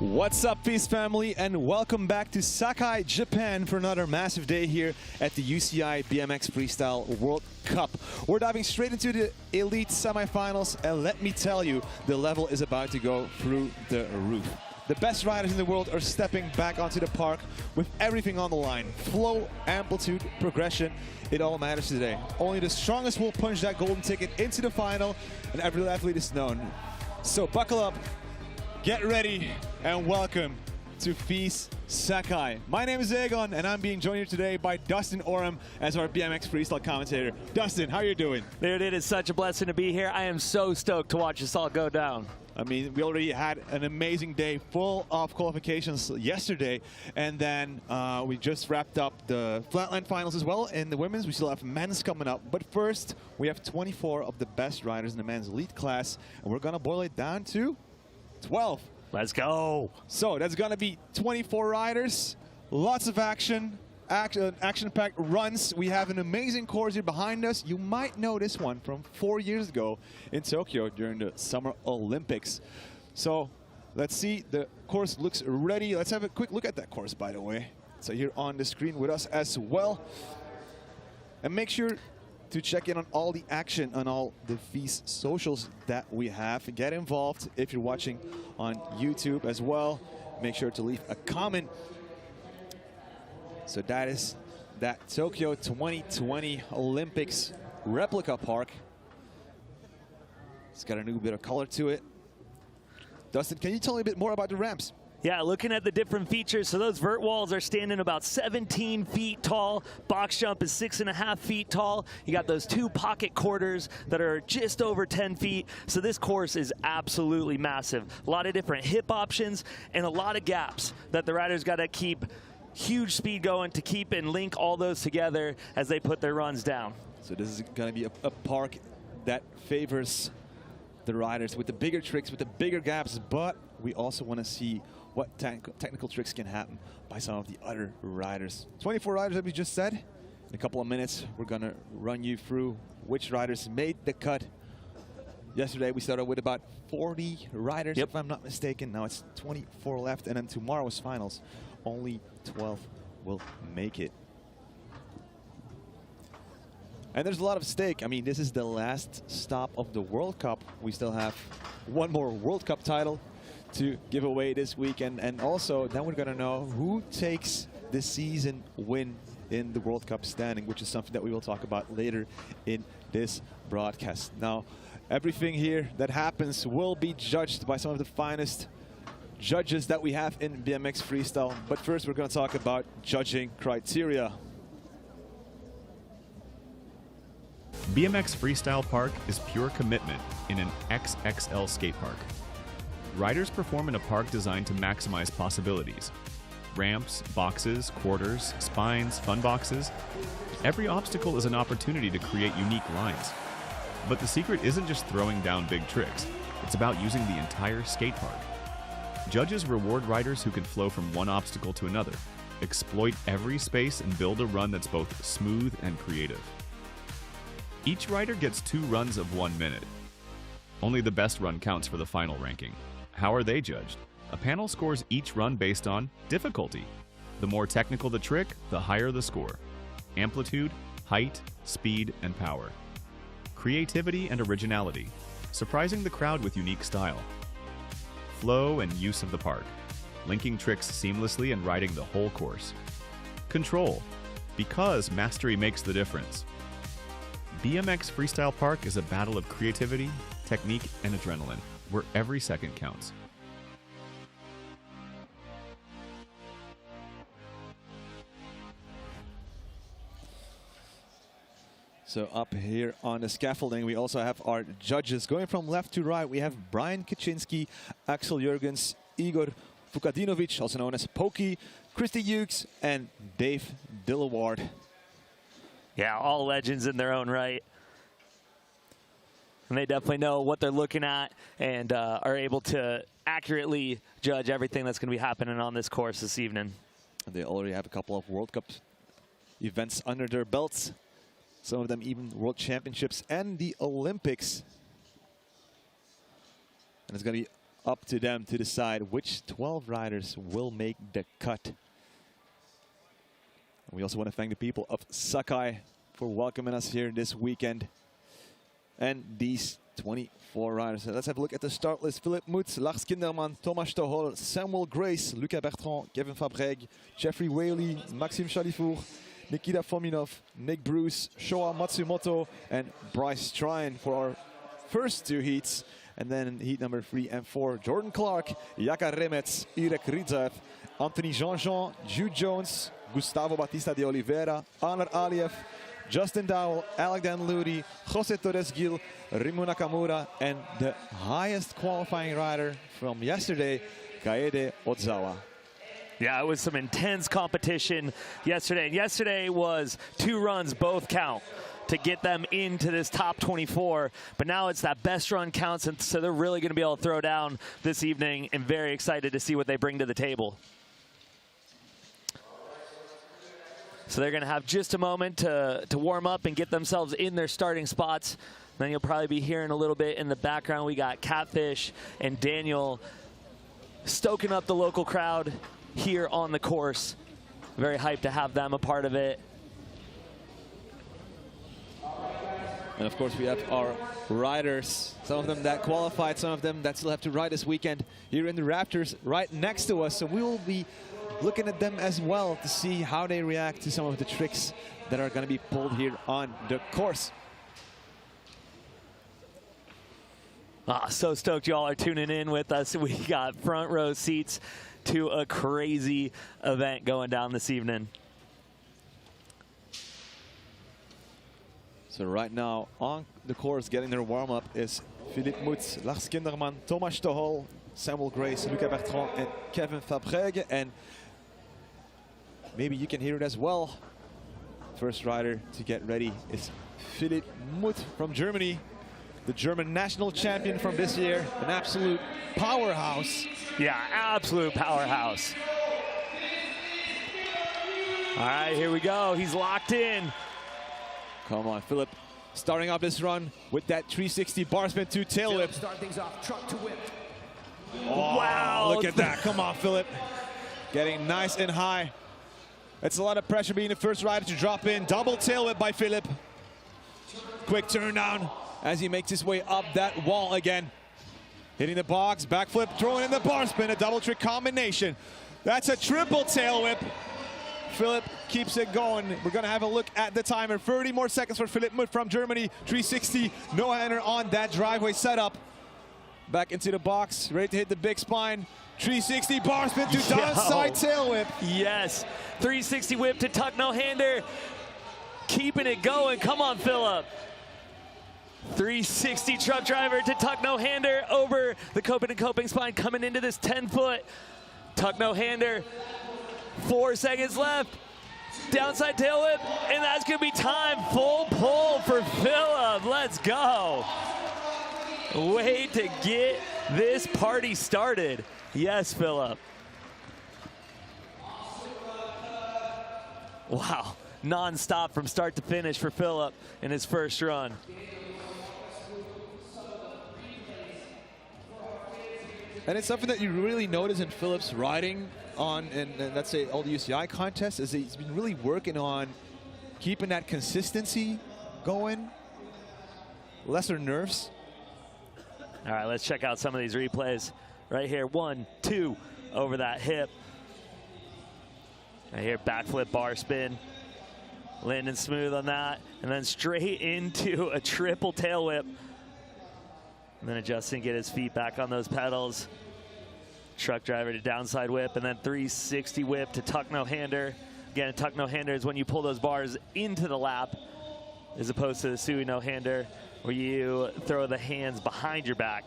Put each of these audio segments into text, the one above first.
What's up, FISE family, and welcome back to Sakai, Japan for another massive day here at the UCI BMX Freestyle World Cup. We're diving straight into the elite semifinals, and let me tell you, the level is about to go through the roof. The best riders in the world are stepping back onto the park with everything on the line. Flow, amplitude, progression, it all matters today. Only the strongest will punch that golden ticket into the final, and every athlete is known. So buckle up, get ready, and welcome to FISE Sakai. My name is Egon, and I'm being joined here today by Dustin Oram as our BMX Freestyle commentator. Dustin, how are you doing? Dude, it is such a blessing to be here. I am so stoked to watch this all go down. I mean, we already had an amazing day full of qualifications yesterday, and then we just wrapped up the flatland finals as well. In the women's, we still have men's coming up. But first, we have 24 of the best riders in the men's elite class, and we're going to boil it down to 12. Let's go. So that's going to be 24 riders, lots of action-packed runs. We have an amazing course here behind us. You might know this one from 4 years ago in Tokyo during the Summer Olympics. So let's see, the course looks ready. Let's have a quick look at that course, by the way. So here on the screen with us as well. And make sure to check in on all the action on all the FISE socials that we have. Get involved if you're watching on YouTube as well. Make sure to leave a comment. So that is that Tokyo 2020 Olympics replica park. It's got a new bit of color to it. Dustin, can you tell me a bit more about the ramps? Yeah, looking at the different features, so those vert walls are standing about 17 feet tall. Box jump is 6.5 feet tall. You got those two pocket quarters that are just over 10 feet. So this course is absolutely massive. A lot of different hip options and a lot of gaps that the riders got to keep huge speed going to keep and link all those together as they put their runs down. So this is going to be a park that favors the riders with the bigger tricks, with the bigger gaps, but we also want to see what technical tricks can happen by some of the other riders. 24 riders, as we just said. In a couple of minutes, we're going to run you through which riders made the cut. Yesterday, we started with about 40 riders, if I'm not mistaken. Now it's 24 left, and then tomorrow's finals, only 12 will make it. And there's a lot of stake. I mean, this is the last stop of the World Cup. We still have one more World Cup title to give away this weekend, and also then we're going to know who takes the season win in the World Cup standing, which is something that we will talk about later in this broadcast. Now, everything here that happens will be judged by some of the finest judges that we have in BMX Freestyle. But first, we're going to talk about judging criteria. BMX Freestyle Park is pure commitment in an XXL skate park. Riders perform in a park designed to maximize possibilities. Ramps, boxes, quarters, spines, fun boxes. Every obstacle is an opportunity to create unique lines. But the secret isn't just throwing down big tricks. It's about using the entire skate park. Judges reward riders who can flow from one obstacle to another, exploit every space, and build a run that's both smooth and creative. Each rider gets 2 runs of 1 minute. Only the best run counts for the final ranking. How are they judged? A panel scores each run based on difficulty. The more technical the trick, the higher the score. Amplitude, height, speed, and power. Creativity and originality, surprising the crowd with unique style. Flow and use of the park, linking tricks seamlessly and riding the whole course. Control, because mastery makes the difference. BMX Freestyle Park is a battle of creativity, technique, and adrenaline, where every second counts. So up here on the scaffolding, we also have our judges. Going from left to right, we have Brian Kaczynski, Axel Jurgens, Igor Vukadinovic, also known as Pokey, Christy Hughes, and Dave Dillaward. Yeah, all legends in their own right. And they definitely know what they're looking at and are able to accurately judge everything that's going to be happening on this course this evening. They already have a couple of World Cup events under their belts. Some of them even World Championships and the Olympics. And it's going to be up to them to decide which 12 riders will make the cut. We also want to thank the people of Sakai for welcoming us here this weekend. And these 24 riders. Let's have a look at the start list. Philipp Muth, Lars Kinderman, Thomas Stohol, Samuel Grace, Lucas Bertrand, Kevin Fabreg, Jeffrey Whaley, Maxime Chalifour, Nikita Fominov, Nick Bruce, Showa Matsumoto, and Bryce Trine for our first two heats. And then in heat number 3 and 4, Jordan Clark, Jaka Remets, Irek Ridzev, Anthony Jean-Jean, Jude Jones, Gustavo Batista de Oliveira, Anar Aliev, Justin Dowell, Alec Dan Ludi, Jose Torres Gil, Rimu Nakamura, and the highest qualifying rider from yesterday, Kaede Ozawa. Yeah, it was some intense competition yesterday. And yesterday was 2 runs, both count, to get them into this top 24. But now it's that best run counts, and so they're really going to be able to throw down this evening, and very excited to see what they bring to the table. So they're going to have just a moment to warm up and get themselves in their starting spots. Then you'll probably be hearing a little bit in the background. We got Catfish and Daniel stoking up the local crowd here on the course. Very hyped to have them a part of it. And of course we have our riders, some of them that qualified, some of them that still have to ride this weekend here in the Raptors right next to us. So we will be looking at them as well to see how they react to some of the tricks that are going to be pulled here on the course. So stoked y'all are tuning in with us. We got front row seats to a crazy event going down this evening. So right now on the course getting their warm-up is Philipp Muth, Lars Kinderman, Thomas Stohol, Samuel Grace, Lucas Bertrand, and Kevin Fabreg. And maybe you can hear it as well. First rider to get ready is Philipp Muth from Germany, the German national champion from this year, an absolute powerhouse. Yeah, absolute powerhouse. All right, here we go. He's locked in. Come on, Philipp, starting off this run with that 360 bar spin to tail whip. Start things off, truck to whip. Oh, wow. Look at that. Come on, Philipp. Getting nice and high. It's a lot of pressure being the first rider to drop in. Double tail whip by Philipp. Quick turn down as he makes his way up that wall again. Hitting the box, backflip, throwing in the bar spin, a double trick combination. That's a triple tail whip. Philipp keeps it going. We're going to have a look at the timer. 30 more seconds for Philipp Muth from Germany. 360, no-hander on that driveway setup. Back into the box, ready to hit the big spine. 360 bar spin to downside tail whip. Yes, 360 whip to tuck no-hander. Keeping it going. Come on, Philipp. 360 truck driver to tuck no-hander over the coping and coping spine, coming into this 10-foot. Tuck no-hander. 4 seconds left. Downside tail whip, and that's going to be time. Full pull for Philipp. Let's go. Way to get this party started. Yes, Philipp. Wow. Non-stop from start to finish for Philipp in his first run. And it's something that you really notice in Philipp's riding on, and let's say all the UCI contests, is he's been really working on keeping that consistency going, lesser nerves. All right, let's check out some of these replays. Right here, 1, 2, over that hip. Right here, backflip bar spin. Landing smooth on that, and then straight into a triple tail whip. And then adjusting, get his feet back on those pedals. Truck driver to downside whip, and then 360 whip to tuck no-hander. Again, a tuck no-hander is when you pull those bars into the lap, as opposed to the Sui no-hander, where you throw the hands behind your back.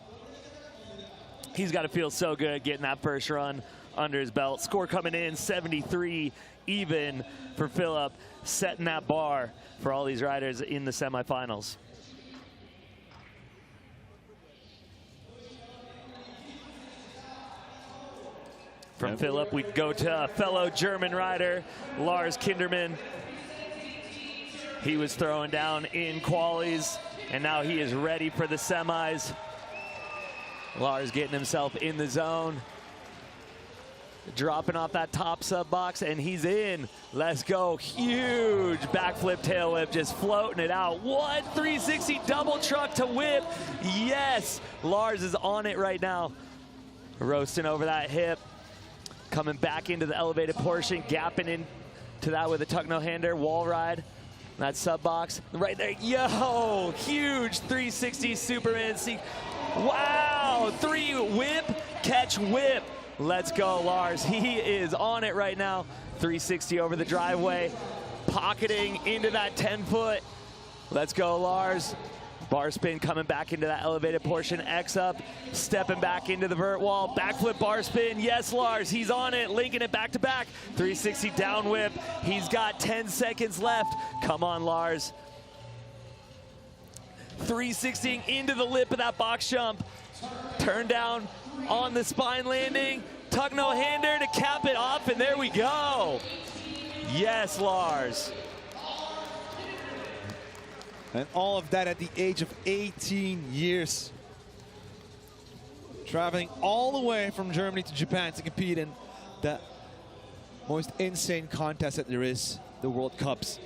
He's got to feel so good getting that first run under his belt. Score coming in 73 even for Philipp, setting that bar for all these riders in the semifinals. From Philipp, we go to a fellow German rider, Lars Kinderman. He was throwing down in qualies, and now he is ready for the semis. Lars getting himself in the zone. Dropping off that top sub box, and he's in. Let's go. Huge backflip tail whip, just floating it out. What? 360 double truck to whip. Yes, Lars is on it right now. Roasting over that hip. Coming back into the elevated portion, gapping into that with a tuck no-hander, wall ride. That sub box right there. Yo, huge 360 Superman. Wow, 3 whip, catch whip. Let's go, Lars. He is on it right now. 360 over the driveway, pocketing into that 10-foot. Let's go, Lars. Bar spin coming back into that elevated portion. X up, stepping back into the vert wall. Backflip bar spin. Yes, Lars, he's on it, linking it back to back. 360 down whip. He's got 10 seconds left. Come on, Lars. 360 into the lip of that box jump. Turn down on the spine landing. Tuck no-hander to cap it off, and there we go. Yes, Lars. And all of that at the age of 18 years. Traveling all the way from Germany to Japan to compete in the most insane contest that there is, the World Cups.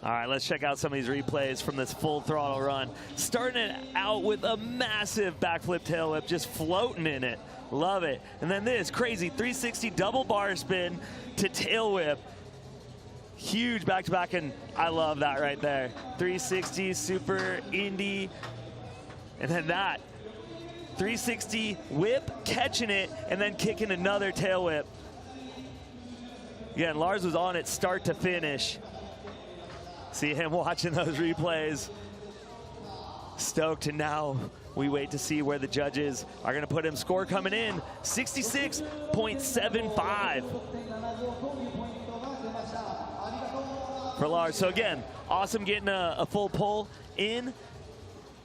All right, let's check out some of these replays from this full throttle run. Starting it out with a massive backflip tail whip, just floating in it. Love it. And then this crazy 360 double bar spin to tail whip. Huge back-to-back, and I love that right there. 360 super indie, and then that 360 whip, catching it, and then kicking another tail whip. Again, Lars was on it start to finish. See him watching those replays. Stoked, and now we wait to see where the judges are going to put him. Score coming in, 66.75. For Lars. So again, awesome getting a full pull in,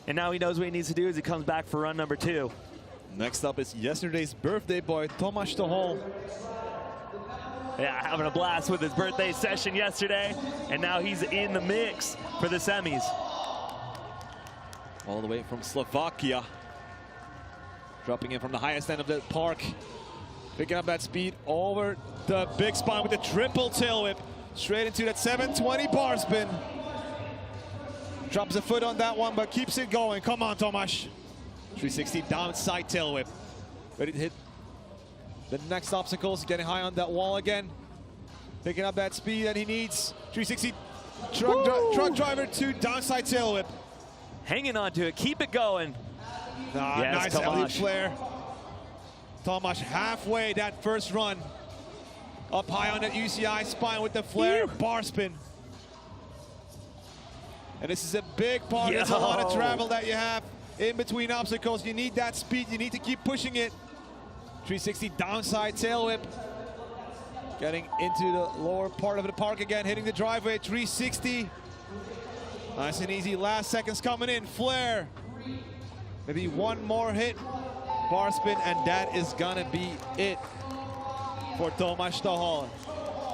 and now he knows what he needs to do as he comes back for run number 2. Next up is yesterday's birthday boy, Tomáš Tuhol. Yeah, having a blast with his birthday session yesterday, and now he's in the mix for the semis. All the way from Slovakia. Dropping in from the highest end of the park. Picking up that speed over the big spine with the triple tail whip. Straight into that 720 bar spin. Drops a foot on that one, but keeps it going. Come on, Tomáš. 360 downside tail whip. Ready to hit the next obstacles. Getting high on that wall again. Picking up that speed that he needs. 360 truck driver to downside tail whip. Hanging on to it. Keep it going. Yes, nice elite flare. Tomáš halfway that first run. Up high on that UCI spine with the flare bar spin. And this is a big part. It's a lot of travel that you have in between obstacles. You need that speed. You need to keep pushing it. 360 downside tail whip. Getting into the lower part of the park again. Hitting the driveway. 360. Nice and easy. Last seconds coming in. Flare. Maybe one more hit. Bar spin, and that is gonna be it for Tomáš Tuhol.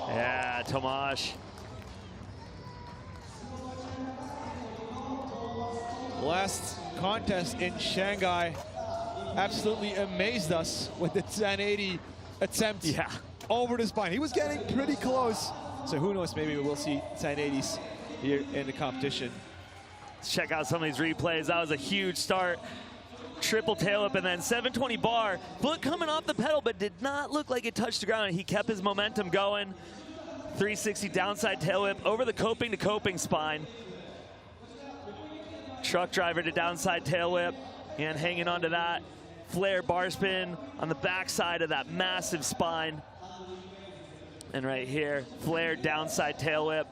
Yeah, Tomáš. Last contest in Shanghai absolutely amazed us with the 1080 attempt over the spine. He was getting pretty close. So who knows, maybe we will see 1080s here in the competition. Let's check out some of these replays. That was a huge start. Triple tail whip, and then 720 bar. Foot coming off the pedal, but did not look like it touched the ground. He kept his momentum going. 360 downside tail whip over the coping to coping spine. Truck driver to downside tail whip, and hanging on to that. Flare bar spin on the backside of that massive spine. And right here, flare downside tail whip.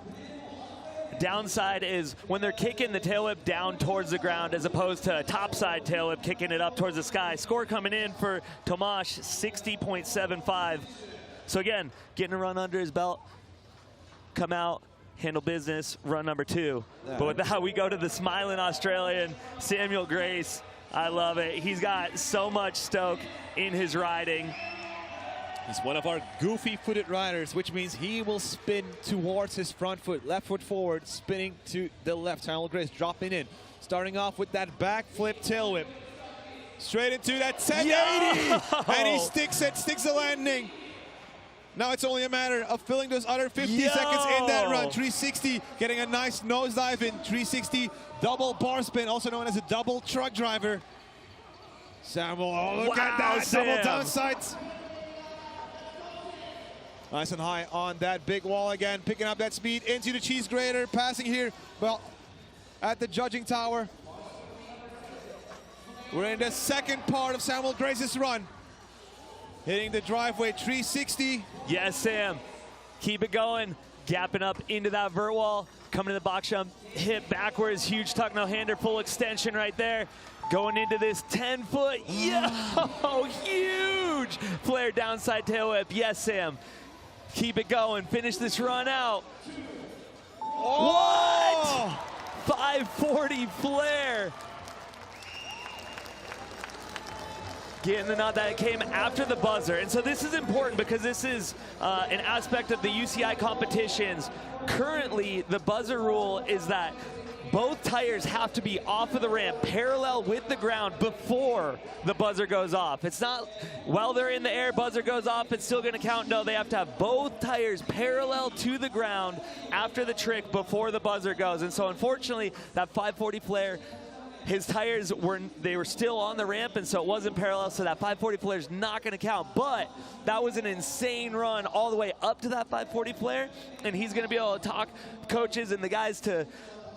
Downside is when they're kicking the tail whip down towards the ground as opposed to a topside tail whip kicking it up towards the sky. Score coming in for Tomáš, 60.75. So again, getting a run under his belt, come out, handle business, run number 2. Yeah. But with that, we go to the smiling Australian, Samuel Grace. I love it. He's got so much stoke in his riding. He's one of our goofy-footed riders, which means he will spin towards his front foot. Left foot forward, spinning to the left. Samuel Grace dropping in. Starting off with that backflip tail whip. Straight into that 1080, and he sticks the landing. Now it's only a matter of filling those other 50 seconds in that run. 360, getting a nice nosedive in. 360 double bar spin, also known as a double truck driver. Samuel, oh, look at that, Sam. double downside. Nice and high on that big wall again, picking up that speed into the cheese grater, passing here, well, at the judging tower. We're in the second part of Samuel Grace's run. Hitting the driveway, 360. Yes, Sam. Keep it going. Gapping up into that vert wall. Coming to the box jump. Hit backwards. Huge tuck no-hander. Full extension right there. Going into this 10-foot. Yo! Huge! Flare downside tail whip. Yes, Sam. Keep it going. Finish this run out. Oh! What? 540 flare. Getting the nod that came after the buzzer. And so this is important because this is an aspect of the UCI competitions. Currently, the buzzer rule is that both tires have to be off of the ramp, parallel with the ground before the buzzer goes off. It's not while they're in the air, buzzer goes off, it's still gonna count. No, they have to have both tires parallel to the ground after the trick before the buzzer goes. And so unfortunately, that 540 flare, his tires were still on the ramp, and so it wasn't parallel, so that 540 flare is not going to count. But that was an insane run all the way up to that 540 flare, and he's going to be able to talk coaches and the guys to,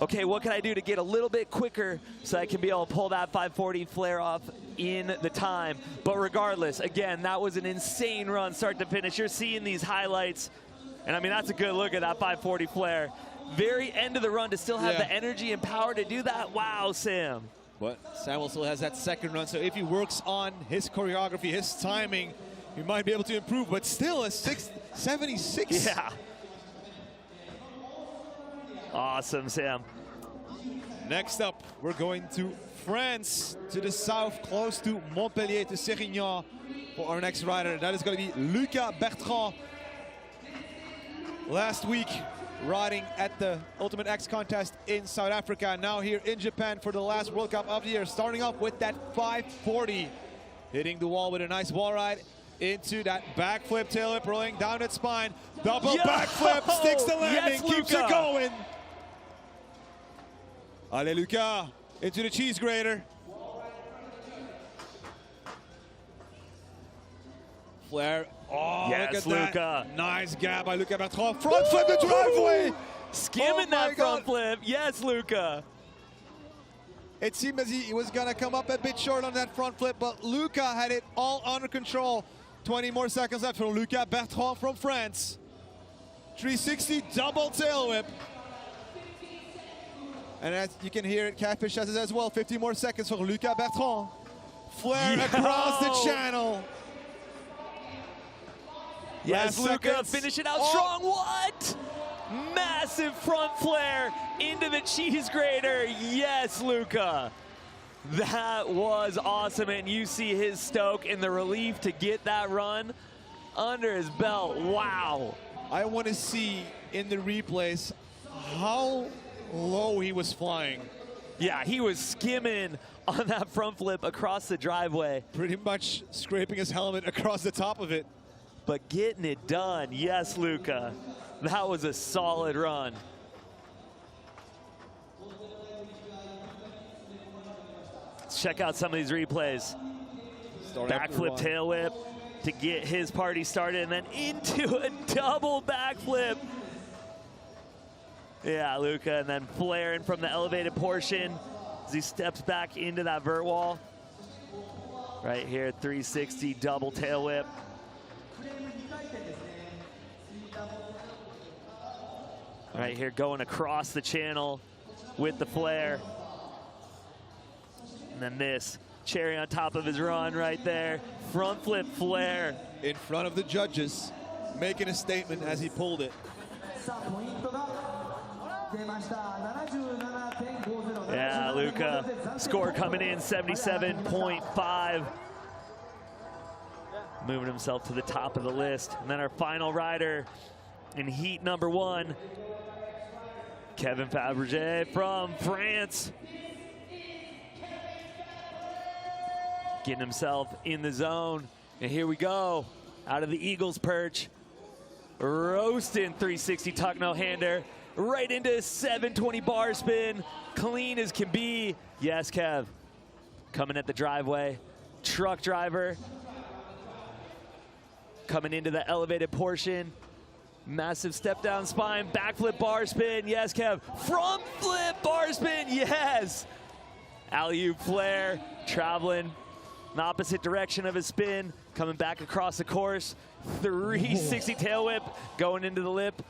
okay, what can I do to get a little bit quicker so I can be able to pull that 540 flare off in the time. But regardless, again, that was an insane run start to finish. You're seeing these highlights, and I mean, that's a good look at that 540 flare. Very end of the run to still have the energy and power to do that. Wow, Sam. But Samuel still has that second run, so if he works on his choreography, his timing, he might be able to improve, but still a 676. Yeah. Awesome, Sam. Next up, we're going to France, to the south, close to Montpellier, to Sérignan, for our next rider. That is going to be Lucas Bertrand. Last week, riding at the Ultimate X contest in South Africa, now here in Japan for the last World Cup of the year, starting off with that 540, hitting the wall with a nice wall ride into that backflip, tail whip, rolling down its spine, double backflip, sticks the landing, keeps it going. Allez, Lucas, into the cheese grater. Flare. Oh, yes, look at Luca. that. Nice gap by Lucas Bertrand. Front flip the driveway. Skimming that front flip. Yes, Luca. It seemed as he was going to come up a bit short on that front flip, but Luca had it all under control. 20 more seconds left for Lucas Bertrand from France. 360 double tail whip. And as you can hear it, Catfish has it as well. 50 more seconds for Lucas Bertrand. Flare across the channel. Yes, Luca, finish it out strong. What? Massive front flare into the cheese grater. Yes, Luca. That was awesome, and you see his stoke and the relief to get that run under his belt. Wow. I want to see in the replays how low he was flying. Yeah, he was skimming on that front flip across the driveway. Pretty much scraping his helmet across the top of it. But getting it done, yes, Luca. That was a solid run. Let's check out some of these replays. Backflip, tail whip to get his party started, and then into a double backflip. Yeah, Luca, and then flaring from the elevated portion as he steps back into that vert wall. Right here, 360 double tail whip. Right here, going across the channel with the flare. And then this, cherry on top of his run right there. Front flip flare. In front of the judges, making a statement as he pulled it. Yeah, Luca, score coming in 77.5. Moving himself to the top of the list. And then our final rider in heat number 1, Kevin Fabergé from France. Getting himself in the zone. And here we go. Out of the Eagles perch. Roasting 360 tuck no-hander. Right into 720 bar spin. Clean as can be. Yes, Kev. Coming at the driveway. Truck driver. Coming into the elevated portion. Massive step down spine. Backflip bar spin. Yes, Kev. Front flip bar spin. Yes. Alley-oop flare. Traveling in the opposite direction of his spin. Coming back across the course. 360 tail whip. Going into the lip.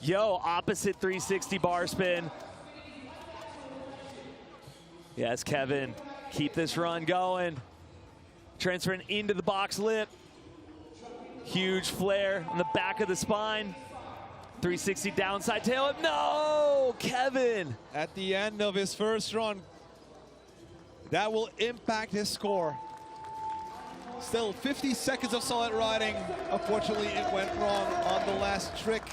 Yo, opposite 360 bar spin. Yes, Kevin. Keep this run going. Transferring into the box lip. Huge flare on the back of the spine. 360 downside tail whip. No, Kevin. At the end of his first run, that will impact his score. Still 50 seconds of solid riding. Unfortunately, it went wrong on the last trick.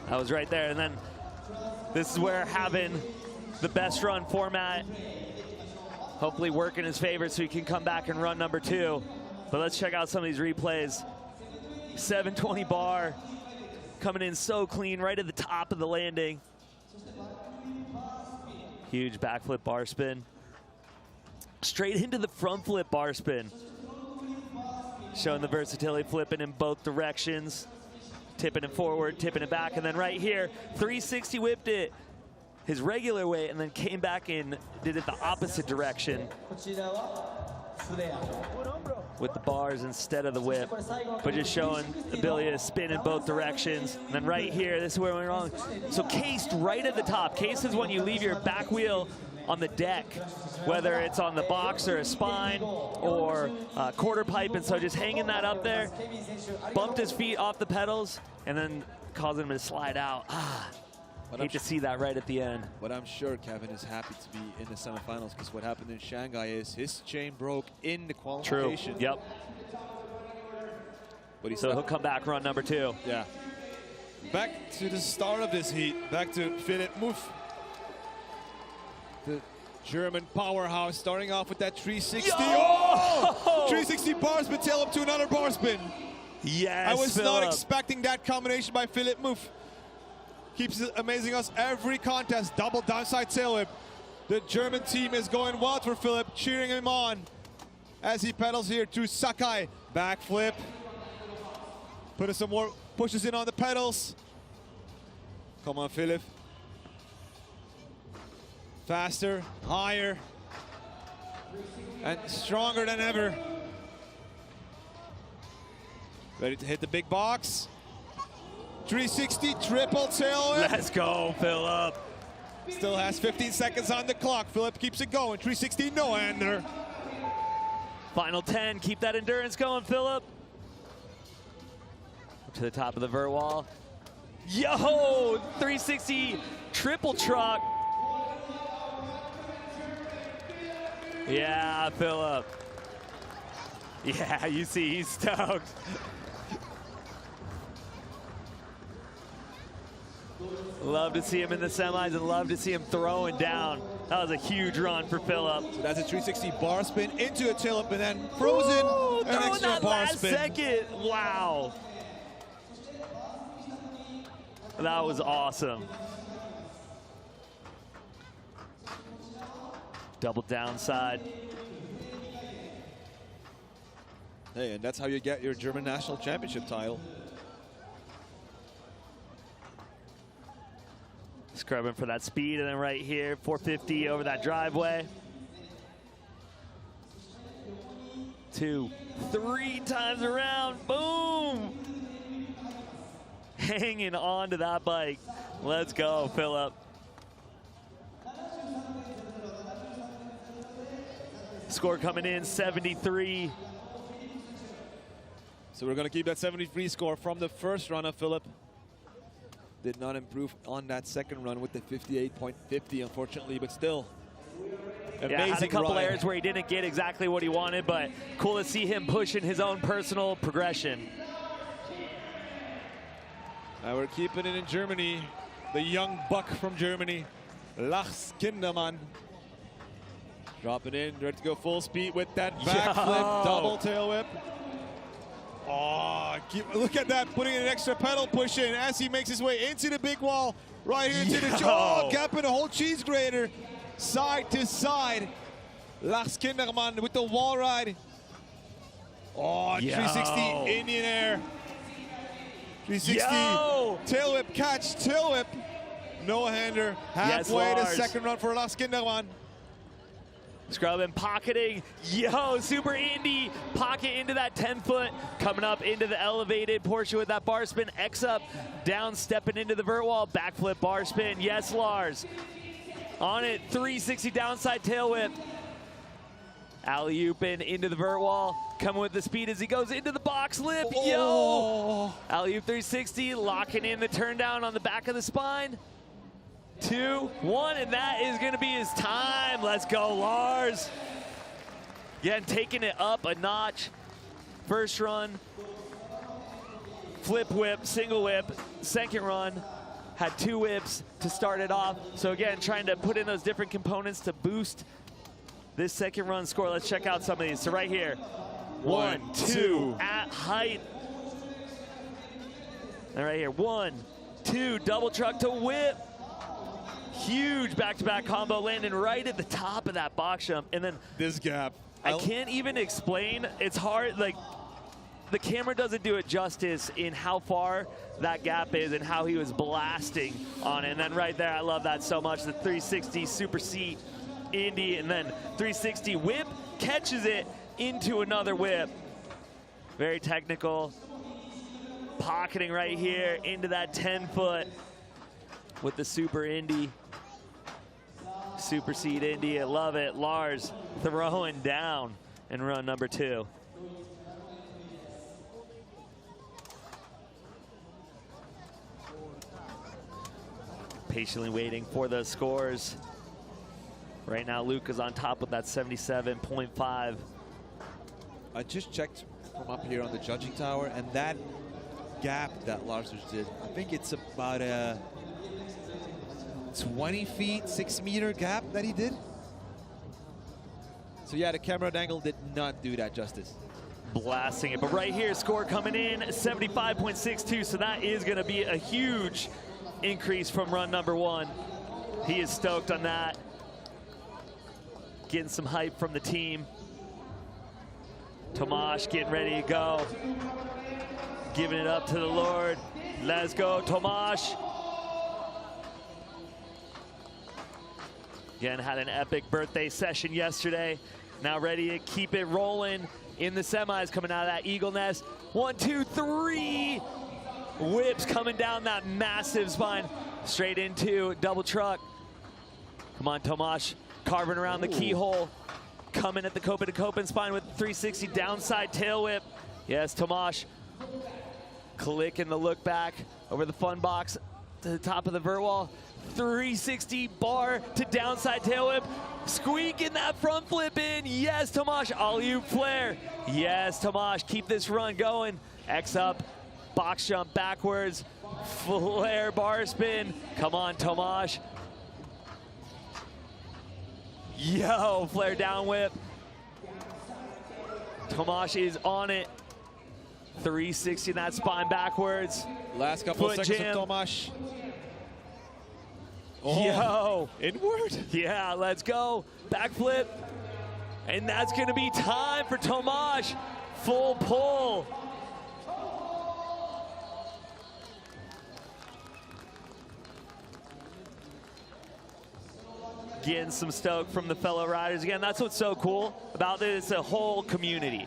That was right there. And then this is where having the best run format hopefully work in his favor so he can come back and run number 2. But let's check out some of these replays. 720 bar, coming in so clean right at the top of the landing. Huge backflip bar spin. Straight into the front flip bar spin. Showing the versatility, flipping in both directions. Tipping it forward, tipping it back, and then right here, 360 whipped it his regular way and then came back and did it the opposite direction with the bars instead of the whip, but just showing the ability to spin in both directions. And then right here, this is where we went wrong. So cased right at the top. Cased is when you leave your back wheel on the deck, whether it's on the box or a spine or a quarter pipe, and so just hanging that up there, bumped his feet off the pedals, and then causing him to slide out. Hate to see that right at the end. But I'm sure Kevin is happy to be in the semifinals, because what happened in Shanghai is his chain broke in the qualification. True, yep. But so he'll come back, run number 2. Yeah. Back to the start of this heat, back to Philipp Muff. The German powerhouse, starting off with that 360. Oh! 360 bar spin, tail up to another bar spin. Yes, I was Phillip. not expecting that combination by Philipp Muff. Keeps amazing us every contest. Double downside tail whip. The German team is going wild for Philipp, cheering him on as he pedals here to Sakai. Backflip. Putting some more pushes in on the pedals. Come on, Philipp. Faster, higher, and stronger than ever. Ready to hit the big box. 360 triple tail whip. Let's go, Phillip. Still has 15 seconds on the clock. Philipp keeps it going. 360 no-hander. Final 10. Keep that endurance going, Phillip. Up to the top of the vert wall. Yo! 360 triple truck. Yeah, Phillip. Yeah, you see, he's stoked. Love to see him in the semis and love to see him throwing down. That was a huge run for Phillip. So that's a 360 bar spin into a tail up and then frozen. Ooh, an extra that bar last spin. second. Wow. That was awesome. Double downside. Hey, and that's how you get your German national championship title. Scrubbing for that speed, and then right here, 450 over that driveway. 2, 3 times around, boom! Hanging on to that bike. Let's go, Phillip. Score coming in, 73. So we're going to keep that 73 score from the first run of Philipp. Did not improve on that second run with the 58.50, unfortunately, but still. Amazing had a couple ride. errors where he didn't get exactly what he wanted, but cool to see him pushing his own personal progression. Now we're keeping it in Germany. The young buck from Germany, Lars Kindermann. Dropping in, ready to go full speed with that backflip, double tail whip. Oh, look at that, putting in an extra pedal push in as he makes his way into the big wall. Right here into the gap in the whole cheese grater. Side to side. Lars Kinderman with the wall ride. Oh, 360 Indian air. 360 tail whip, catch, tail whip. No-hander, halfway to second run for Lars Kinderman. Scrubbing, pocketing, super Indy, pocket into that 10-foot, coming up into the elevated portion with that bar spin, X up, down, stepping into the vert wall, backflip bar spin, yes, Lars. On it, 360 downside tail whip. Alley-ooping into the vert wall, coming with the speed as he goes into the box lip, Alley-oop 360, locking in the turn down on the back of the spine. 2, 1, and that is going to be his time. Let's go, Lars. Again, taking it up a notch. First run, flip whip, single whip. Second run, had 2 whips to start it off. So again, trying to put in those different components to boost this second run score. Let's check out some of these. So right here, 1, 2, at height. And right here, 1, 2, double truck to whip. Huge back-to-back combo landing right at the top of that box jump. And then this gap. I can't even explain. It's hard, like the camera doesn't do it justice in how far that gap is and how he was blasting on it. And then right there, I love that so much. The 360 super seat Indy and then 360 whip, catches it into another whip. Very technical. Pocketing right here into that 10-foot with the super Indy. Super seat Indy, I love it. Lars throwing down in run number 2. Patiently waiting for the scores. Right now, Luke is on top with that 77.5. I just checked from up here on the judging tower, and that gap that Lars did, I think it's about a 20 feet, 6-meter gap that he did. So yeah, the camera angle did not do that justice. Blasting it, but right here, score coming in, 75.62, so that is gonna be a huge increase from run number 1. He is stoked on that. Getting some hype from the team. Tomasz getting ready to go. Giving it up to the Lord. Let's go, Tomasz. Again, had an epic birthday session yesterday. Now ready to keep it rolling in the semis, coming out of that eagle nest. 1, 2, 3. Whips coming down that massive spine. Straight into double truck. Come on, Tomasz. Carving around the keyhole. Coming at the Copen spine with 360 downside tail whip. Yes, Tomasz. Clicking the look back over the fun box to the top of the vert wall. 360 bar to downside tail whip. Squeaking that front flip in. Yes, Tomasz. Alley-oop flare. Yes, Tomasz. Keep this run going. X up. Box jump backwards. Flare bar spin. Come on, Tomasz. Flare down whip. Tomasz is on it. 360 that spine backwards. Last couple of seconds of Tomasz. Inward. Yeah, let's go. Backflip. And that's going to be time for Tomasz. Full pull. Getting some stoke from the fellow riders. Again, that's what's so cool about this. It's a whole community.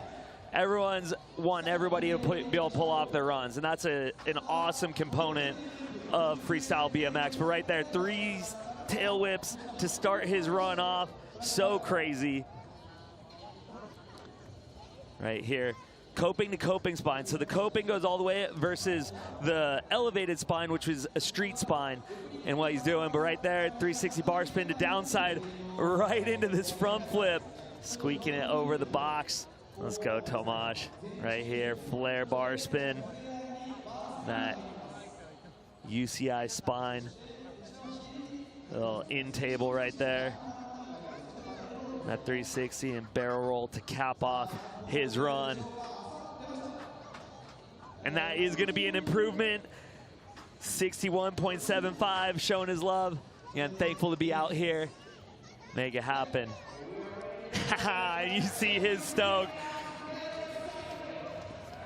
Everyone's want everybody to be able to pull off their runs, and that's an awesome component of freestyle BMX. But right there, 3 tail whips to start his run off. So crazy. Right here, coping to coping spine. So the coping goes all the way versus the elevated spine, which was a street spine, and what he's doing. But right there, 360 bar spin to downside, right into this front flip, squeaking it over the box. Let's go, Tomasz. Right here, flare bar spin. That UCI spine. Little in table right there. That 360 and barrel roll to cap off his run. And that is going to be an improvement. 61.75, showing his love. And thankful to be out here. Make it happen. You see his stoke.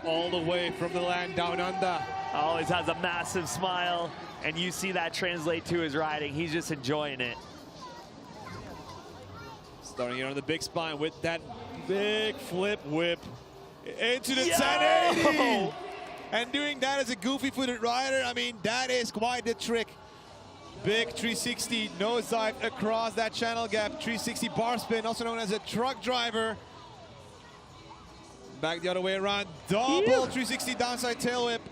All the way from the land down under. Always has a massive smile. And you see that translate to his riding. He's just enjoying it. Starting here on the big spine with that big flip whip into the Yo! 1080. And doing that as a goofy-footed rider, I mean, that is quite the trick. Big 360 nosedive across that channel gap. 360 bar spin, also known as a truck driver. Back the other way around. Double 360 downside tail whip.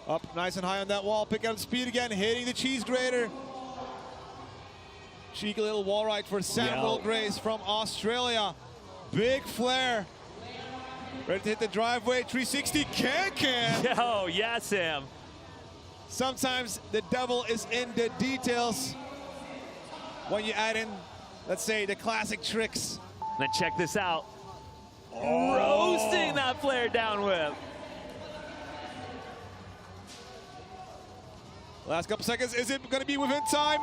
Up nice and high on that wall. Pick up speed again, hitting the cheese grater. Cheeky little wall ride for Samuel Grace from Australia. Big flare. Ready to hit the driveway. 360 can. Yo, yeah, Sam. Sometimes the devil is in the details when you add in, let's say, the classic tricks. Then check this out. Roasting that flare down whip. Last couple seconds, is it going to be within time?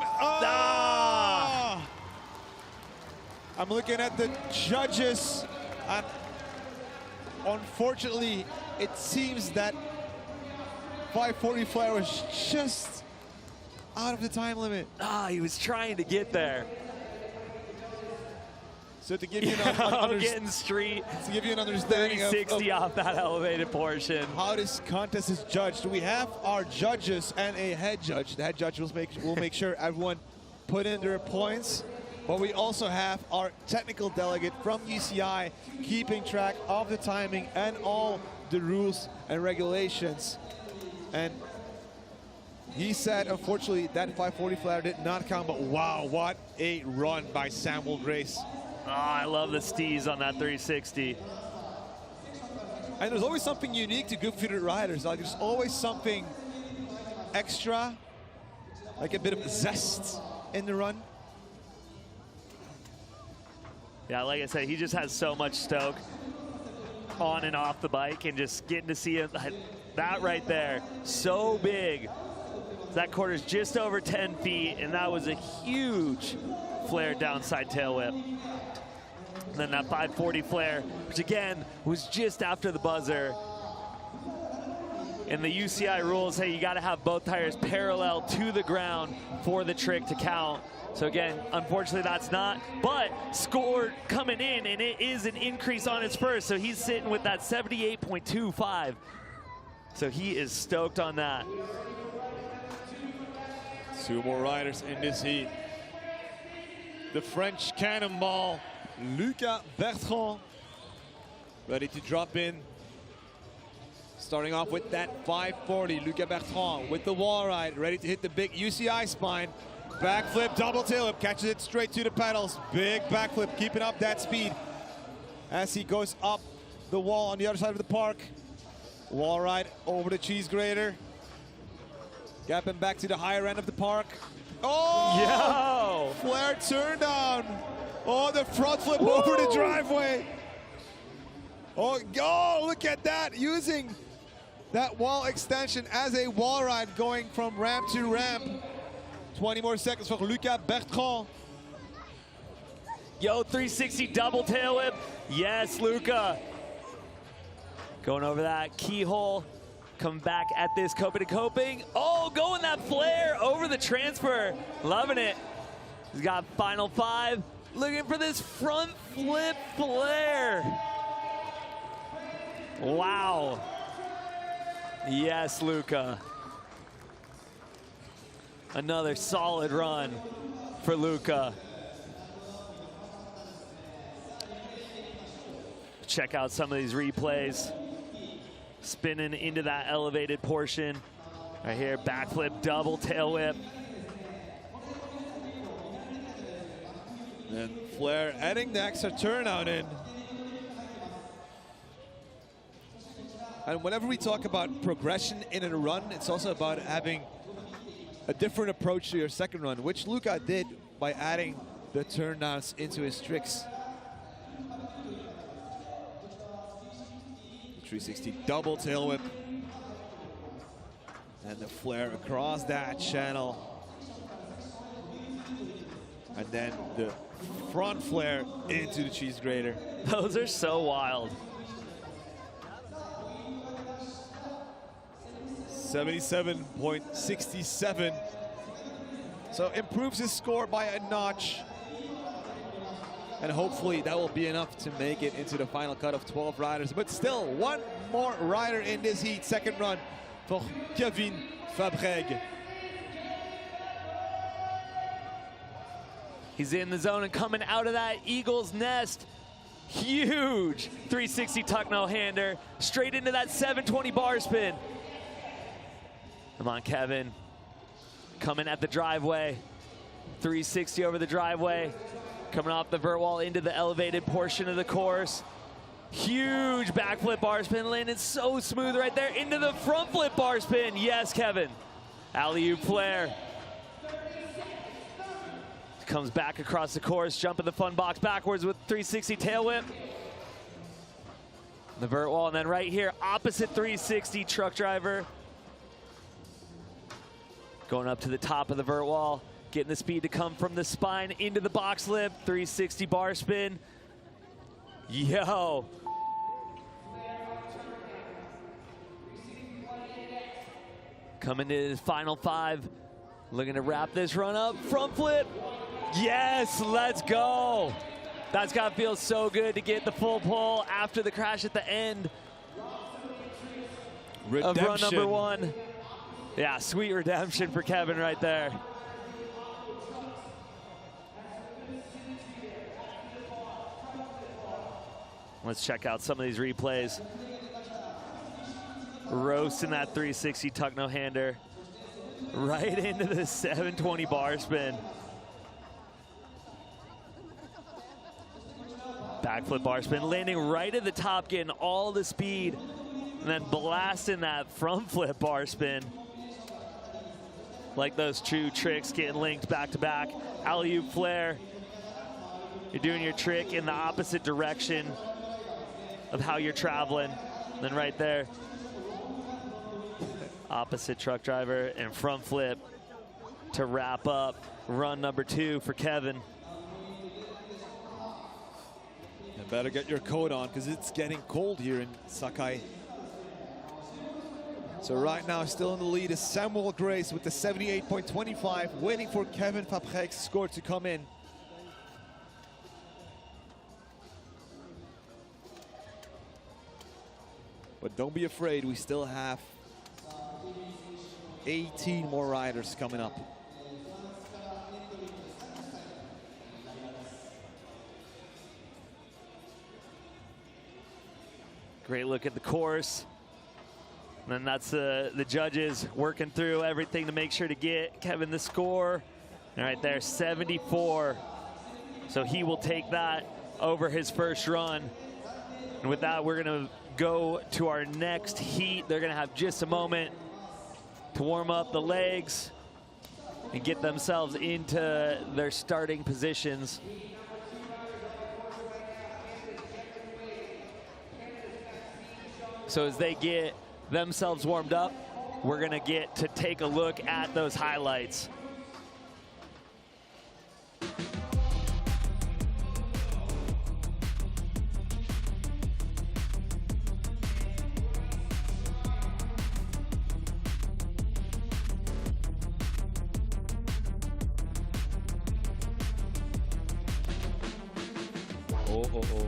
I'm looking at the judges, and unfortunately, it seems that 540 flare was just out of the time limit. He was trying to get there. So to give you an getting street. To give you an understanding of 360 off that elevated portion. How this contest is judged, we have our judges and a head judge. The head judge will make sure everyone put in their points. But we also have our technical delegate from UCI keeping track of the timing and all the rules and regulations. And he said, unfortunately, that 540 flare did not count, but wow, what a run by Samuel Grace. I love the steez on that 360. And there's always something unique to goofy-footed riders. Like, there's always something extra, like a bit of zest in the run. Yeah, like I said, he just has so much stoke on and off the bike, and just getting to see it, that right there, so big. That quarter's just over 10 feet, and that was a huge flare downside tail whip. And then that 540 flare, which again, was just after the buzzer. And the UCI rules say you gotta have both tires parallel to the ground for the trick to count. So again, unfortunately that's not, but scored coming in, and it is an increase on his first. So he's sitting with that 78.25. So he is stoked on that. Two more riders in this heat. The French cannonball, Lucas Bertrand, ready to drop in. Starting off with that 540, Lucas Bertrand with the wall ride, ready to hit the big UCI spine. Backflip, double tail whip, catches it straight to the pedals. Big backflip, keeping up that speed as he goes up the wall on the other side of the park. Wall ride over the cheese grater. Gapping back to the higher end of the park. Oh! Yo! Flare turn down. Oh, the front flip over the driveway. Oh, look at that. Using that wall extension as a wall ride, going from ramp to ramp. 20 more seconds for Lucas Bertrand. Yo, 360 double tail whip. Yes, Luca. Going over that keyhole. Come back at this coping to coping. Oh, going that flare over the transfer. Loving it. He's got final five. Looking for this front flip flare. Wow. Yes, Luca. Another solid run for Luca. Check out some of these replays. Spinning into that elevated portion. Right here, backflip, double tail whip. And flare adding the extra turnout in. And whenever we talk about progression in a run, it's also about having a different approach to your second run, which Luca did by adding the turnouts into his tricks. 360 double tail whip. And the flare across that channel. And then the front flare into the cheese grater. Those are so wild. 77.67. So improves his score by a notch. And hopefully that will be enough to make it into the final cut of 12 riders. But still, one more rider in this heat. Second run for Kevin Fabreg. He's in the zone and coming out of that eagle's nest. Huge 360 tuck no-hander. Straight into that 720 bar spin. Come on, Kevin. Coming at the driveway. 360 over the driveway. Coming off the vert wall into the elevated portion of the course. Huge backflip bar spin, landing so smooth right there into the front flip bar spin. Yes, Kevin. Alley-oop flare. Comes back across the course, jumping the fun box backwards with 360 tail whip. The vert wall, and then right here, opposite 360 truck driver. Going up to the top of the vert wall, getting the speed to come from the spine into the box lip, 360 bar spin. Yo. Coming to his final 5, looking to wrap this run up, front flip. Yes, let's go. That's gotta feel so good to get the full pull after the crash at the end of run number 1. Yeah, sweet redemption for Kevin right there. Let's check out some of these replays. Roasting that 360 tuck no-hander right into the 720 bar spin. Backflip bar spin, landing right at the top, getting all the speed, and then blasting that front flip bar spin. Like those true tricks getting linked back to back. Alley-oop flare. You're doing your trick in the opposite direction of how you're traveling. And then right there, opposite truck driver and front flip to wrap up run number 2 for Kevin. You better get your coat on because it's getting cold here in Sakai. So right now, still in the lead is Samuel Grace with the 78.25, waiting for Kevin Fabreg's score to come in. But don't be afraid, we still have 18 more riders coming up. Great look at the course. And then that's the judges working through everything to make sure to get Kevin the score. And right there, 74. So he will take that over his first run. And with that, we're going to go to our next heat. They're going to have just a moment to warm up the legs and get themselves into their starting positions. So as they get themselves warmed up, we're going to get to take a look at those highlights. Oh.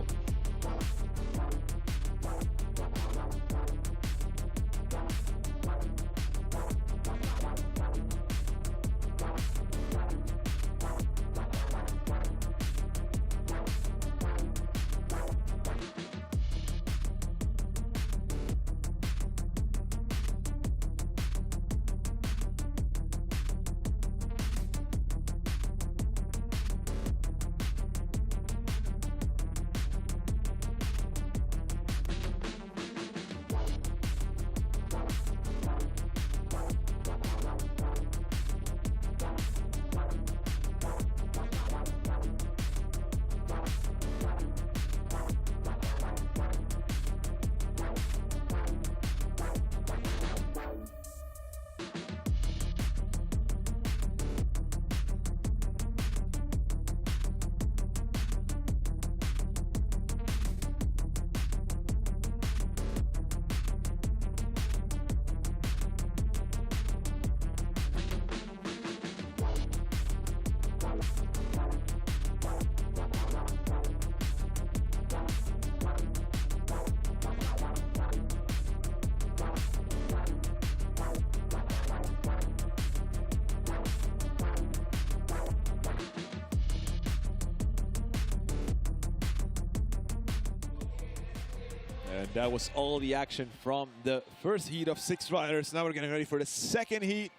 And that was all the action from the first heat of 6 riders. Now we're getting ready for the second heat.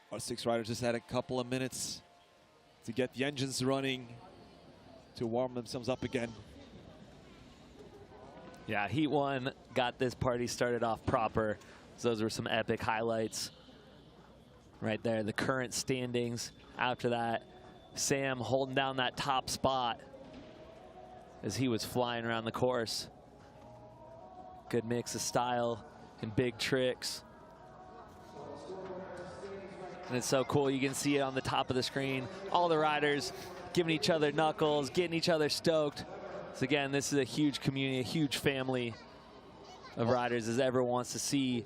Our 6 riders just had a couple of minutes to get the engines running, to warm themselves up again. Yeah, Heat 1 got this party started off proper. So those were some epic highlights. Right there, the current standings. After that, Sam holding down that top spot as he was flying around the course. Good mix of style and big tricks. And it's so cool, you can see it on the top of the screen. All the riders giving each other knuckles, getting each other stoked. So again, this is a huge community, a huge family of riders as everyone wants to see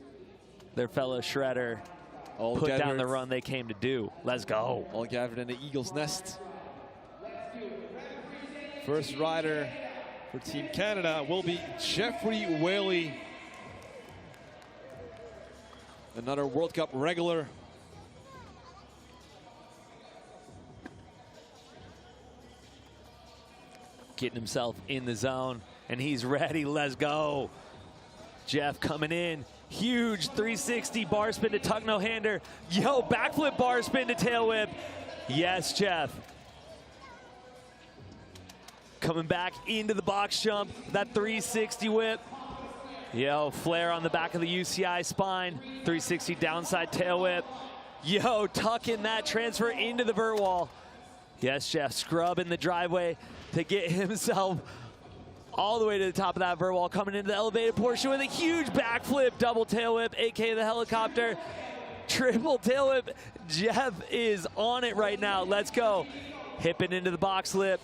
their fellow shredder put down the run they came to do. Let's go. All gathered in the Eagle's Nest. First rider for Team Canada will be Jeffrey Whaley, another World Cup regular. Getting himself in the zone, and he's ready. Let's go. Jeff coming in. Huge 360 bar spin to tuck no hander. Yo, backflip bar spin to tail whip. Yes, Jeff. Coming back into the box jump. That 360 whip. Yo, flare on the back of the UCI spine. 360 downside tail whip. Yo, tucking that transfer into the vert wall. Yes, Jeff, scrubbing the driveway to get himself all the way to the top of that vert wall, coming into the elevated portion with a huge backflip, double tail whip, aka the helicopter, triple tail whip. Jeff is on it right now. Let's go. Hipping into the box lip,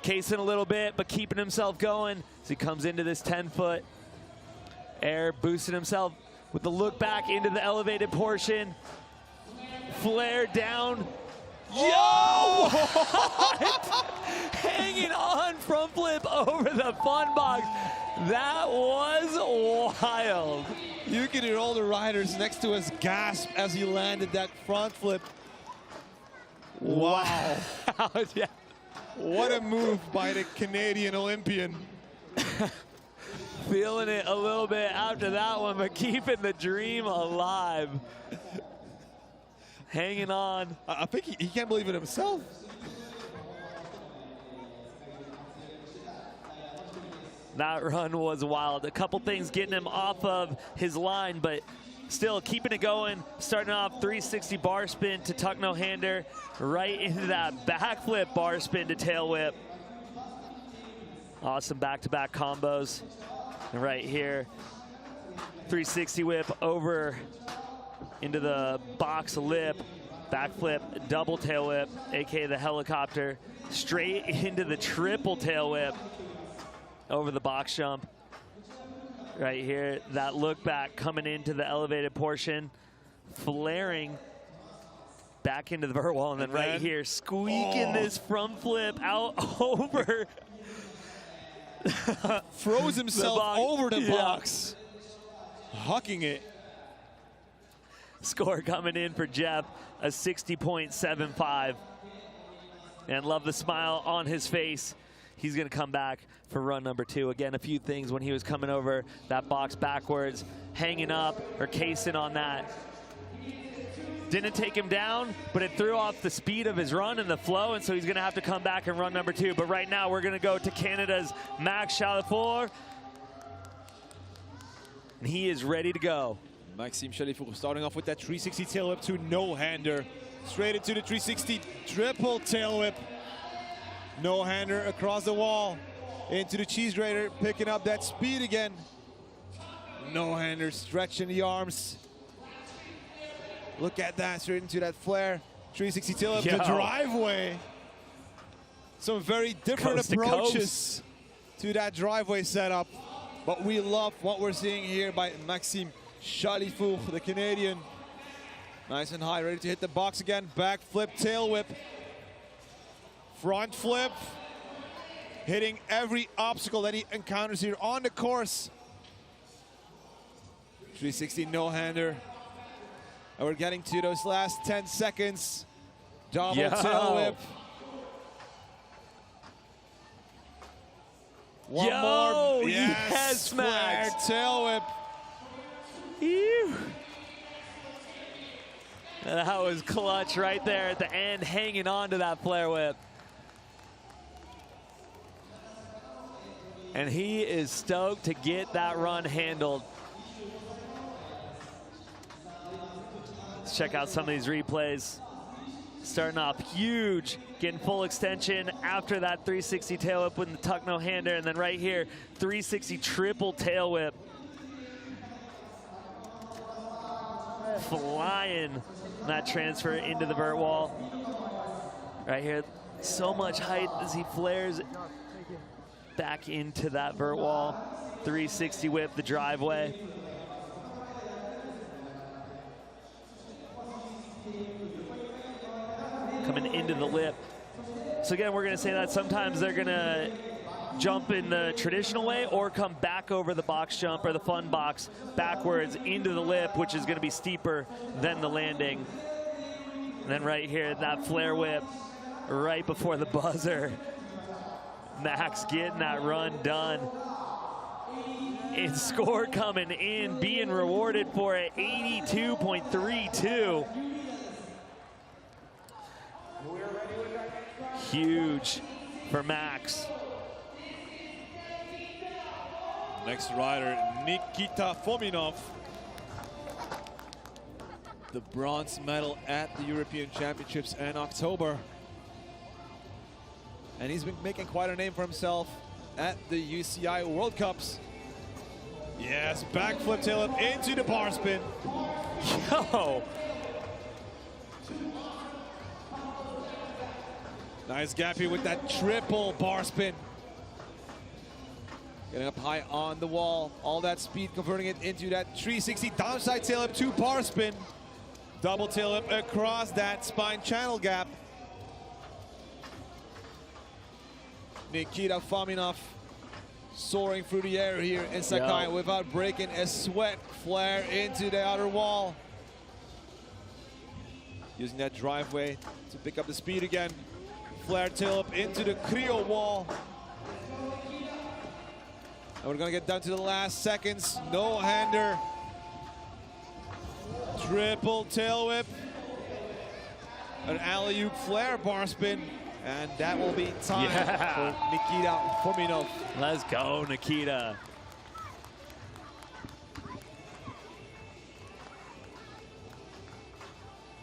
casing a little bit, but keeping himself going as he comes into this 10-foot air, boosting himself with the look back into the elevated portion. Flare down. Yo! Hanging on front flip over the fun box. That was wild. You can hear all the riders next to us gasp as he landed that front flip. Wow. Yeah. What a move by the Canadian Olympian. Feeling it a little bit after that one, but keeping the dream alive. Hanging on. I think he can't believe it himself. That run was wild. A couple things getting him off of his line, but still keeping it going. Starting off 360 bar spin to tuck no hander, right into that backflip bar spin to tail whip. Awesome back-to-back combos. And right here, 360 whip over into the box lip, backflip, double tail whip, aka the helicopter, straight into the triple tail whip over the box jump. Right here, that look back coming into the elevated portion, flaring back into the vert wall, and then right here, squeaking this front flip out over. Froze himself over the box, hucking it. Score coming in for Jeff, a 60.75. And love the smile on his face. He's gonna come back for run number 2. Again, a few things when he was coming over that box backwards, hanging up or casing on that. Didn't take him down, but it threw off the speed of his run and the flow, and so he's gonna have to come back and run number 2. But right now, we're gonna go to Canada's Max Chalifour. And he is ready to go. Maxime Chalifour starting off with that 360 tail whip to no-hander. Straight into the 360 triple tail whip. No-hander across the wall. Into the cheese grater, picking up that speed again. No-hander stretching the arms. Look at that, straight into that flare. 360 tail whip, the driveway. Some very different approaches to that driveway setup. But we love what we're seeing here by Maxime Chalifour, the Canadian. Nice and high, ready to hit the box again. Back flip, tail whip. Front flip. Hitting every obstacle that he encounters here on the course. 360 no-hander. And we're getting to those last 10 seconds. Double tail whip. One Yo, more. yes, flare Max. tail whip. Ew. That was clutch right there at the end, hanging on to that flare whip. And he is stoked to get that run handled. Let's check out some of these replays. Starting off huge, getting full extension after that 360 tail whip with the tuck no hander, and then right here, 360 triple tail whip. Flying that transfer into the vert wall. Right here, so much height as he flares back into that vert wall. 360 whip the driveway. Coming into the lip. So again, we're gonna say that sometimes they're gonna jump in the traditional way or come back over the box jump or the fun box backwards into the lip, which is gonna be steeper than the landing. And then right here, that flare whip right before the buzzer. Max getting that run done. And score coming in, being rewarded for it, 82.32. Huge for Max. Next rider, Nikita Fominov. The bronze medal at the European Championships in October. And he's been making quite a name for himself at the UCI World Cups. Yes, backflip tail up into the bar spin. Yo! Nice gap here with that triple bar spin. Getting up high on the wall. All that speed converting it into that 360 downside tail up to bar spin. Double tail up across that spine channel gap. Nikita Fominov soaring through the air here in Sakai without breaking a sweat. Flare into the outer wall. Using that driveway to pick up the speed again. Flare tail up into the Creo wall. And we're gonna get down to the last seconds. No hander. Triple tail whip. An alley-oop flare bar spin. And that will be time for Nikita Fominov. Let's go, Nikita.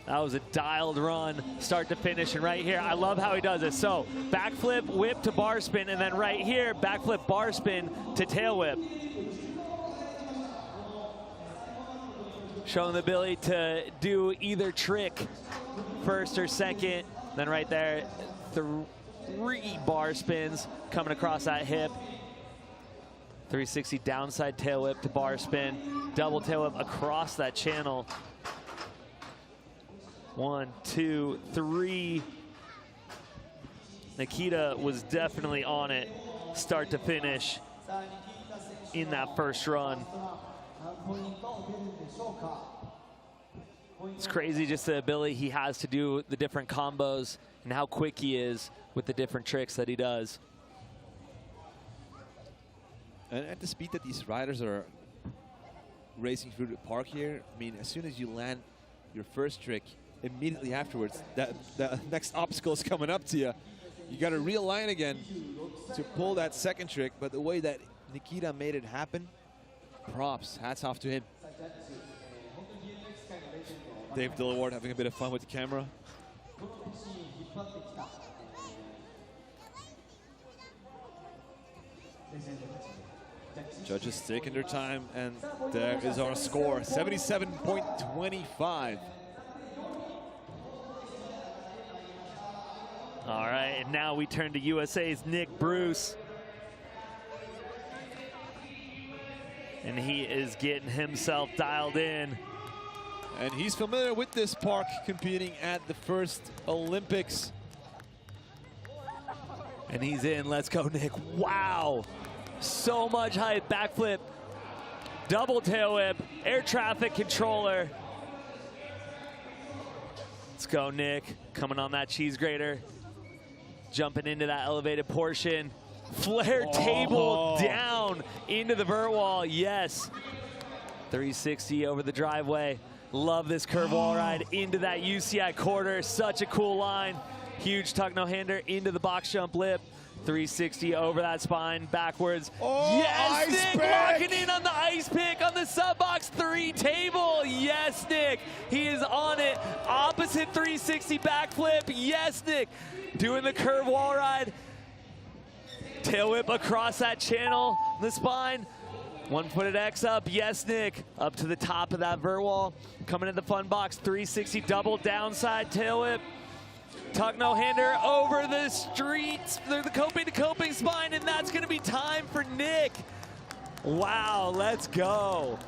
That was a dialed run, start to finish, and right here, I love how he does it. So, backflip, whip to bar spin, and then right here, backflip, bar spin to tail whip. Showing the ability to do either trick, first or second. Then right there, 3 bar spins coming across that hip. 360 downside tail whip to bar spin, double tail whip across that channel. 1, 2, 3. Nikita was definitely on it, start to finish, in that first run. It's crazy just the ability he has to do the different combos and how quick he is with the different tricks that he does. And at the speed that these riders are racing through the park here, I mean, as soon as you land your first trick, immediately afterwards, the next obstacle is coming up to you. You got to realign again to pull that second trick, but the way that Nikita made it happen, props, hats off to him. Dave Dillaward having a bit of fun with the camera. Judges taking their time, and there is our score, 77.25. All right, and now we turn to USA's Nick Bruce. And he is getting himself dialed in. And he's familiar with this park, competing at the first Olympics. And he's in. Let's go, Nick. Wow. So much height. Backflip, double tail whip, air traffic controller. Let's go, Nick. Coming on that cheese grater. Jumping into that elevated portion. Flare table down into the vert wall. Yes. 360 over the driveway. Love this curve wall ride into that UCI quarter. Such a cool line. Huge tuck no hander into the box jump lip. 360 over that spine, backwards. Yes, Nick locking in on the ice pick on the sub box 3 table. Yes, Nick, he is on it. Opposite 360 backflip. Yes, Nick, doing the curve wall ride. Tail whip across that channel, the spine. 1-footed X up. Yes, Nick, up to the top of that vert wall. Coming in the fun box, 360 double downside tail whip. Tuck no hander over the streets, the coping to coping spine, and that's going to be time for Nick. Wow, let's go.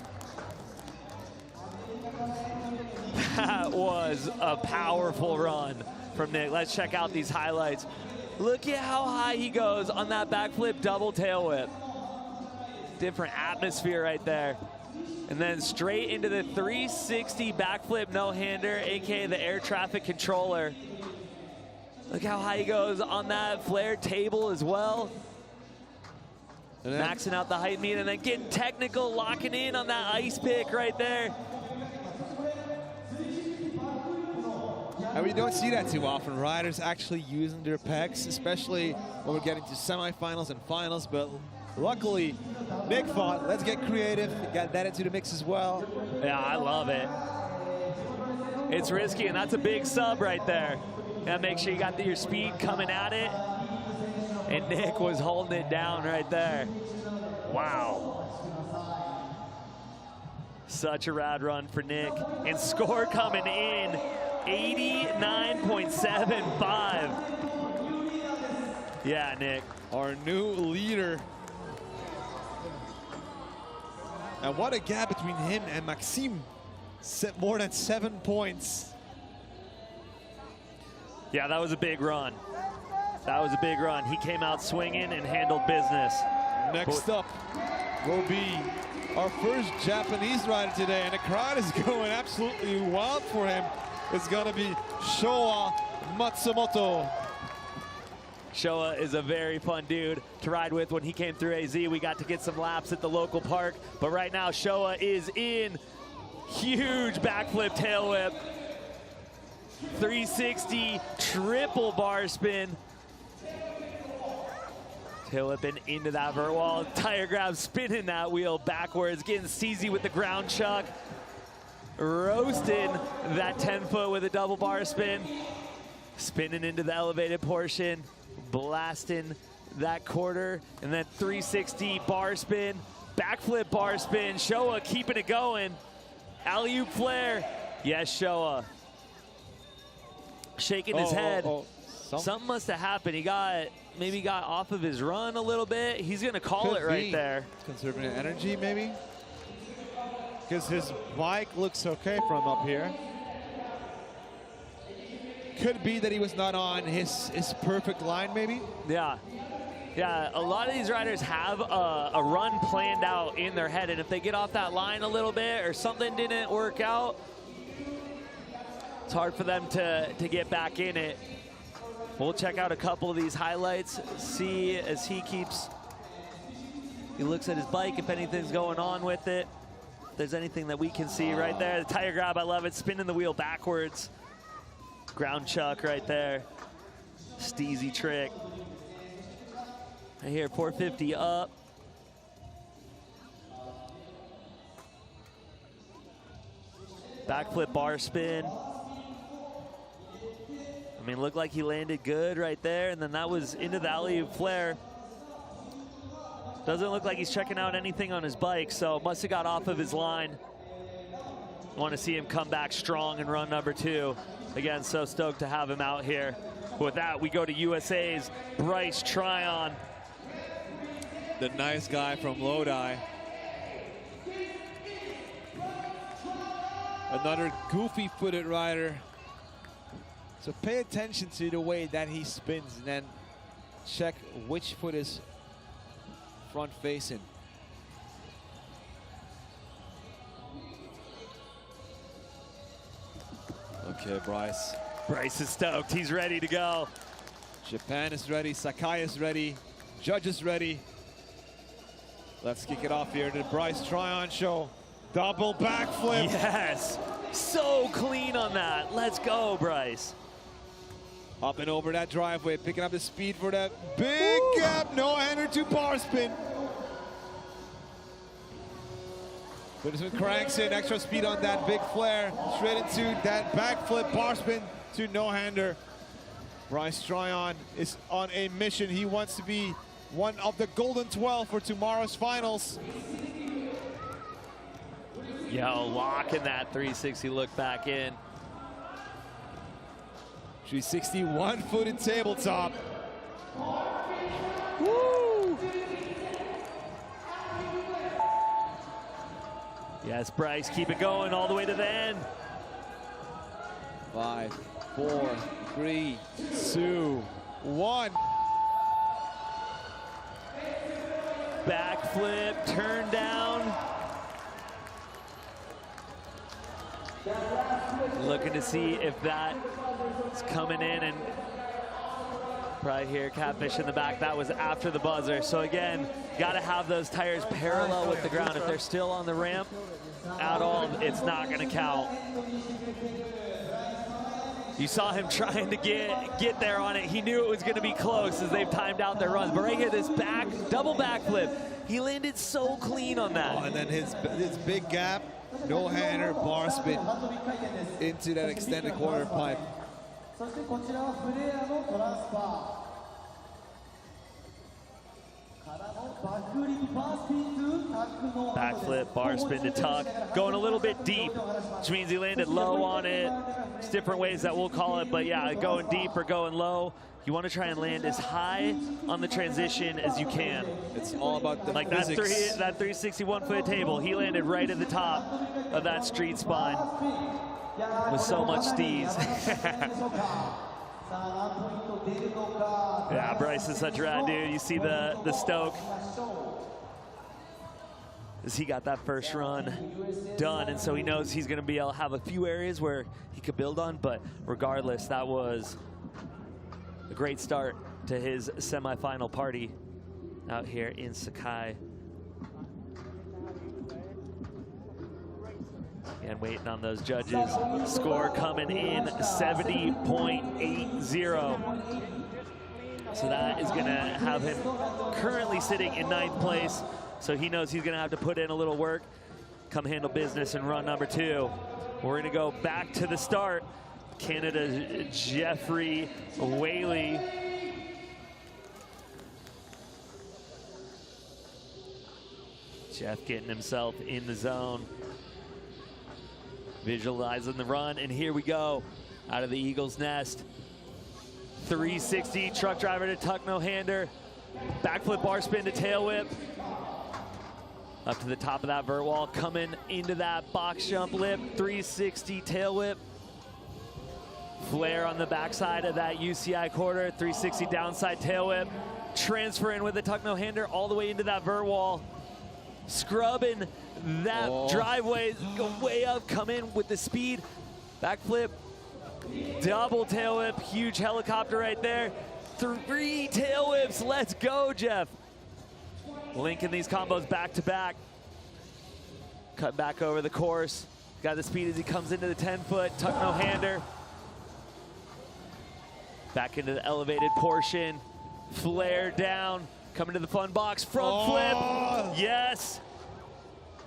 That was a powerful run from Nick. Let's check out these highlights. Look at how high he goes on that backflip double tail whip. Different atmosphere right there. And then straight into the 360 backflip no-hander, aka the air traffic controller. Look how high he goes on that flare table as well. Maxing out the height meet and then getting technical, locking in on that ice pick right there. And we don't see that too often. Riders actually using their pecs, especially when we're getting to semifinals and finals. But luckily, Nick thought, let's get creative. Got that into the mix as well. Yeah, I love it. It's risky, and that's a big sub right there. Gotta make sure you got your speed coming at it. And Nick was holding it down right there. Wow. Such a rad run for Nick. And score coming in, 89.75. Yeah, Nick. Our new leader. And what a gap between him and Maxime. More than 7 points. Yeah, that was a big run. That was a big run. He came out swinging and handled business. Next up will be our first Japanese rider today, and the crowd is going absolutely wild for him. It's gonna be Showa Matsumoto. Showa is a very fun dude to ride with. When he came through AZ, we got to get some laps at the local park. But right now, Showa is in. Huge backflip tail whip. 360 triple bar spin. Tail whipping into that vert wall. Tire grab, spinning that wheel backwards. Getting CZ with the ground chuck. Roasting that 10-foot with a double bar spin. Spinning into the elevated portion. Blasting that quarter. And then 360 bar spin. Backflip bar spin. Showa keeping it going. Alley-oop flare. Yes, Showa. Shaking his head. Something must have happened. He maybe got off of his run a little bit. He's gonna call it right there. Conserving energy, maybe? Because his bike looks okay from up here. Could be that he was not on his perfect line, maybe? Yeah. Yeah, a lot of these riders have a run planned out in their head, and if they get off that line a little bit or something didn't work out, it's hard for them to get back in it. We'll check out a couple of these highlights, see as he looks at his bike, if anything's going on with it. If there's anything that we can see right there. The tire grab, I love it, spinning the wheel backwards. Ground chuck right there. Steezy trick. Right here, 450 up. Backflip bar spin. I mean, looked like he landed good right there, and then that was into the alley-oop flare. Doesn't look like he's checking out anything on his bike, so must have got off of his line. Want to see him come back strong and run number 2. Again, so stoked to have him out here. With that, we go to USA's Bryce Tryon. The nice guy from Lodi. Another goofy-footed rider. So pay attention to the way that he spins and then check which foot is front facing. Okay, Bryce. Bryce is stoked. He's ready to go. Japan is ready. Sakai is ready. Judges ready. Let's kick it off here to the Bryce Tryon show. Double backflip. Yes, so clean on that. Let's go, Bryce. Up and over that driveway, picking up the speed for that big gap. No-hander to bar spin. Goodison cranks in, extra speed on that big flare. Straight into that backflip, bar spin to no-hander. Bryce Tryon is on a mission. He wants to be one of the golden 12 for tomorrow's finals. Yo, locking that 360 look back in. 360 one-footed tabletop. Woo! Yes, Bryce, keep it going all the way to the end. 5, 4, 3, 2, 1. Backflip, turn down. Looking to see if that is coming in, and right here, Catfish in the back. That was after the buzzer. So again, got to have those tires parallel with the ground. If they're still on the ramp at all, it's not going to count. You saw him trying to get there on it. He knew it was going to be close as they've timed out their runs. But right here, this double backflip, he landed so clean on that. Oh, and then his big gap, no-hander, bar spin into that extended quarter pipe. Backflip, bar spin to tuck, going a little bit deep, which means he landed low on it. There's different ways that we'll call it, but yeah, going deep or going low. You want to try and land as high on the transition as you can. It's all about the like physics. that 361 foot table. He landed right at the top of that street spine with so much steez. Yeah, Bryce is such a rad dude. You see the stoke as he got that first run done, and so he knows he's going to be able to have a few areas where he could build on, but regardless, that was a great start to his semifinal party out here in Sakai. And waiting on those judges. Score coming in 70.80. So that is going to have him currently sitting in 9th place. So he knows he's going to have to put in a little work, come handle business in run number 2. We're going to go back to the start. Canada's Jeffrey Whaley. Jeff getting himself in the zone. Visualizing the run, and here we go. Out of the Eagle's nest. 360, truck driver to tuck no-hander. Backflip bar spin to tail whip. Up to the top of that vert wall, coming into that box jump lip. 360 tail whip. Flare on the backside of that UCI quarter. 360 downside tail whip. Transfer in with the tuck no-hander all the way into that vert wall. Scrubbing that driveway, go way up, come in with the speed. Backflip, double tail whip, huge helicopter right there. 3 tail whips, let's go, Jeff. Linking these combos back to back. Cut back over the course. Got the speed as he comes into the 10-foot, tuck no-hander. Back into the elevated portion. Flare down, coming to the fun box, front flip, yes.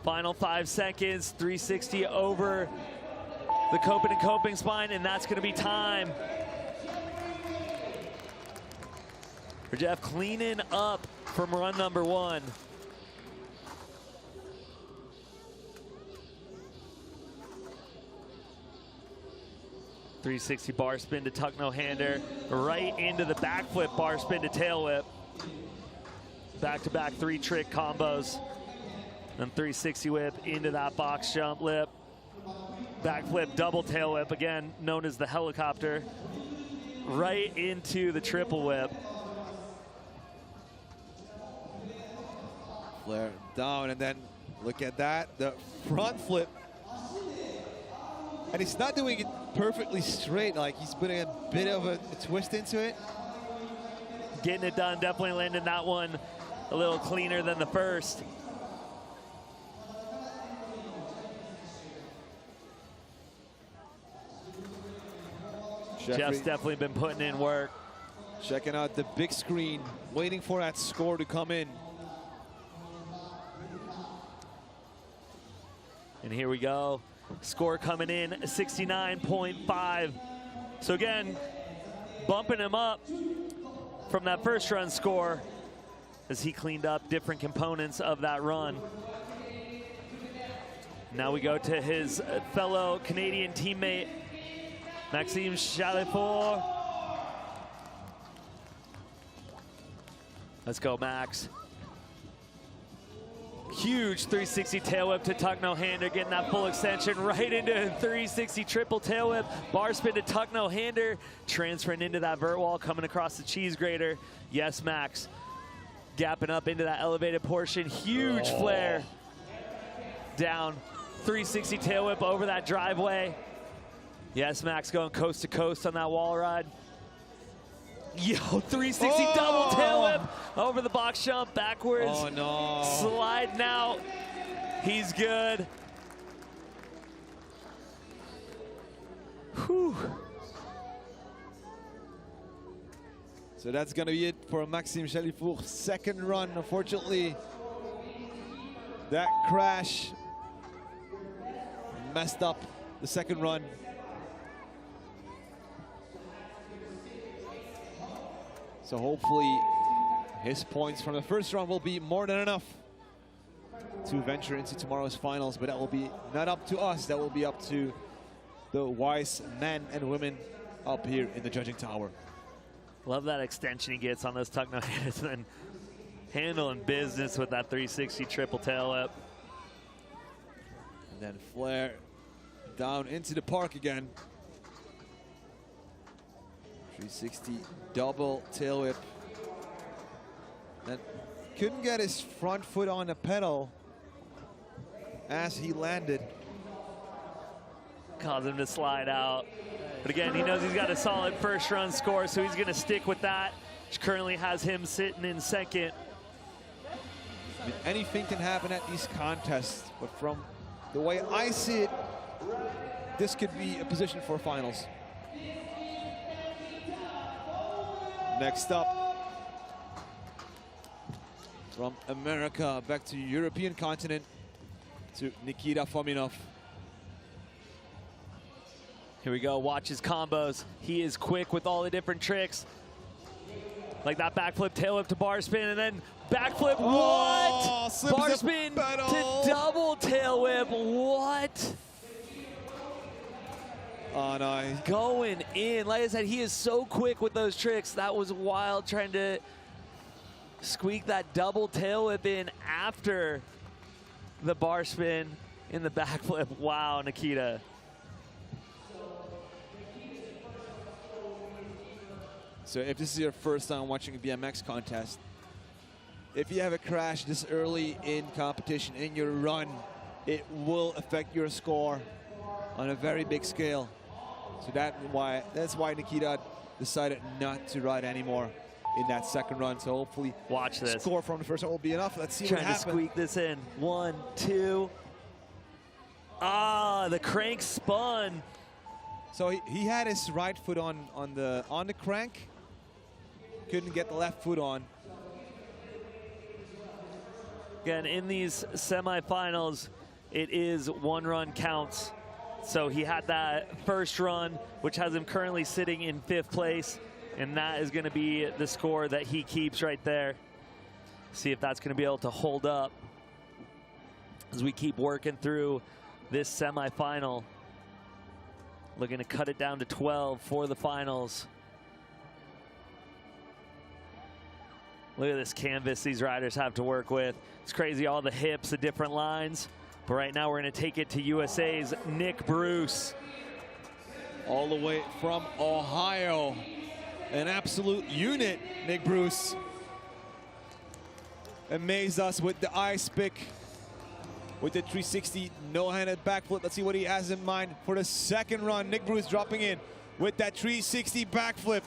Final 5 seconds, 360 over the coping and coping spine, and that's gonna be time. For Jeff, cleaning up from run number 1. .360 bar spin to tuck no-hander, right into the backflip bar spin to tail whip. Back-to-back 3 trick combos. And 360 whip into that box jump lip. Backflip double tail whip, again known as the helicopter. Right into the triple whip. Flare down, and then look at that, the front flip. And he's not doing it perfectly straight, like he's putting a bit of a twist into it. getting it done. Definitely landed that one a little cleaner than the first. Jeff's definitely been putting in work. Checking out the big screen, waiting for that score to come in. And here we go. Score coming in, 69.5. So again, bumping him up from that first run score as he cleaned up different components of that run. Now we go to his fellow Canadian teammate, Maxime Chalifort. Let's go, Max. Huge 360 tail whip to tuck no hander, getting that full extension right into a 360 triple tail whip. Bar spin to tuck no hander, transferring into that vert wall, coming across the cheese grater. Yes, Max. Gapping up into that elevated portion. Huge flare down. 360 tail whip over that driveway. Yes, Max going coast to coast on that wall ride. Yo, 360 double tail whip over the box jump, backwards. Oh, no. Sliding out. He's good. Whew. So that's going to be it for Maxime Chalifour's second run. Unfortunately, that crash messed up the second run. So hopefully his points from the first round will be more than enough to venture into tomorrow's finals, but that will be not up to us. That will be up to the wise men and women up here in the judging tower. Love that extension he gets on those tuck no handers and then handling business with that 360 triple tail whip. And then flare down into the park again. 360 double tail whip. And couldn't get his front foot on the pedal as he landed. Caused him to slide out. But again, he knows he's got a solid first run score, so he's going to stick with that, which currently has him sitting in second. I mean, anything can happen at these contests, but from the way I see it, this could be a position for finals. Next up, from America back to European continent, to Nikita Fominov. Here we go, watch his combos. He is quick with all the different tricks. Like that backflip tail whip to bar spin, and then backflip, what? Bar spin to double tail whip, what? Oh, no. Going in. Like I said, he is so quick with those tricks. That was wild, trying to squeak that double tail whip in after the bar spin in the backflip. Wow, Nikita. So if this is your first time watching a BMX contest, if you have a crash this early in competition, in your run, it will affect your score on a very big scale. So that's why Nikita decided not to ride anymore in that second run. So hopefully, watch this. Score from the first one will be enough. Let's see what happens. Trying to squeak this in. 1, 2. Ah, the crank spun. So he had his right foot on the crank. Couldn't get the left foot on. Again, in these semifinals, it is one run counts. So he had that first run, which has him currently sitting in 5th place, and that is going to be the score that he keeps right there. See if that's going to be able to hold up as we keep working through this semifinal. Looking to cut it down to 12 for the finals. Look at this canvas these riders have to work with. It's crazy, all the hips, the different lines. But right now we're going to take it to USA's Nick Bruce. All the way from Ohio. An absolute unit, Nick Bruce. Amazed us with the ice pick, with the 360 no-handed backflip. Let's see what he has in mind for the second run. Nick Bruce dropping in with that 360 backflip.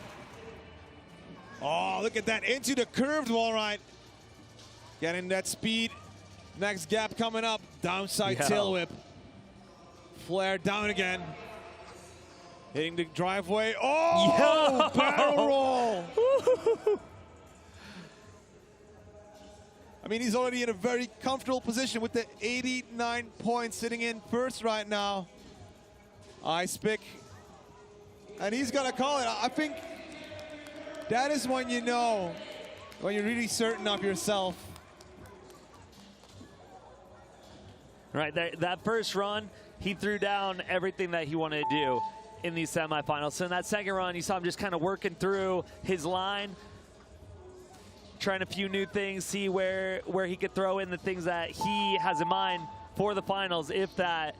Oh, look at that, into the curved wall ride. Getting that speed. Next gap coming up, downside tail whip. Flare down again. Hitting the driveway. Oh, barrel roll. I mean, he's already in a very comfortable position with the 89 points, sitting in first right now. Ice pick. And he's gonna call it. I think that is when you know, when you're really certain of yourself. Right, that first run, he threw down everything that he wanted to do in these semifinals. So in that second run, you saw him just kind of working through his line, trying a few new things, see where he could throw in the things that he has in mind for the finals if that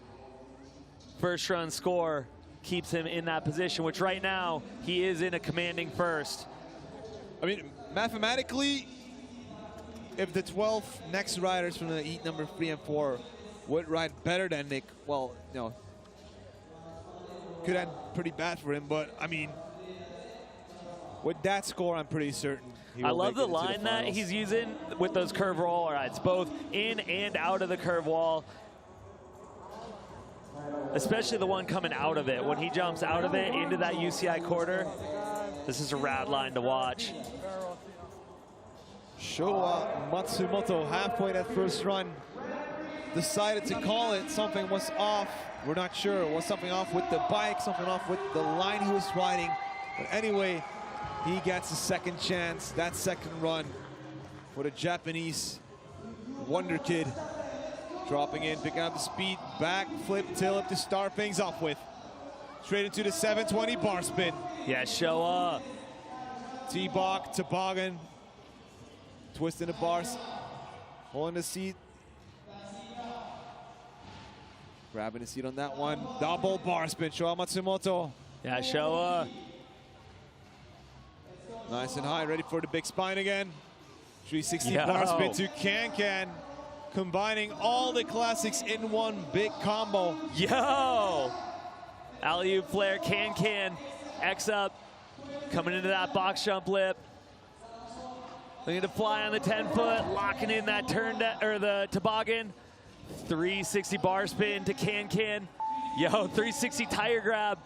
first run score keeps him in that position, which right now he is in a commanding first. I mean, mathematically, if the 12 next riders from the heat number 3 and 4 would ride better than Nick, well, you know, could end pretty bad for him. But I mean, with that score, I'm pretty certain he will. I love make the it into line the that finals. he's using with those curve roll rides, both in and out of the curve wall. Especially the one coming out of it. When he jumps out of it into that UCI quarter, this is a rad line to watch. Showa Matsumoto, halfway that first run, decided to call it. Something was off. We're not sure. Was something off with the bike, something off with the line he was riding. But anyway, he gets a second chance. That second run for the Japanese wonder kid. Dropping in, picking up the speed, back flip, tail up to start things off with. Straight into the 720 bar spin. Yeah, Showa. T-Bach, toboggan, twisting the bars, holding the seat. Grabbing the seat on that one. Double bar spin, Showa Matsumoto. Yeah, Showa. Nice and high, ready for the big spine again. 360 Yo. bar spin to can-can. Combining all the classics in one big combo. Yo! Alley-oop flare, can-can, X up, coming into that box jump lip. Looking to fly on the 10-foot, locking in that turn, or the toboggan. 360 bar spin to can-can. Yo, 360 tire grab.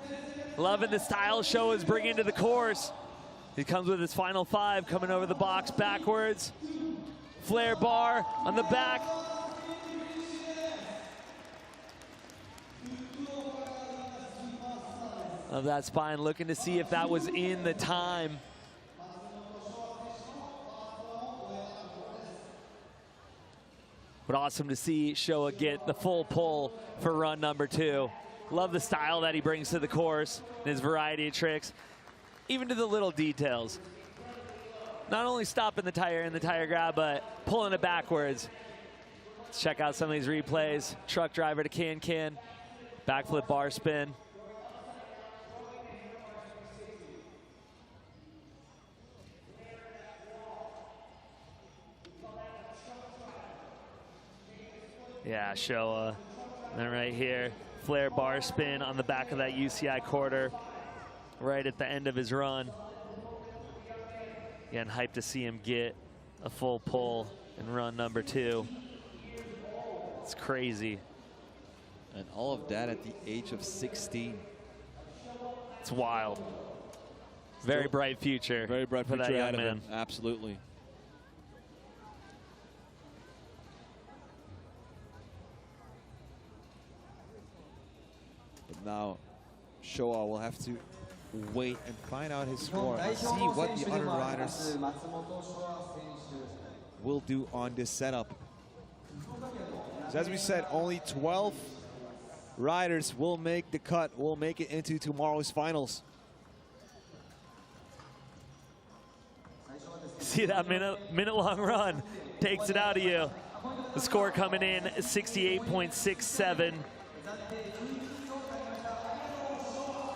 Loving the style show is bringing to the course. He comes with his final 5, coming over the box backwards. Flare bar on the back. Of that spine, looking to see if that was in the time. But awesome to see Showa get the full pull for run number 2. Love the style that he brings to the course and his variety of tricks, even to the little details. Not only stopping the tire in the tire grab, but pulling it backwards. Let's check out some of these replays. Truck driver to can-can, backflip bar spin. Yeah, Showa. And then right here, flare bar spin on the back of that UCI quarter, right at the end of his run. Again, hyped to see him get a full pull in run number 2. It's crazy. And all of that at the age of 16. It's wild. Very bright future. Very bright for future that young ahead of man. him. Absolutely. But now, Showa will have to wait and find out his score and see what the other riders will do on this setup. So as we said, only 12 riders will make the cut, will make it into tomorrow's finals. See that minute-long run takes it out of you. The score coming in 68.67.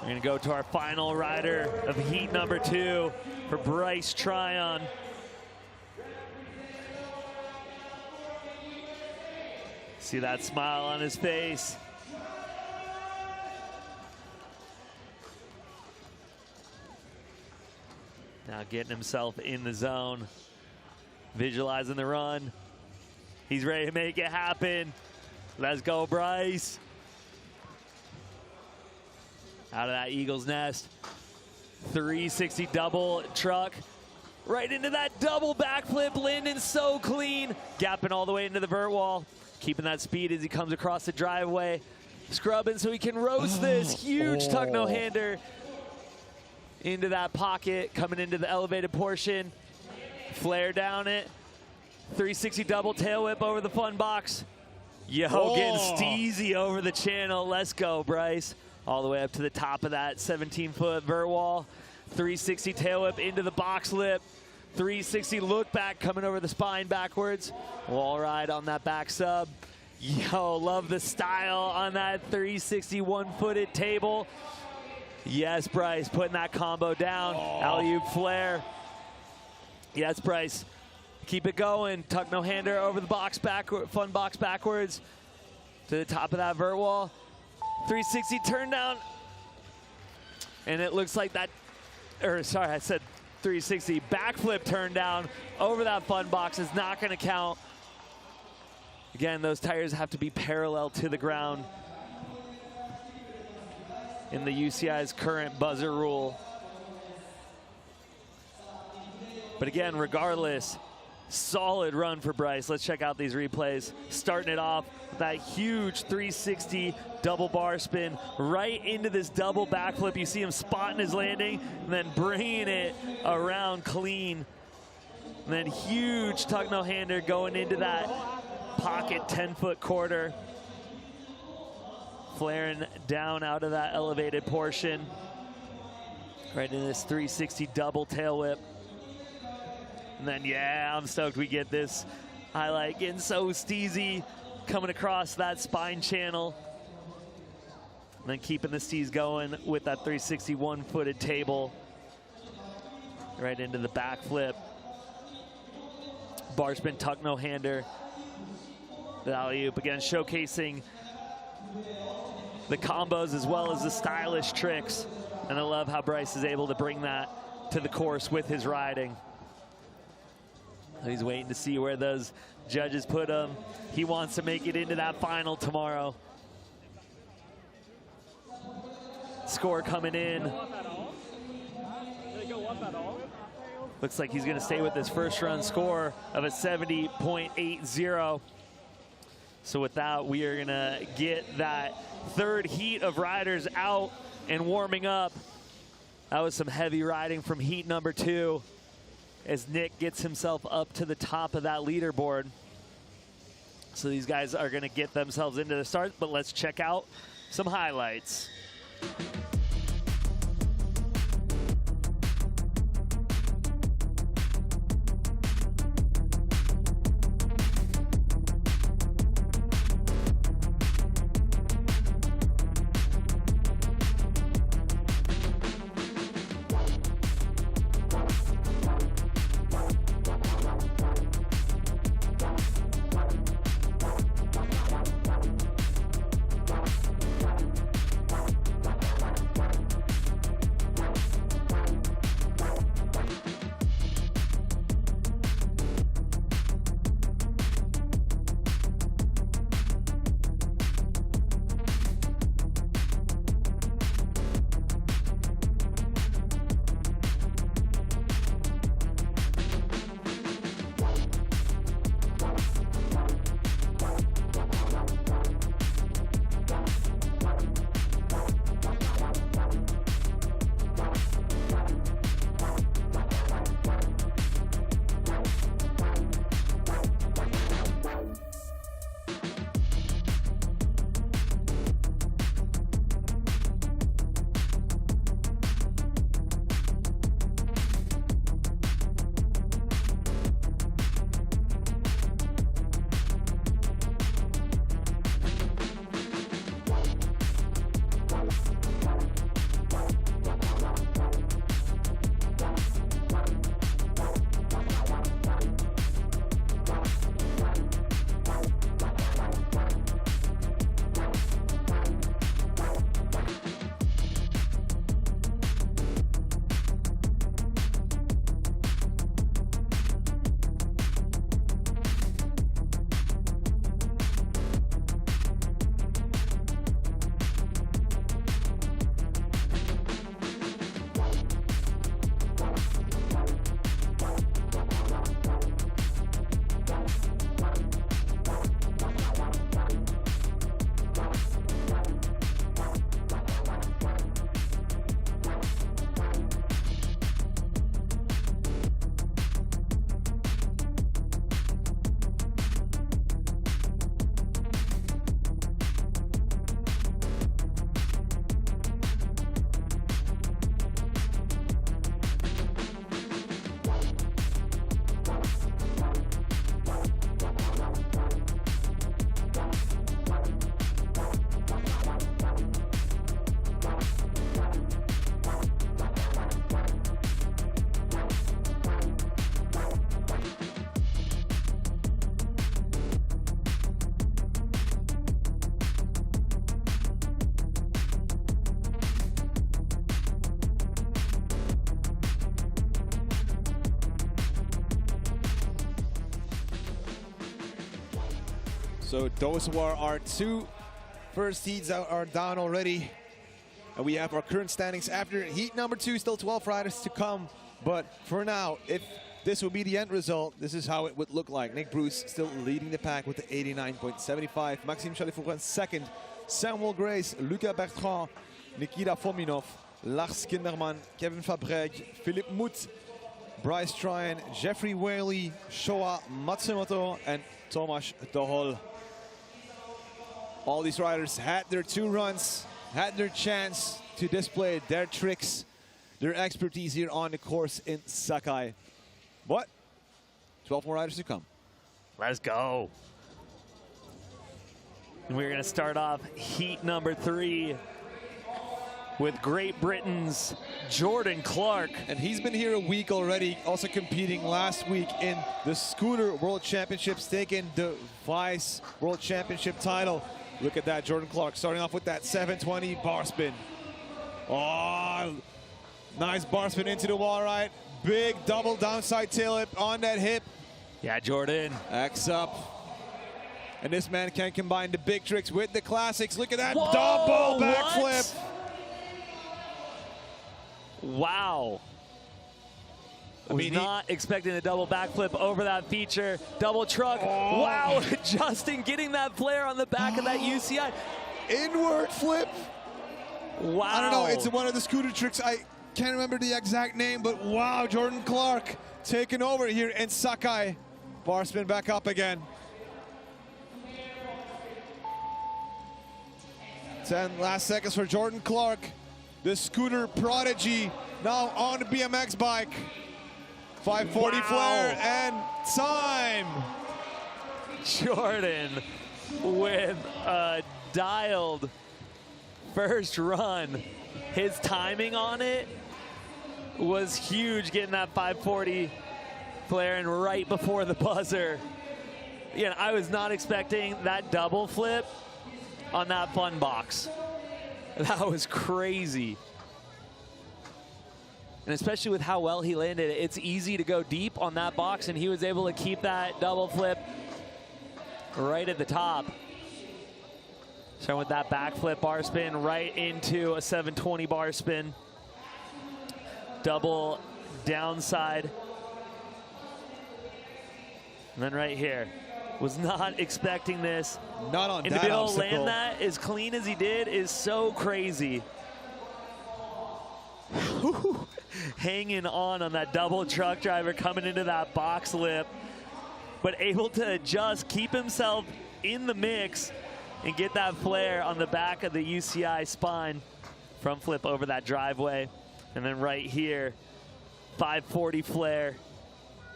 We're gonna go to our final rider of heat number 2 for Bryce Tryon. See that smile on his face. Now getting himself in the zone, visualizing the run. He's ready to make it happen. Let's go, Bryce. Out of that Eagle's nest. 360 double truck. Right into that double backflip, landing so clean. Gapping all the way into the vert wall. Keeping that speed as he comes across the driveway. Scrubbing so he can roast this huge tuck no-hander into that pocket, coming into the elevated portion. Flare down it. 360 double tail whip over the fun box. Yo, getting steezy over the channel. Let's go, Bryce. All the way up to the top of that 17-foot vert wall. 360 tail whip into the box lip. 360 look back, coming over the spine backwards. Wall ride on that back sub. Yo, love the style on that 360 one-footed table. Yes, Bryce, putting that combo down. Alley-oop flare. Yes, Bryce. Keep it going. Tuck no-hander over the box backward, fun box backwards to the top of that vert wall. 360 turn down. And it looks like that, or sorry, I said 360 backflip turn down over that fun box is not going to count. Again, those tires have to be parallel to the ground in the UCI's current buzzer rule. But again, regardless, solid run for Bryce. Let's check out these replays. Starting it off with that huge 360 double bar spin right into this double backflip. You see him spotting his landing and then bringing it around clean. And then huge tuck no-hander going into that pocket 10-foot quarter. Flaring down out of that elevated portion. Right into this 360 double tail whip. And then, yeah, I'm stoked we get this highlight. Getting so steezy, coming across that spine channel. And then keeping the steez going with that 360 one-footed table. Right into the backflip. Bar spin tuck no-hander. The alley-oop, again, showcasing the combos as well as the stylish tricks. And I love how Bryce is able to bring that to the course with his riding. He's waiting to see where those judges put him. He wants to make it into that final tomorrow. Score coming in. Looks like he's going to stay with his first run score of a 70.80. So with that, we are going to get that third heat of riders out and warming up. That was some heavy riding from heat number 2 as Nick gets himself up to the top of that leaderboard. So these guys are going to get themselves into the start, but let's check out some highlights. So those were our two first heats that are down already. And we have our current standings after heat number 2, still 12 riders to come. But for now, if this will be the end result, this is how it would look like. Nick Bruce still leading the pack with the 89.75. Maxime Chalifourin second. Samuel Grace, Luca Bertrand, Nikita Fominov, Lars Kinderman, Kevin Fabreg, Philippe Mout, Bryce Tryon, Jeffrey Whaley, Showa Matsumoto, and Tomasz Dohol. All these riders had their 2 runs, had their chance to display their tricks, their expertise here on the course in Sakai. But 12 more riders to come. Let's go. And we're going to start off heat number 3 with Great Britain's Jordan Clark. And he's been here a week already, also competing last week in the Scooter World Championships, taking the FISE World Championship title. Look at that, Jordan Clark starting off with that 720 bar spin. Oh, nice bar spin into the wall right. Big double downside tail whip on that hip. Yeah, Jordan. X up. And this man can combine the big tricks with the classics. Look at that. Whoa, double backflip. Wow. I was not expecting a double backflip over that feature. Double truck. Oh. Wow, Justin getting that flare on the back of that UCI. Inward flip. Wow. I don't know, it's one of the scooter tricks. I can't remember the exact name, but wow, Jordan Clark taking over here in Sakai. Bar spin back up again. 10 last seconds for Jordan Clark, the scooter prodigy, now on the BMX bike. 540 flare and time. Jordan with a dialed first run. His timing on it was huge, getting that 540 flare and right before the buzzer. Again, I was not expecting that double flip on that fun box. That was crazy. And especially with how well he landed, it's easy to go deep on that box, and he was able to keep that double flip right at the top. So with that backflip bar spin right into a 720 bar spin. Double downside. And then right here. Was not expecting this. Not on and that to be able obstacle. to land that as clean as he did is so crazy. Hanging on that double truck driver coming into that box lip, but able to adjust, keep himself in the mix, and get that flare on the back of the UCI spine. Front flip over that driveway. And then right here, 540 flare.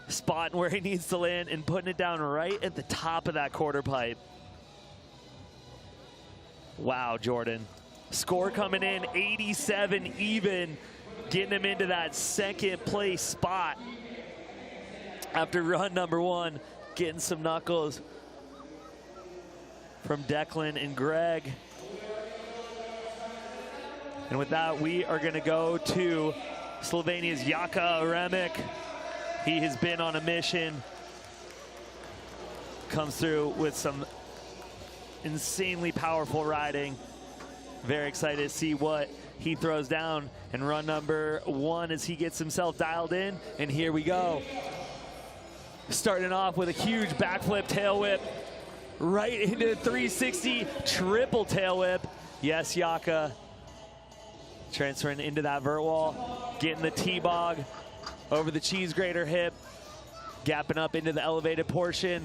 Spotting where he needs to land and putting it down right at the top of that quarter pipe. Wow, Jordan. Score coming in, 87 even, getting him into that second place spot. After run number 1, getting some knuckles from Declan and Greg. And with that, we are gonna go to Slovenia's Jaka Remek. He has been on a mission. Comes through with some insanely powerful riding. Very excited to see what he throws down in run number 1 as he gets himself dialed in. And here we go. Starting off with a huge backflip tail whip right into 360 triple tail whip. Yes, Jaka transferring into that vert wall, getting the T-bog over the cheese grater hip, gapping up into the elevated portion,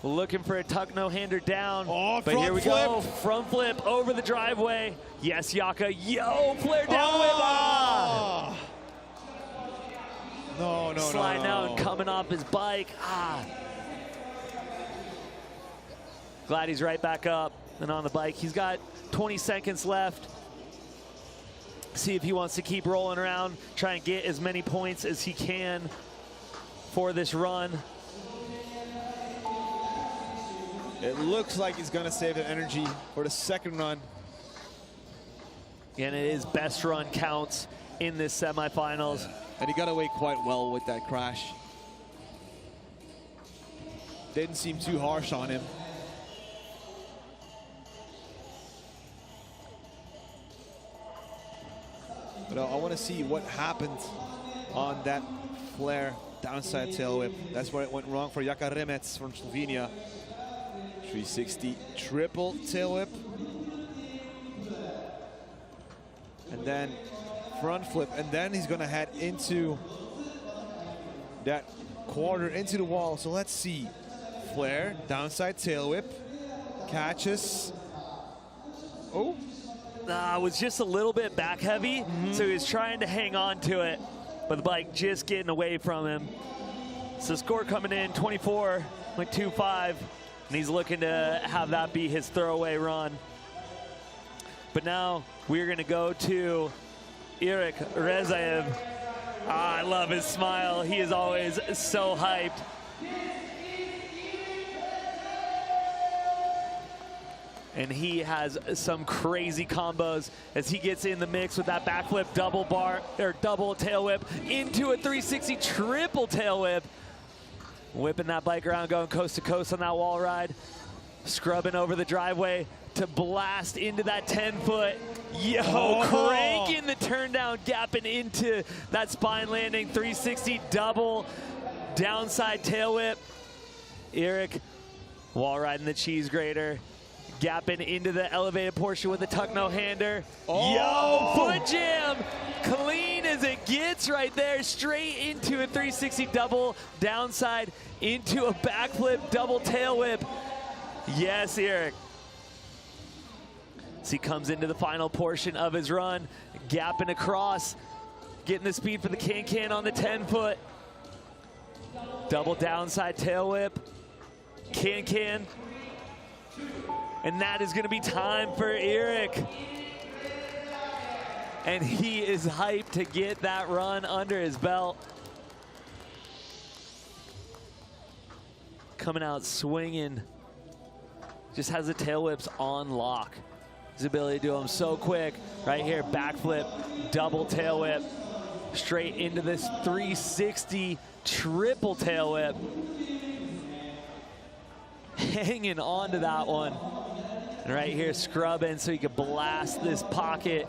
looking for a tuck no-hander down. Oh, but here we go, flip. front flip over the driveway. Yes, Jaka, yo, flare down whip. Ah! No, Sliding out and coming off his bike. Glad he's right back up and on the bike. He's got 20 seconds left. See if he wants to keep rolling around, try and get as many points as he can for this run. It looks like he's gonna save the energy for the second run. And it is best run counts in this semifinals. And he got away quite well with that crash. Didn't seem too harsh on him. But I want to see what happened on that flare downside tail whip. That's where it went wrong for Jaka Remets from Slovenia. 360 triple tail whip. And then front flip. And then he's going to head into that quarter, into the wall. So let's see. Flare, downside tail whip. Catches. Oh. It was just a little bit back heavy, so he was trying to hang on to it, but the bike just getting away from him. So score coming in 24.25, and he's looking to have that be his throwaway run. But now we're going to go to Eric Rezaev. I love his smile. He is always so hyped. And he has some crazy combos as he gets in the mix with that backflip double tail whip into a 360 triple tail whip. Whipping that bike around, going coast to coast on that wall ride. Scrubbing over the driveway to blast into that 10-foot. Cranking the turn down, gapping into that spine landing 360 double downside tail whip. Eric wall riding the cheese grater. Gapping into the elevated portion with the tuck no-hander. Foot jam! Clean as it gets right there. Straight into a 360 double downside into a backflip double tail whip. Yes, Eric. As he comes into the final portion of his run, gapping across, getting the speed for the can-can on the 10-foot. Double downside tail whip. Can-can. And that is going to be time for Eric. And he is hyped to get that run under his belt. Coming out swinging. Just has the tail whips on lock. His ability to do them so quick. Right here, backflip, double tail whip. Straight into this 360 triple tail whip. Hanging on to that one. And right here, scrubbing so he could blast this pocket.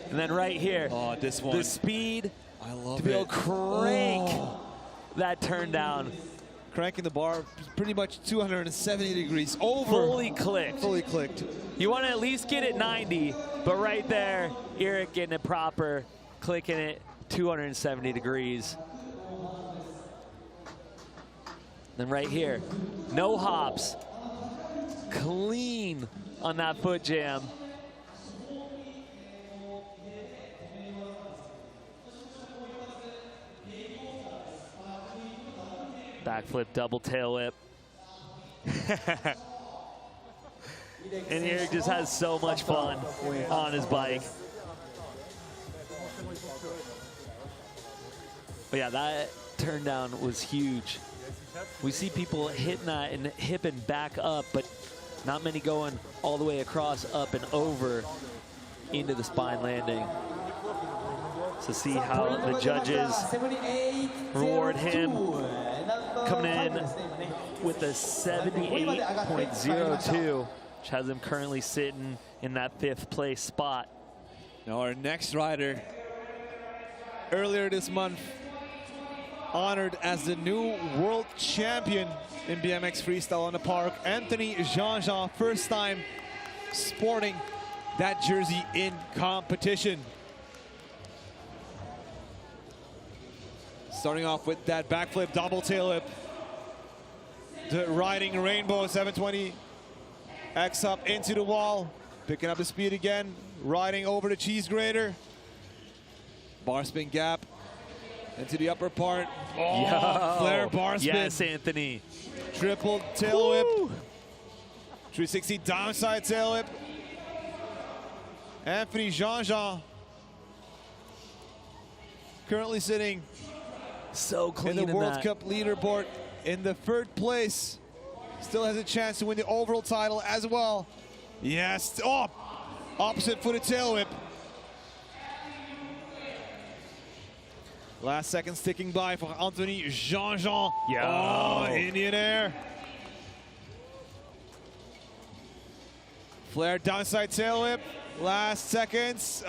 And then right here, this one. The speed I love to be able to crank that turn down. Cranking the bar pretty much 270 degrees over. Fully clicked. Fully clicked. You want to at least get it 90, but right there, Eric getting it proper, clicking it 270 degrees. Then right here, no hops. Clean on that foot jam. Backflip double tail whip. And Eric just has so much fun on his bike. But yeah, that turn down was huge. We see people hitting that and hipping back up, but not many going all the way across, up and over into the spine landing. So see how the judges reward him, coming in with a 78.02, which has him currently sitting in that 5th place spot. Now our next rider, earlier this month, honored as the new world champion in BMX Freestyle on the park, Anthony Jean-Jean, first time sporting that jersey in competition. Starting off with that backflip double tail whip. The riding rainbow 720 X up into the wall, picking up the speed again, riding over the cheese grater. Bar spin gap into the upper part. Flare bar spin. Yes, Anthony. Triple tail whip. 360 downside tail whip. Anthony Jean-Jean currently sitting so clean in the World that. Cup leaderboard in the 3rd place. Still has a chance to win the overall title as well. Yes. Opposite footed tail whip. Last second sticking by for Anthony Jean-Jean. Indian air. Flare downside tail whip. Last seconds.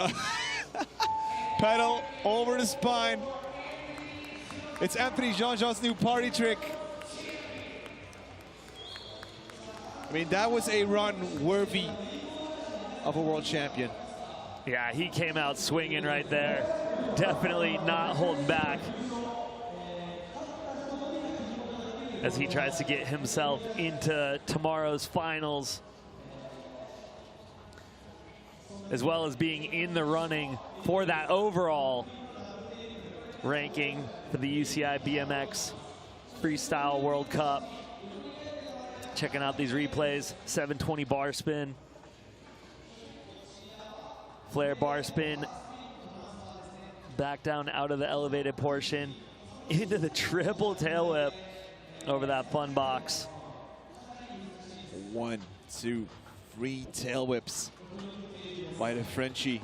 Pedal over the spine. It's Anthony Jean-Jean's new party trick. I mean, that was a run worthy of a world champion. Yeah, he came out swinging right there. Definitely not holding back as he tries to get himself into tomorrow's finals, as well as being in the running for that overall ranking for the UCI BMX Freestyle World Cup. Checking out these replays, 720 bar spin. Flare bar spin. Back down out of the elevated portion into the triple tail whip over that fun box. 1, 2, 3 tail whips by the Frenchie.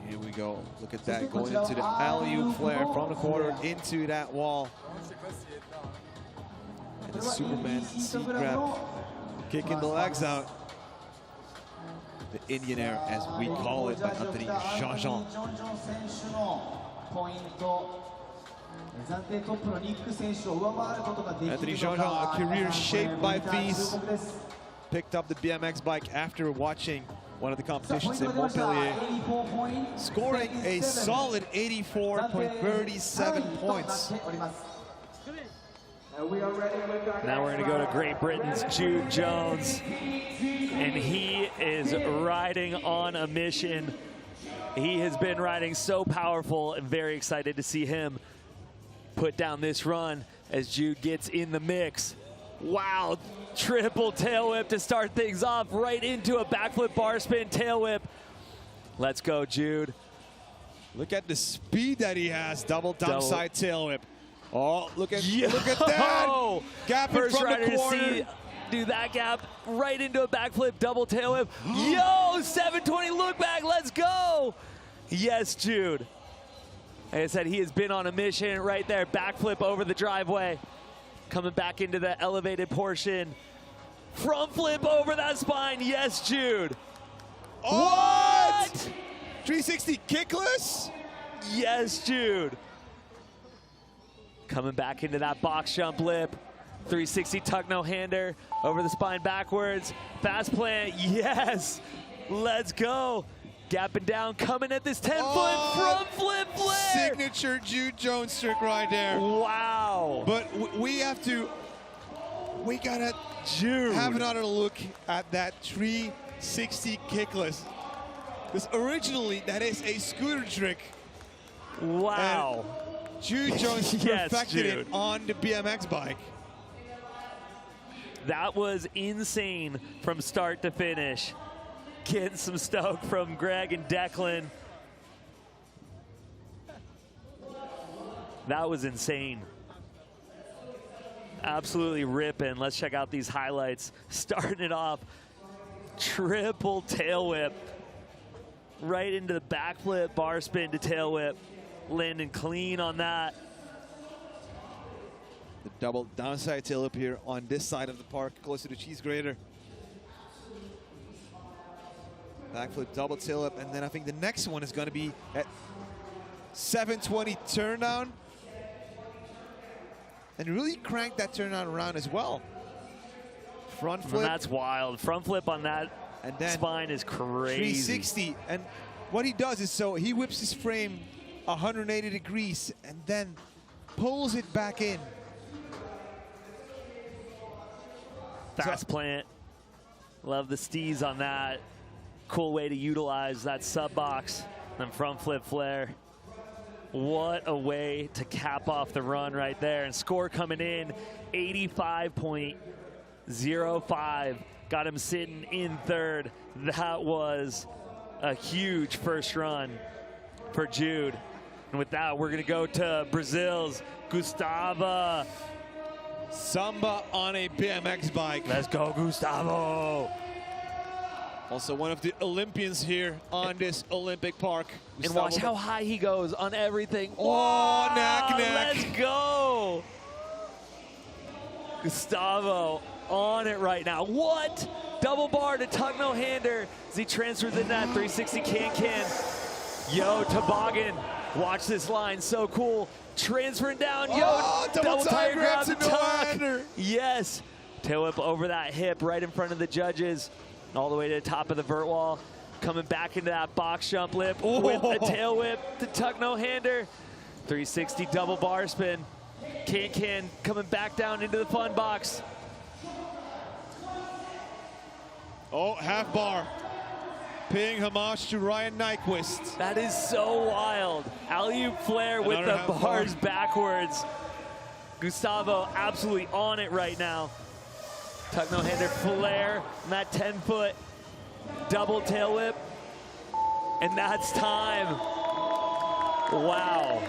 Here we go. Look at that, going into the alley-oop flare from the corner into that wall. And the Superman seat grab, kicking the legs out. The Indian air, as we call it, by Anthony Jean-Jean. Anthony Jean-Jean, a career shaped by FISE, picked up the BMX bike after watching one of the competitions in Montpellier, scoring a solid 84.37 points. Now we're going to go to Great Britain's Jude Jones, and he is riding on a mission. He has been riding so powerful, and very excited to see him put down this run as Jude gets in the mix. Wow, triple tail whip to start things off, right into a backflip bar spin tail whip. Let's go, Jude. Look at the speed that he has, double downside tail whip. Oh, look at that! Gap in First from rider the to corner. see do that gap right into a backflip double tail whip. Yo, 720 look back, let's go! Yes, Jude. Like I said, he has been on a mission right there. Backflip over the driveway. Coming back into the elevated portion. Front flip over that spine. Yes, Jude. What? 360 kickless? Yes, Jude. Coming back into that box jump lip. 360 tuck no-hander over the spine backwards. Fast plant, yes. Let's go. Gapping down, coming at this 10-foot front flip flare. Signature Jude Jones trick right there. Wow. But we gotta Jude. have another look at that 360 kickless. Because originally that is a scooter trick. Wow. And Jude Jones Yes, perfected Jude. it on the BMX bike. That was insane from start to finish. Getting some stoke from Greg and Declan. That was insane. Absolutely ripping. Let's check out these highlights. Starting it off, triple tail whip. Right into the backflip, bar spin to tail whip. Landing clean on that. The double downside tail up here on this side of the park, close to the cheese grater. Backflip double tail up, and then I think the next one is going to be at 720 turn down. And really crank that turn down around as well. Front flip. And that's wild. Front flip on that and then spine is crazy. 360. And what he does is, so he whips his frame 180 degrees and then pulls it back in. Fast plant. Love the steez on that. Cool way to utilize that sub box. Then front flip flare. What a way to cap off the run right there. And score coming in, 85.05. Got him sitting in third. That was a huge first run for Jude. And with that, we're going to go to Brazil's Gustavo. Samba on a BMX bike. Let's go, Gustavo. Also one of the Olympians here on this Olympic park. And watch how high he goes on everything. Oh, wow, neck. Let's go. Gustavo on it right now. What? Double bar to tuck no hander as he transfers the net. 360 can. Yo, toboggan. Watch this line, so cool. Transferring down, yo, Oh, double tire grab to tuck. no-hander. Yes. Tail whip over that hip right in front of the judges. All the way to the top of the vert wall. Coming back into that box jump lip with a tail whip to tuck no-hander. 360 double bar spin. Can coming back down into the fun box. Oh, half bar. Paying homage to Ryan Nyquist. That is so wild. Alley-oop flare with Another the half bars bar. backwards. Gustavo absolutely on it right now. Tuck no-hander flare and that 10-foot double tail whip. And that's time. Wow.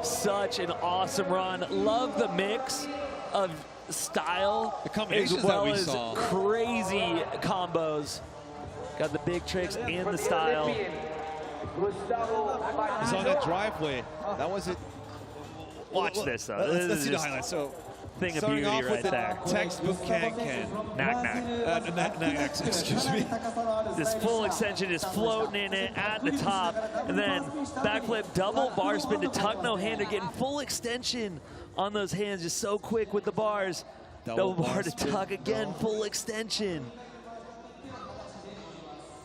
Such an awesome run. Love the mix of style The combinations as well that we as saw. crazy combos. Got the big tricks and the style. He's on that driveway. That was it. Watch this though. Let's This is see the just highlights. So, thing of starting beauty off right with the there. textbook can. Knack. Excuse me. This full extension is floating in it at the top. And then backflip double bar spin to tuck no-hander, getting full extension on those hands, just so quick with the bars. Double bar to spin. tuck again, full extension.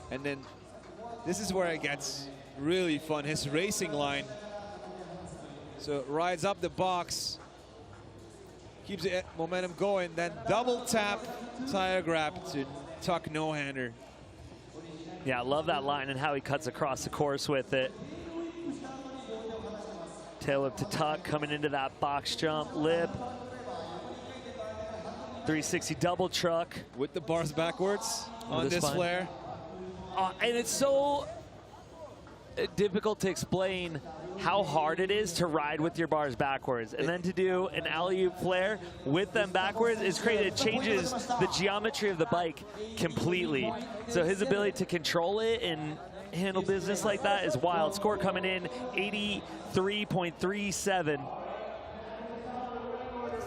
And then this is where it gets really fun. His racing line. So rides up the box, keeps the momentum going, then double tap, tire grab to tuck no-hander. Yeah, I love that line and how he cuts across the course with it. Tail whip to tuck, coming into that box jump, lip. 360 double truck. With the bars backwards on this spine. flare. And it's so difficult to explain how hard it is to ride with your bars backwards. And then to do an alley-oop flare with them backwards is crazy. It changes the geometry of the bike completely. So his ability to control it and handle business like that is wild. Score coming in 83.37.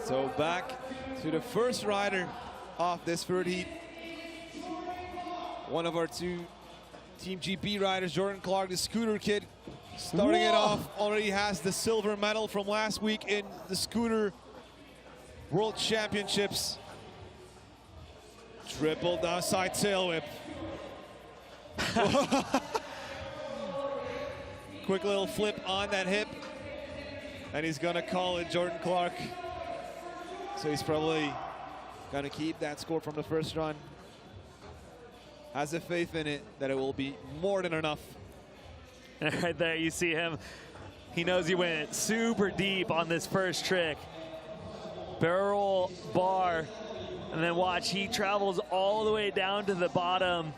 So back to the first rider off this third heat. One of our two Team GP riders, Jordan Clark, the scooter kid, starting it off, already has the silver medal from last week in the scooter World Championships. Triple downside tail whip. Quick little flip on that hip. And he's gonna call it Jordan Clark. So he's probably gonna keep that score from the first run. Has a faith in it that it will be more than enough. Right there, you see him. He knows he went super deep on this first trick. Barrel bar, and then watch, he travels all the way down to the bottom,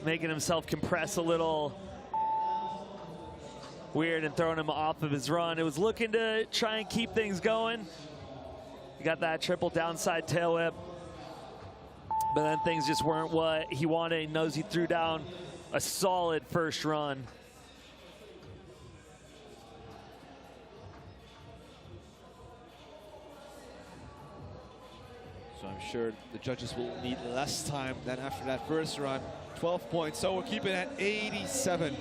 making himself compress a little. Weird and throwing him off of his run. It was looking to try and keep things going. He got that triple downside tail whip. But then things just weren't what he wanted. He knows he threw down a solid first run. So I'm sure the judges will need less time than after that first run. 12 points, so we'll keep it at 87.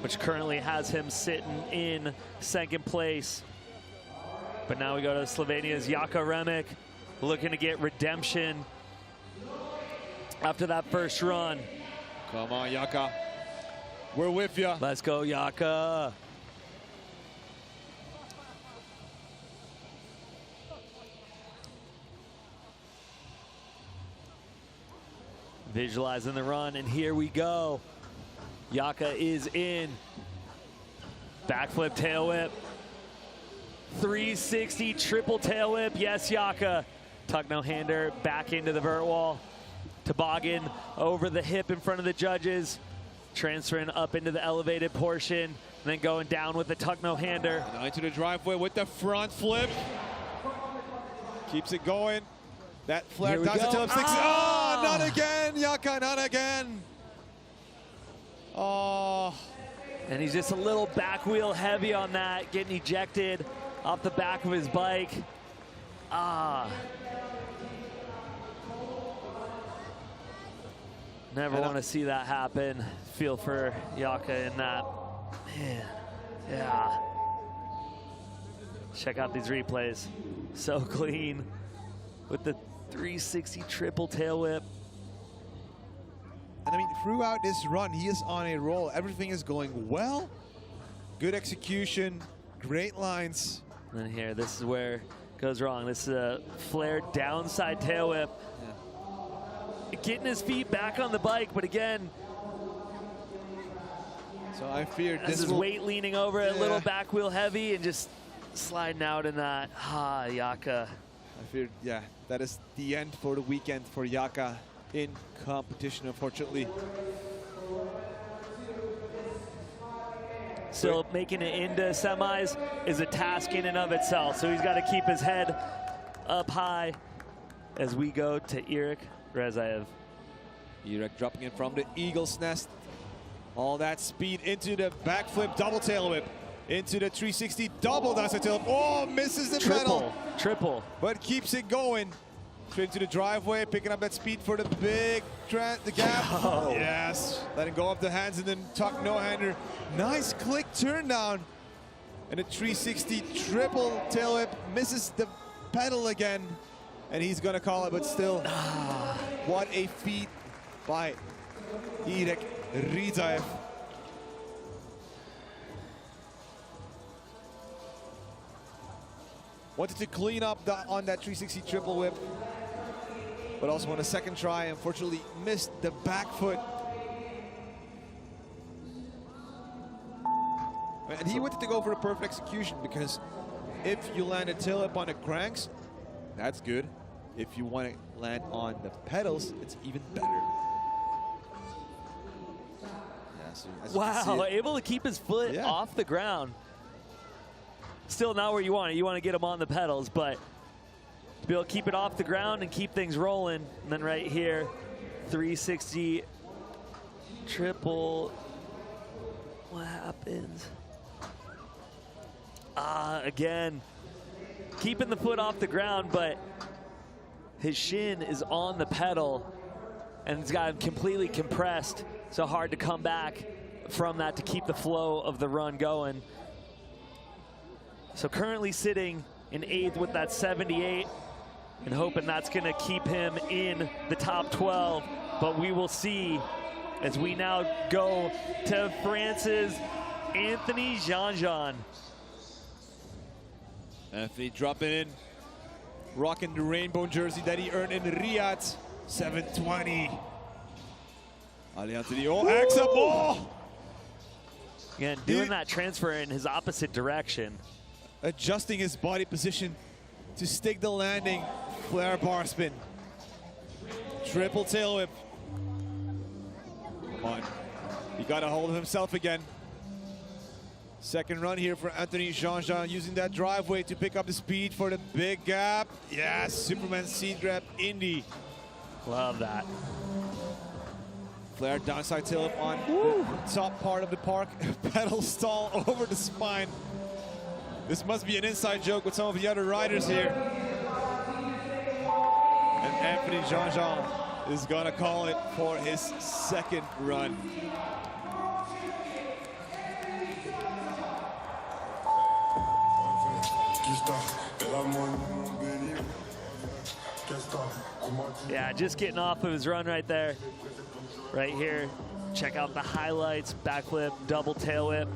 Which currently has him sitting in second place. But now we go to Slovenia's Jaka Remek, looking to get redemption after that first run. Come on, Jaka. We're with you. Let's go, Jaka. Visualizing the run, and here we go. Jaka is in. Backflip tail whip. 360 triple tail whip. Yes, Jaka. Tuck no-hander back into the vert wall. Toboggan over the hip in front of the judges. Transferring up into the elevated portion. And then going down with the tuck no-hander. Now into the driveway with the front flip. Keeps it going. That flare Here we does it go. till 60. Ah! Oh, not again, Jaka, not again. Oh. And he's just a little back wheel heavy on that, getting ejected off the back of his bike. Never want to see that happen. Feel for Yaka in that. Man, yeah. Check out these replays. So clean with the 360 triple tail whip. And I mean, throughout this run, he is on a roll. Everything is going well. Good execution, great lines. And then here, this is where it goes wrong. This is a flared downside tail whip. Yeah. Getting his feet back on the bike, but again, so I fear this is weight leaning over it, a little back wheel heavy, and just sliding out in that. Yaka. I fear, yeah, that is the end for the weekend for Yaka in competition, unfortunately. Still making it into semis is a task in and of itself. So he's got to keep his head up high as we go to Irik Rezaev. Irik dropping in from the Eagle's Nest. All that speed into the backflip double tail whip. Into the 360 double downside tail whip. Oh, misses the pedal. Triple. But keeps it going. Straight to the driveway, picking up that speed for the big the gap. Oh. Yes, letting go of the hands and then tuck no-hander. Nice click turn down. And a 360 triple tail whip, misses the pedal again. And he's gonna call it, but still, what a feat by Irik Rezaev. Wanted to clean up on that 360 triple whip, but also on a second try, unfortunately missed the back foot. And he wanted to go for a perfect execution, because if you land a tail whip on the cranks, that's good. If you want to land on the pedals, it's even better. Yeah, so as you can see, Able to keep his foot off the ground. Still not where you want it. You want to get him on the pedals, but to be able to keep it off the ground and keep things rolling. And then right here, 360 triple. What happens? Again, keeping the foot off the ground, but his shin is on the pedal and it's got him completely compressed. So hard to come back from that to keep the flow of the run going. So currently sitting in 8th with that 78 and hoping that's going to keep him in the top 12. But we will see as we now go to France's Anthony Jean-Jean. Anthony dropping in, rocking the rainbow jersey that he earned in Riyadh. 720. Alliant to the X up ball. Again, doing that transfer in his opposite direction. Adjusting his body position to stick the landing. Flare bar spin. Triple tail whip. Come on. He got a hold of himself again. Second run here for Anthony Jean-Jean, using that driveway to pick up the speed for the big gap. Yes, Superman seed grab Indy. Love that. Flare downside tail whip on the top part of the park. Pedal stall over the spine. This must be an inside joke with some of the other riders here. And Anthony Jean-Jean is gonna call it for his second run. Yeah, just getting off of his run right there. Right here, check out the highlights. Backflip, double tail whip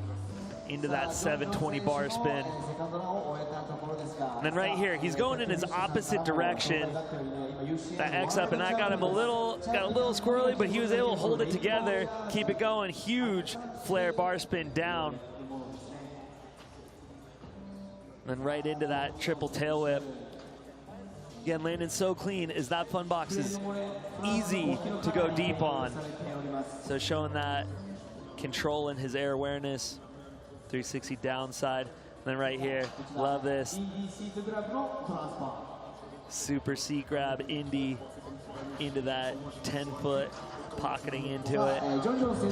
into that 720 bar spin. And then right here, he's going in his opposite direction. That X up, and that got him a little squirrely, but he was able to hold it together, keep it going. Huge flare bar spin down. And right into that triple tail whip. Again, landing so clean as that fun box is easy to go deep on. So showing that control in his air awareness. 360 downside. And then right here, love this. Super seat grab Indy into that 10-foot, pocketing into it.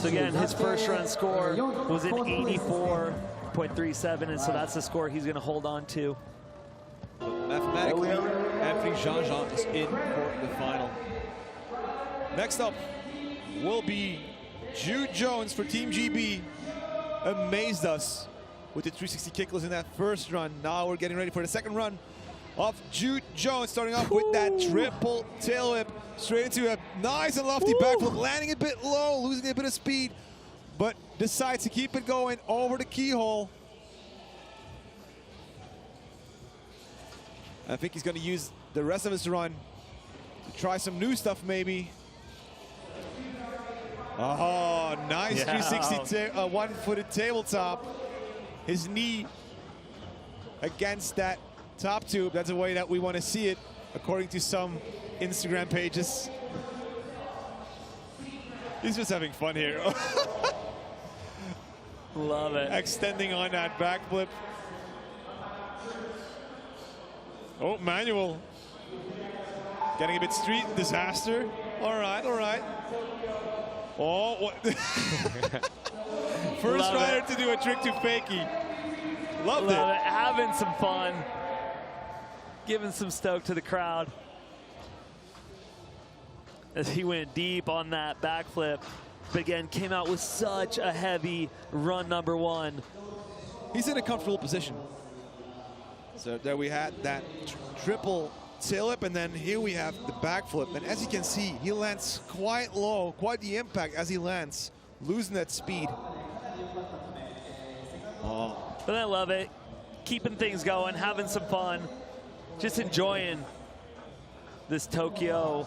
So again, his first run score was an 84.37, and so that's the score he's going to hold on to. Mathematically, referee Jean-Jean is in for the final. Next up will be Jude Jones for Team GB. Amazed us with the 360 kickless in that first run. Now we're getting ready for the second run of Jude Jones, starting off with that triple tail whip straight into a nice and lofty backflip, landing a bit low, losing a bit of speed, but decides to keep it going over the keyhole. I think he's going to use the rest of his run to try some new stuff, maybe. Oh, nice 360 one-footed tabletop. His knee against that top tube. That's the way that we want to see it, according to some Instagram pages. He's just having fun here. Love it. Extending on that backflip. Oh, manual. Getting a bit street disaster. All right, all right. Oh, what? First rider to do a trick to fakie. Loved it. Having some fun. Giving some stoke to the crowd. As he went deep on that backflip. But again, came out with such a heavy run number one. He's in a comfortable position. So there we had that triple tail whip, and then here we have the backflip. And as you can see, he lands quite low, quite the impact as he lands, losing that speed. Oh. But I love it. Keeping things going, having some fun, just enjoying this Tokyo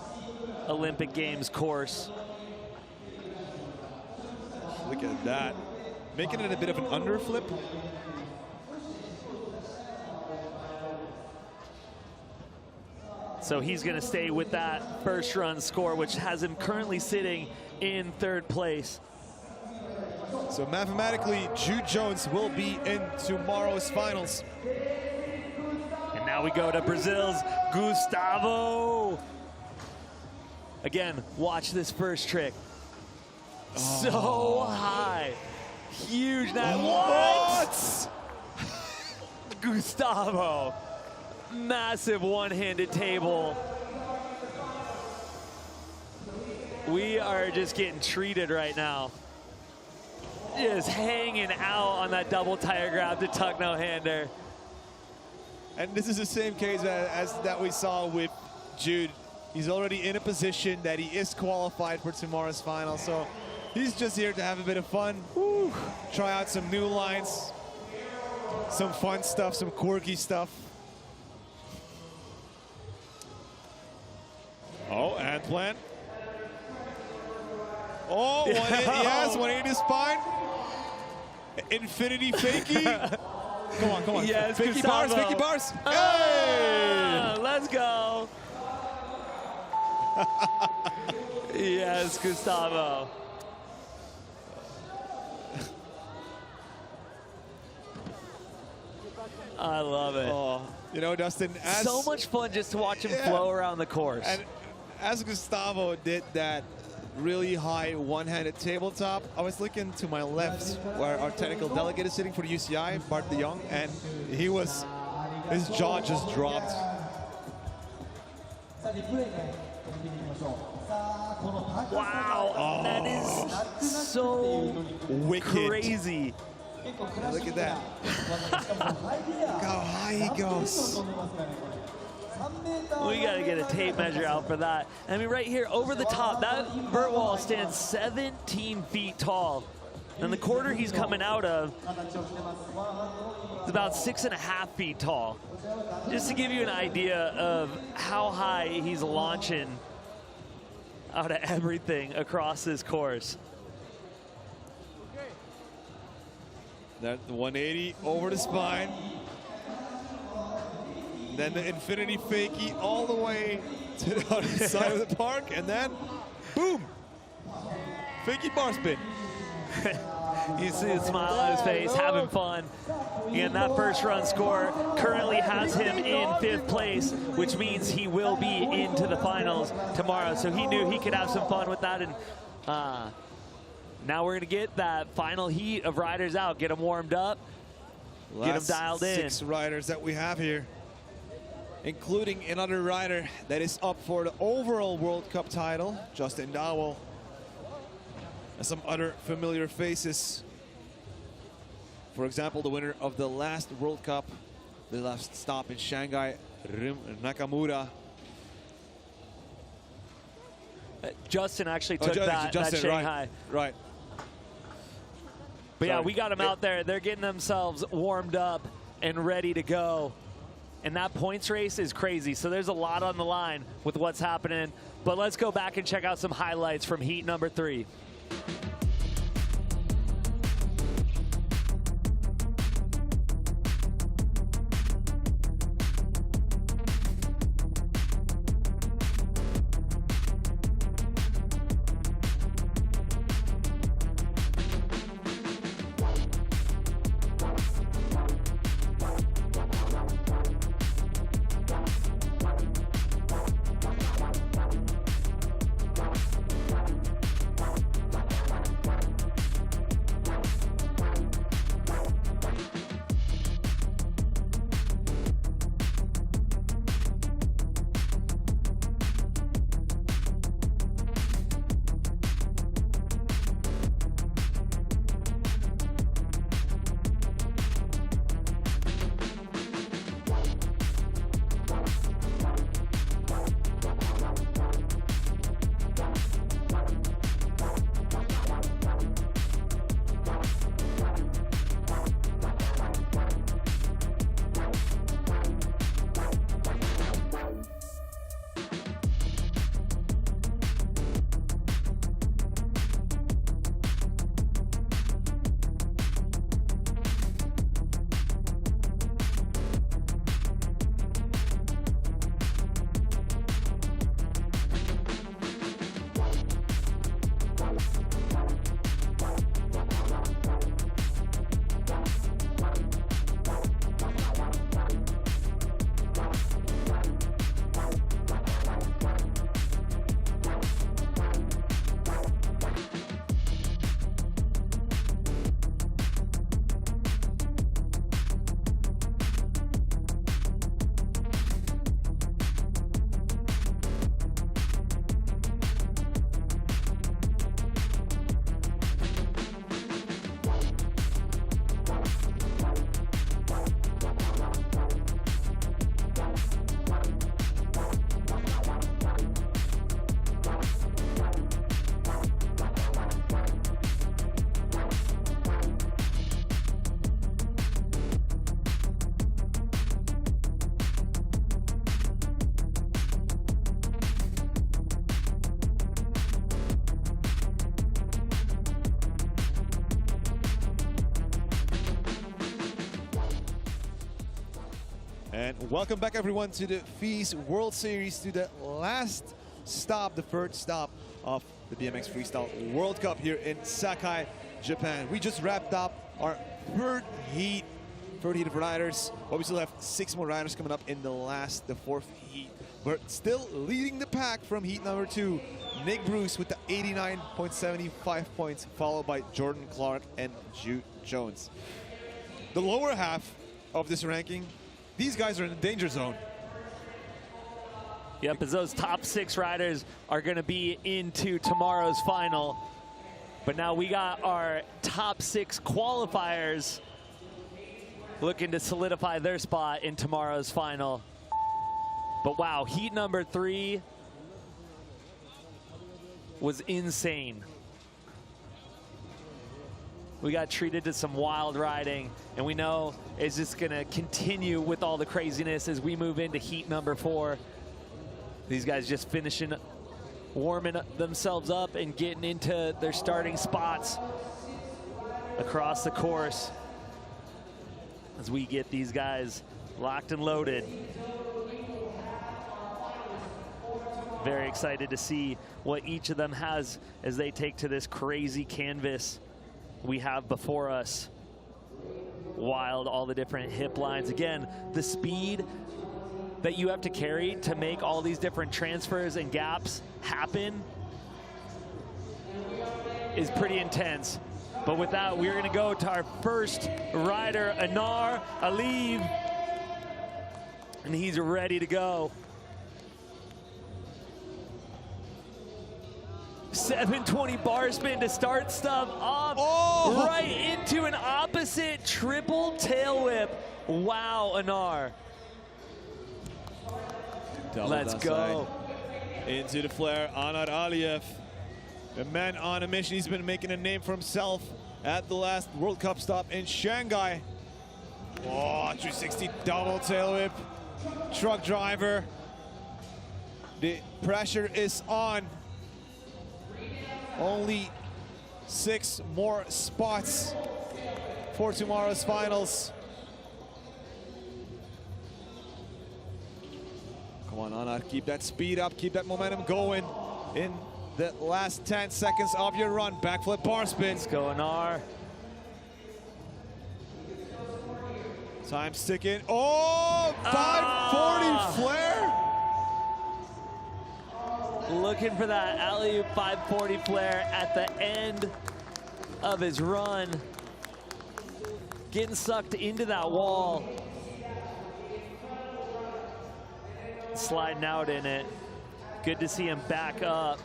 Olympic Games course. Look at that. Making it a bit of an underflip. So he's going to stay with that first run score, which has him currently sitting in third place. So mathematically, Jude Jones will be in tomorrow's finals. And now we go to Brazil's Gustavo. Again, watch this first trick. Oh. So high. Huge net. What? Gustavo. Massive one-handed table. We are just getting treated right now. Just hanging out on that double tire grab to tuck no-hander. And this is the same case as that we saw with Jude. He's already in a position that he is qualified for tomorrow's final. So he's just here to have a bit of fun, try out some new lines, some fun stuff, some quirky stuff. Oh, and plan. Oh, 180, yes, 180 spine. Infinity fakie. Come on, come on. Yes, fakie bars, fakie bars. Hey! Let's go. Yes, Gustavo. I love it. Oh, you know, Dustin, so much fun just to watch him flow around the course. And as Gustavo did that really high one-handed tabletop, I was looking to my left where our technical delegate is sitting for the UCI, Bart de Jong, and his jaw just dropped. Wow, that is so wicked. Crazy. Look at that. Look how high he goes. We got to get a tape measure out for that. I mean, right here, over the top, that vert wall stands 17 feet tall. And the quarter he's coming out of is about 6.5 feet tall. Just to give you an idea of how high he's launching out of everything across this course. That 180 over the spine. Then the infinity fakie all the way to the other side of the park, and then boom, fakie bar spin. You see a smile on his face, having fun. And that first run score currently has him in 5th place, which means he will be into the finals tomorrow. So he knew he could have some fun with that. And now we're going to get that final heat of riders out, get them warmed up, get them dialed in. 6 riders that we have here. including another rider that is up for the overall World Cup title, Justin Dowell, and some other familiar faces. For example, the winner of the last World Cup, the last stop in Shanghai, Rim Nakamura. Justin actually took that Shanghai. Right. But yeah, we got them out there. They're getting themselves warmed up and ready to go. And that points race is crazy. So there's a lot on the line with what's happening. But let's go back and check out some highlights from heat number 3. And welcome back, everyone, to the FISE World Series, to the last stop, the third stop of the BMX Freestyle World Cup here in Sakai, Japan. We just wrapped up our third heat of riders, but we still have 6 more riders coming up in the fourth heat. We're still leading the pack from heat number 2. Nick Bruce with the 89.75 points, followed by Jordan Clark and Jude Jones. The lower half of this ranking, these guys are in the danger zone. Yep, as those top 6 riders are going to be into tomorrow's final. But now we got our top 6 qualifiers looking to solidify their spot in tomorrow's final. But wow, heat number 3 was insane. We got treated to some wild riding, and we know it's just gonna continue with all the craziness as we move into heat number 4. These guys just finishing, warming themselves up and getting into their starting spots across the course as we get these guys locked and loaded. Very excited to see what each of them has as they take to this crazy canvas we have before us. Wild, all the different hip lines. Again, the speed that you have to carry to make all these different transfers and gaps happen is pretty intense. But with that, we're gonna go to our first rider, Anar Aliyev. And he's ready to go. 720 bar spin to start stuff off. Oh! Right into an opposite triple tail whip. Wow, Anar. Let's go. Into the flare, Anar Aliyev. The man on a mission. He's been making a name for himself at the last World Cup stop in Shanghai. Oh, 360 double tail whip. Truck driver. The pressure is on. Only 6 more spots for tomorrow's finals. Come on, Anar, keep that speed up, keep that momentum going in the last 10 seconds of your run. Backflip bar spin. Let's go, Anar. Time's ticking. Oh, 540 flare. Looking for that alley-oop 540 flare at the end of his run. Getting sucked into that wall. Sliding out in it. Good to see him back up.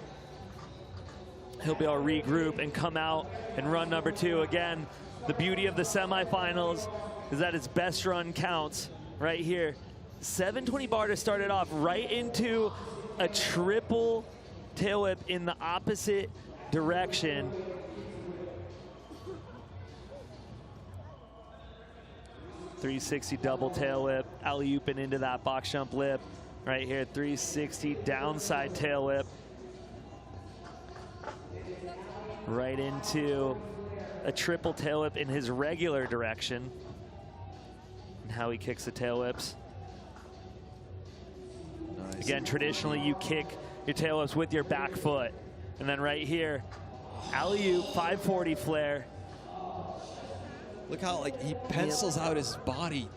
He'll be able to regroup and come out and run number 2. Again, the beauty of the semifinals is that its best run counts right here. 720 bar to start it off, right into a triple tail whip in the opposite direction. .360 double tail whip, alley-ooping into that box jump lip. Right here, 360 downside tail whip. Right into a triple tail whip in his regular direction. And how he kicks the tail whips. Nice. Again, traditionally you kick your tail whips with your back foot. And then right here, alley-oop 540 flare. Look how like he pencils out his body.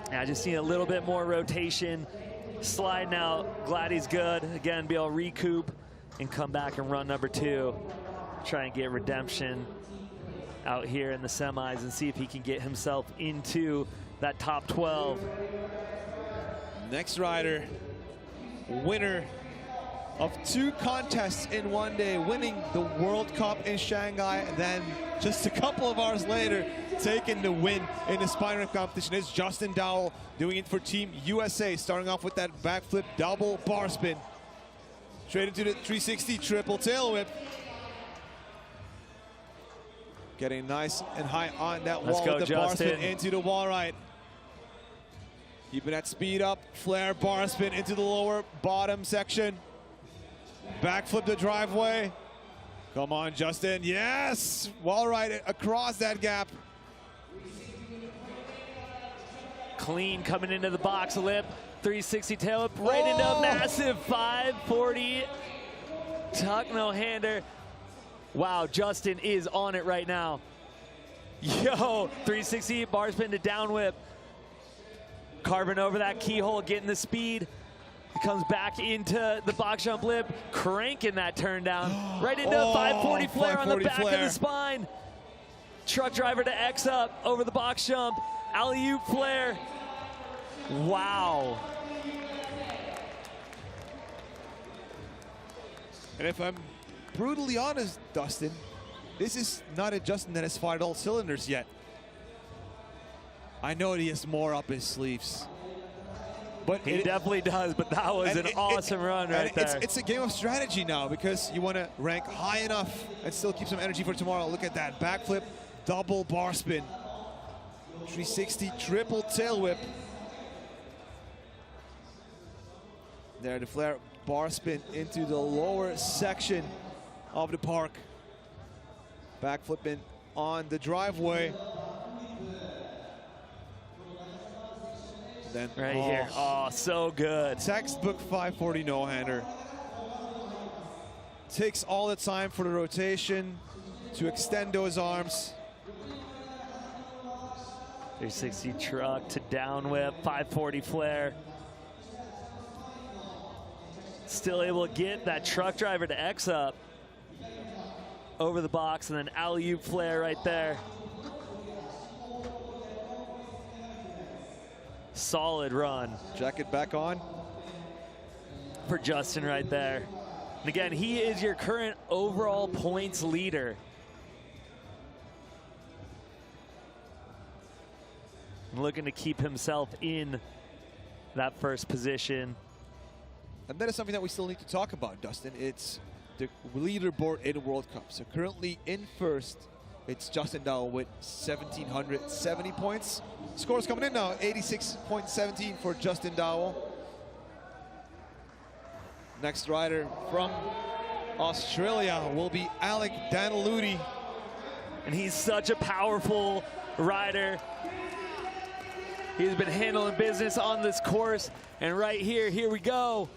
Yeah, I just need a little bit more rotation. Sliding out, glad he's good. Again, be able to recoup and come back and run number 2. Try and get redemption out here in the semis and see if he can get himself into that top 12. Next rider, winner of 2 contests in one day, winning the World Cup in Shanghai, then just a couple of hours later, taking the win in the spine rip competition is Justin Dowell, doing it for Team USA, starting off with that backflip double bar spin. Straight into the 360 triple tail whip. Getting nice and high on that wall with the bar spin into the wall right. Keeping that speed up, flare bar spin into the lower bottom section. Backflip the driveway. Come on, Justin. Yes! Wall right across that gap. Clean coming into the box lip. 360 tail whip right into a massive 540 tuck no-hander. Wow, Justin is on it right now. Yo, 360 bar spin to down whip. Carving over that keyhole, getting the speed. He comes back into the box jump lip, cranking that turn down. Right into a 540 flare on the back of the spine. Truck driver to X up over the box jump. Alley-oop flare. Wow. And if I'm brutally honest, Dustin, this is not a Justin that has fired all cylinders yet. I know he has more up his sleeves. But he definitely does, but that was an awesome run right there. It's a game of strategy now, because you want to rank high enough and still keep some energy for tomorrow. Look at that, backflip, double bar spin, 360 triple tail whip. There, the flare bar spin into the lower section of the park. Backflipping on the driveway. Then, right here, oh, so good. Textbook 540 no-hander. Takes all the time for the rotation to extend those arms. 360 truck to down whip, 540 flare. Still able to get that truck driver to X up over the box, and then alley-oop flare right there. Solid run. Jacket back on. For Justin right there. And again, he is your current overall points leader. Looking to keep himself in that first position. And that is something that we still need to talk about, Dustin. It's the leaderboard in World Cup. So currently in first, it's Justin Dao with 1,770 points. Scores coming in now, 86.17 for Justin Dao. Next rider from Australia will be Alec Daniludi. And he's such a powerful rider. He's been handling business on this course. And right here, here we go.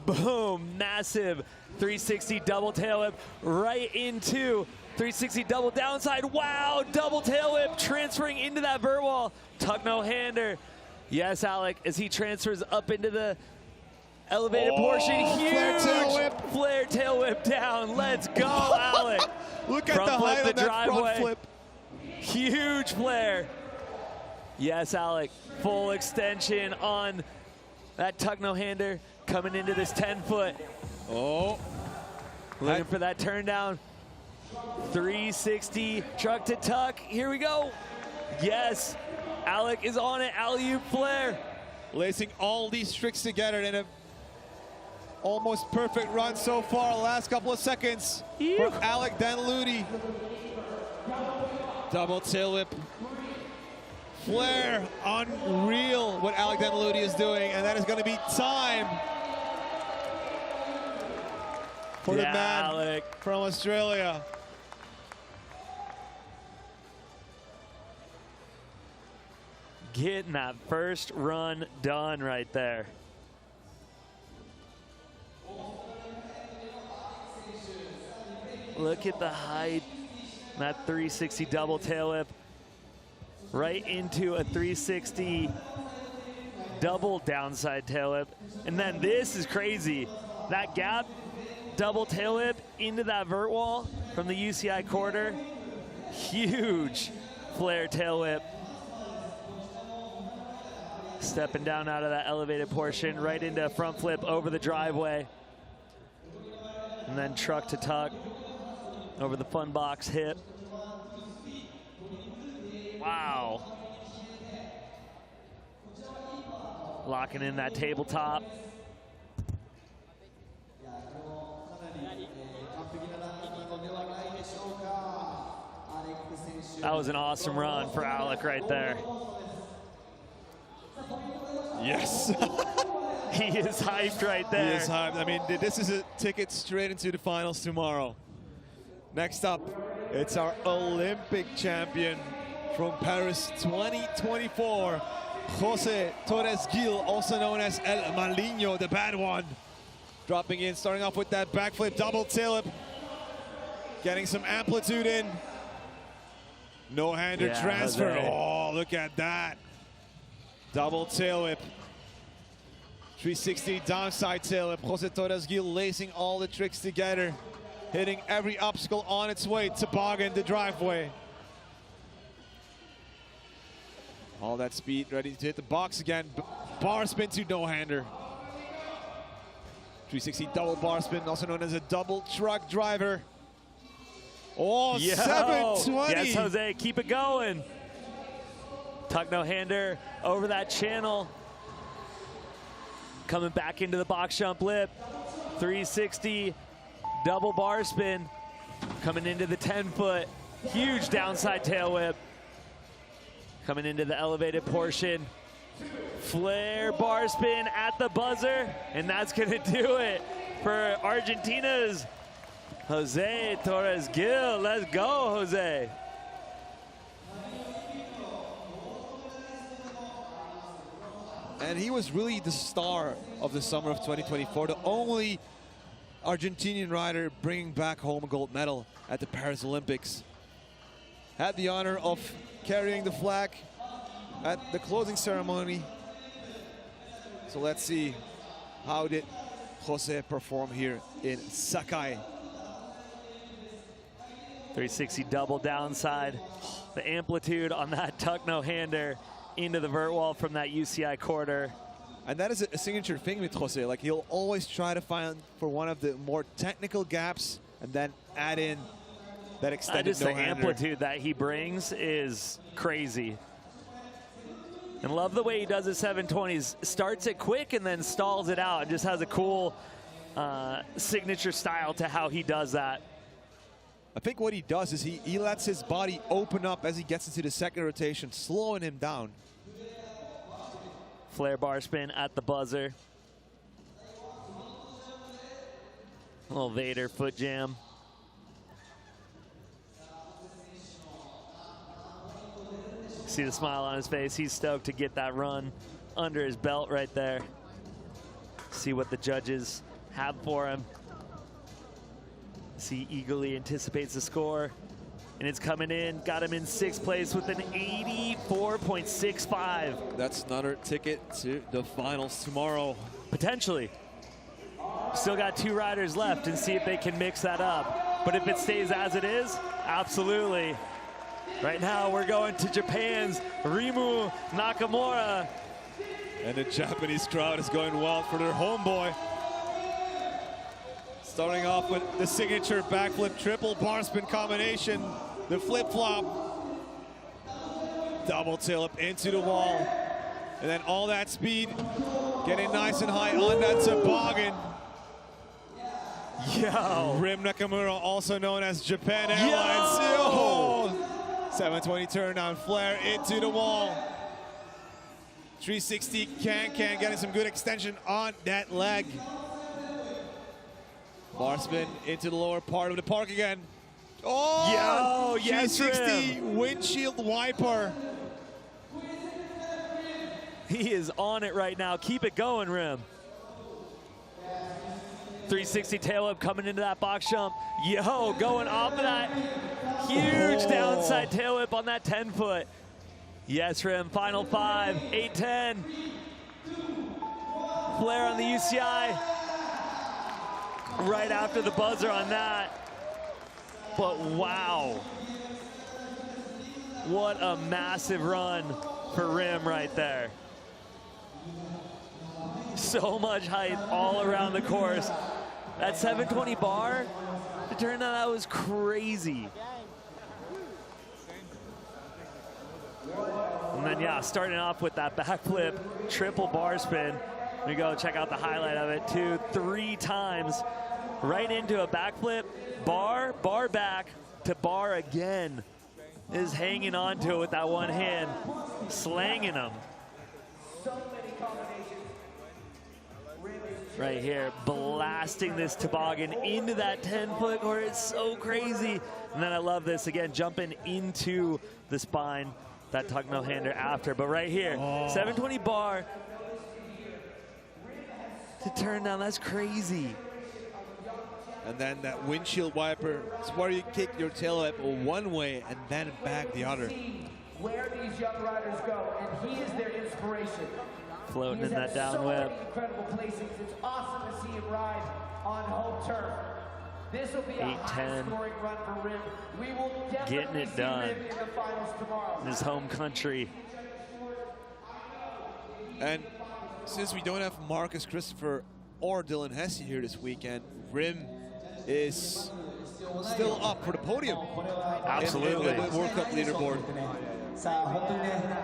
Boom, massive 360 double tail whip right into 360 double downside. Wow, double tail whip transferring into that vert wall. Tuck no hander. Yes, Alec, as he transfers up into the elevated portion. Huge flare tail whip down. Let's go, Alec. Look at the height of that front flip. Huge flare. Yes, Alec, full extension on that tuck no hander coming into this 10-foot. Oh. Looking for that turn down. 360 truck to tuck. Here we go. Yes, Alec is on it. Alley-oop flare. Lacing all these tricks together in a almost perfect run so far. Last couple of seconds from Alec Daniludi. Double tail whip. Flare, unreal what Alec Daniludi is doing, and that is going to be time for the man Alec from Australia. Getting that first run done right there. Look at the height. That 360 double tail whip. Right into a 360 double downside tail whip. And then this is crazy. That gap double tail whip into that vert wall from the UCI quarter. Huge flare tail whip. Stepping down out of that elevated portion, right into a front flip over the driveway. And then truck to tuck over the fun box hip. Wow. Locking in that tabletop. That was an awesome run for Alec right there. Yes. He is hyped right there. He is hyped. I mean, this is a ticket straight into the finals tomorrow. Next up, it's our Olympic champion from Paris 2024, Jose Torres Gil, also known as El Maligno, the bad one. Dropping in, starting off with that backflip, double tail whip. Getting some amplitude in. No-hander transfer. Jose. Oh, look at that. Double tail whip. 360 downside tail whip. Jose Torres Gil lacing all the tricks together. Hitting every obstacle on its way. Toboggan, the driveway. All that speed, ready to hit the box again. Bar spin to no-hander. 360 double bar spin, also known as a double truck driver. Oh, 720. Yes, Jose, keep it going. Tuck no-hander over that channel. Coming back into the box jump lip. 360 double bar spin. Coming into the 10-foot. Huge downside tail whip. Coming into the elevated portion. Flare bar spin at the buzzer. And that's going to do it for Argentina's Jose Torres Gil. Let's go, Jose. And he was really the star of the summer of 2024. The only Argentinian rider bringing back home a gold medal at the Paris Olympics. Had the honor of carrying the flag at the closing ceremony. So let's see, how did Jose perform here in Sakai? 360 double downside. The amplitude on that tuck no-hander into the vert wall from that UCI quarter. And that is a signature thing with Jose. Like, he'll always try to find for one of the more technical gaps and then add in that extended Just the no-hander. amplitude that he brings is crazy. And love the way he does his 720s. Starts it quick and then stalls it out. It just has a cool signature style to how he does that. I think what he does is he lets his body open up as he gets into the second rotation, slowing him down. Flare bar spin at the buzzer. A little Vader foot jam. See the smile on his face. He's stoked to get that run under his belt right there. See what the judges have for him. See, eagerly anticipates the score. And it's coming in. Got him in 6th place with an 84.65. That's another ticket to the finals tomorrow. Potentially. Still got 2 riders left and see if they can mix that up. But if it stays as it is, absolutely. Right now we're going to Japan's Rimu Nakamura. And the Japanese crowd is going wild for their homeboy. Starting off with the signature backflip triple bar spin combination. The flip-flop. Double tail up into the wall. And then all that speed getting nice and high on that toboggan. Yo. Rim Nakamura, also known as Japan Airlines. Yo. 720 turn down flare into the wall. 360 can getting some good extension on that leg. Bar spin into the lower part of the park again. Oh, yo, yes, 360 windshield wiper. He is on it right now. Keep it going, Rim. 360 tail whip coming into that box jump. Yo, going off of that huge downside tail whip on that 10-foot. Yes, Rim, final 5, 8-10. Flare on the UCI. Right after the buzzer on that. But wow. What a massive run for Rim right there. So much height all around the course. That 720 bar, it turned out that was crazy. And then, yeah, starting off with that backflip, triple bar spin. We go check out the highlight of it, 2, 3 times. Right into a backflip, bar back to bar again. Is hanging on to it with that one hand, slanging them. Right here, blasting this toboggan into that 10-foot corner. It's so crazy. And then I love this, again, jumping into the spine, that tuck no-hander after. But right here, 720 bar to turn down, that's crazy. And then that windshield wiper, it's where you kick your tail whip one way and then back the other. Where these young riders go, and he is their inspiration. Floating in that down whip. Incredible placings. It's awesome to see him ride on home turf. This will be a high-scoring run for Rim. We will definitely Getting it see done. Rim in the finals tomorrow. In his home country. And since we don't have Marcus Christopher or Dylan Hesse here this weekend, Rim is still up for the podium. Absolutely. In the World Cup leaderboard.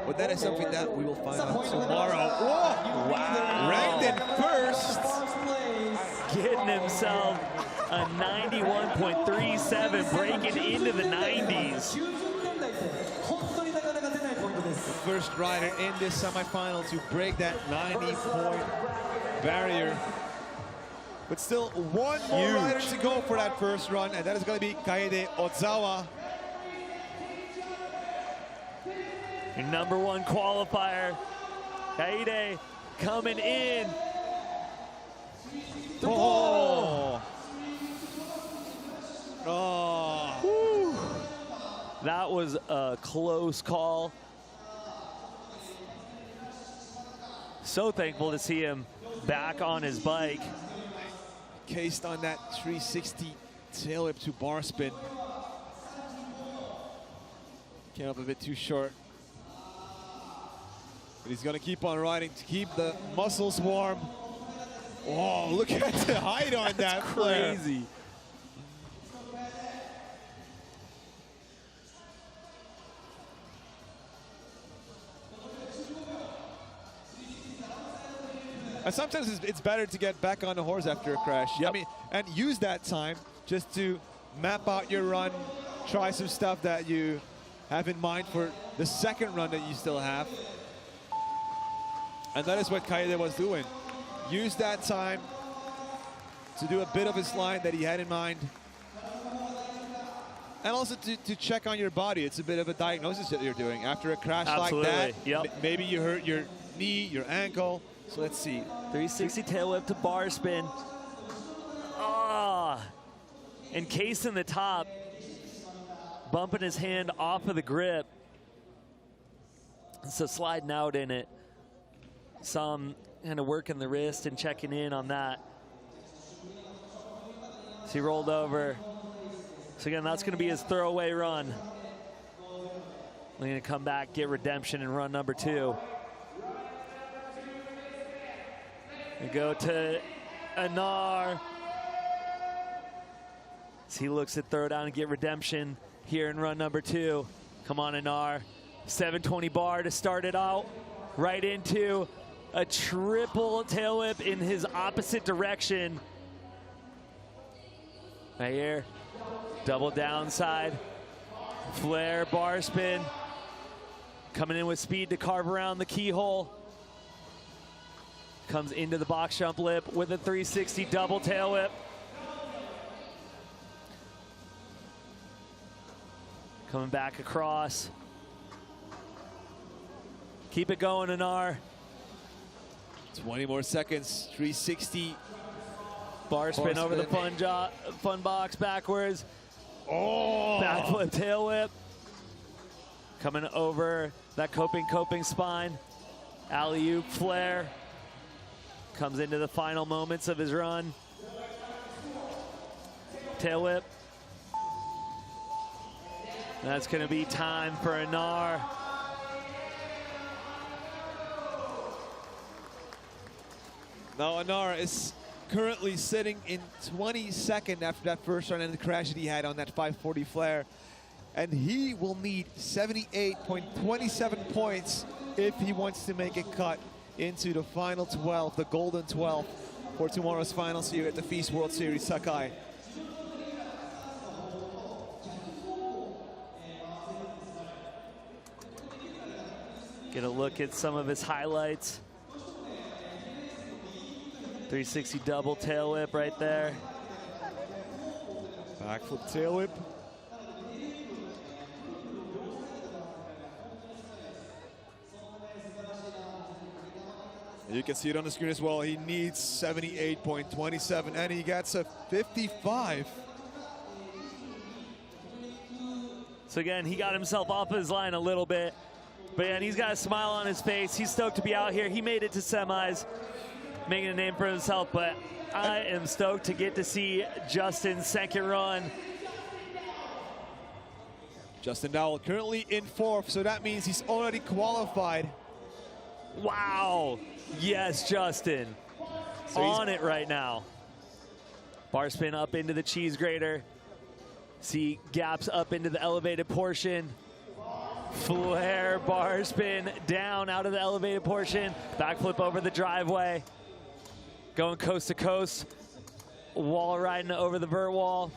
But that is something that we will find out tomorrow. Whoa! Wow. Ranked in first. Getting himself a 91.37, breaking into the 90s. The first rider in this semifinal to break that 90-point barrier. But still one more rider to go for that first run, and that is going to be Kaede Ozawa. Your #1 qualifier, Kaede coming in. Oh. Whew. That was a close call. So thankful to see him back on his bike. Cased on that 360 tail whip to bar spin. Came up a bit too short. He's going to keep on riding to keep the muscles warm. Oh, look at the height on that flare. Crazy. And sometimes it's better to get back on the horse after a crash. Yep. I mean, and use that time just to map out your run, try some stuff that you have in mind for the second run that you still have. And that is what Kaede was doing. Use that time to do a bit of his line that he had in mind. And also to check on your body. It's a bit of a diagnosis that you're doing. After a crash like that, maybe you hurt your knee, your ankle. So let's see. 360 tail whip to bar spin. Ah, encasing the top, bumping his hand off of the grip. So sliding out in it. Saw him kind of working the wrist and checking in on that. So he rolled over. So again, that's going to be his throwaway run. We're going to come back, get redemption in run number 2. We go to Anar. So he looks at throw down and get redemption here in run number 2. Come on, Anar. 720 bar to start it out. Right into a triple tail whip in his opposite direction. Right here. Double downside. Flare, bar spin. Coming in with speed to carve around the keyhole. Comes into the box jump lip with a 360 double tail whip. Coming back across. Keep it going, Anar. 20 more seconds, 360. Bar spin over the fun box backwards. Oh! Backflip tail whip. Coming over that coping spine. Alley-oop flare. Comes into the final moments of his run. Tail whip. That's going to be time for Anar. Now Anar is currently sitting in 22nd after that first run and the crash that he had on that 540 flare. And he will need 78.27 points if he wants to make a cut into the final 12, the golden 12 for tomorrow's finals here at the FISE World Series Sakai. Get a look at some of his highlights. 360 double tail whip right there. Backflip tail whip. You can see it on the screen as well. He needs 78.27 and he gets a 55. So again, he got himself off his line a little bit, but yeah, he's got a smile on his face. He's stoked to be out here. He made it to semis, making a name for himself, but I am stoked to get to see Justin's second run. Justin Dowell currently in 4th, so that means he's already qualified. Wow. Yes, Justin. So on it right now. Bar spin up into the cheese grater. See gaps up into the elevated portion. Flare, bar spin down out of the elevated portion. Backflip over the driveway. Going coast to coast. Wall riding over the vert wall.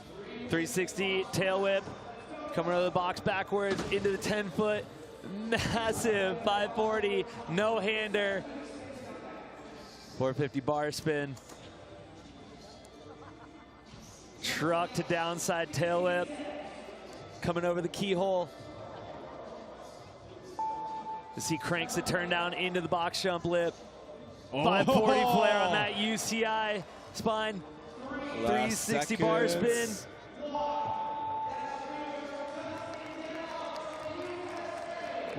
360 tail whip. Coming over the box backwards into the 10-foot. Massive 540 no-hander. 450 bar spin. Truck to downside tail whip. Coming over the keyhole. As he cranks the turn down into the box jump lip. 540 flare on that UCI spine. 360 bar spin.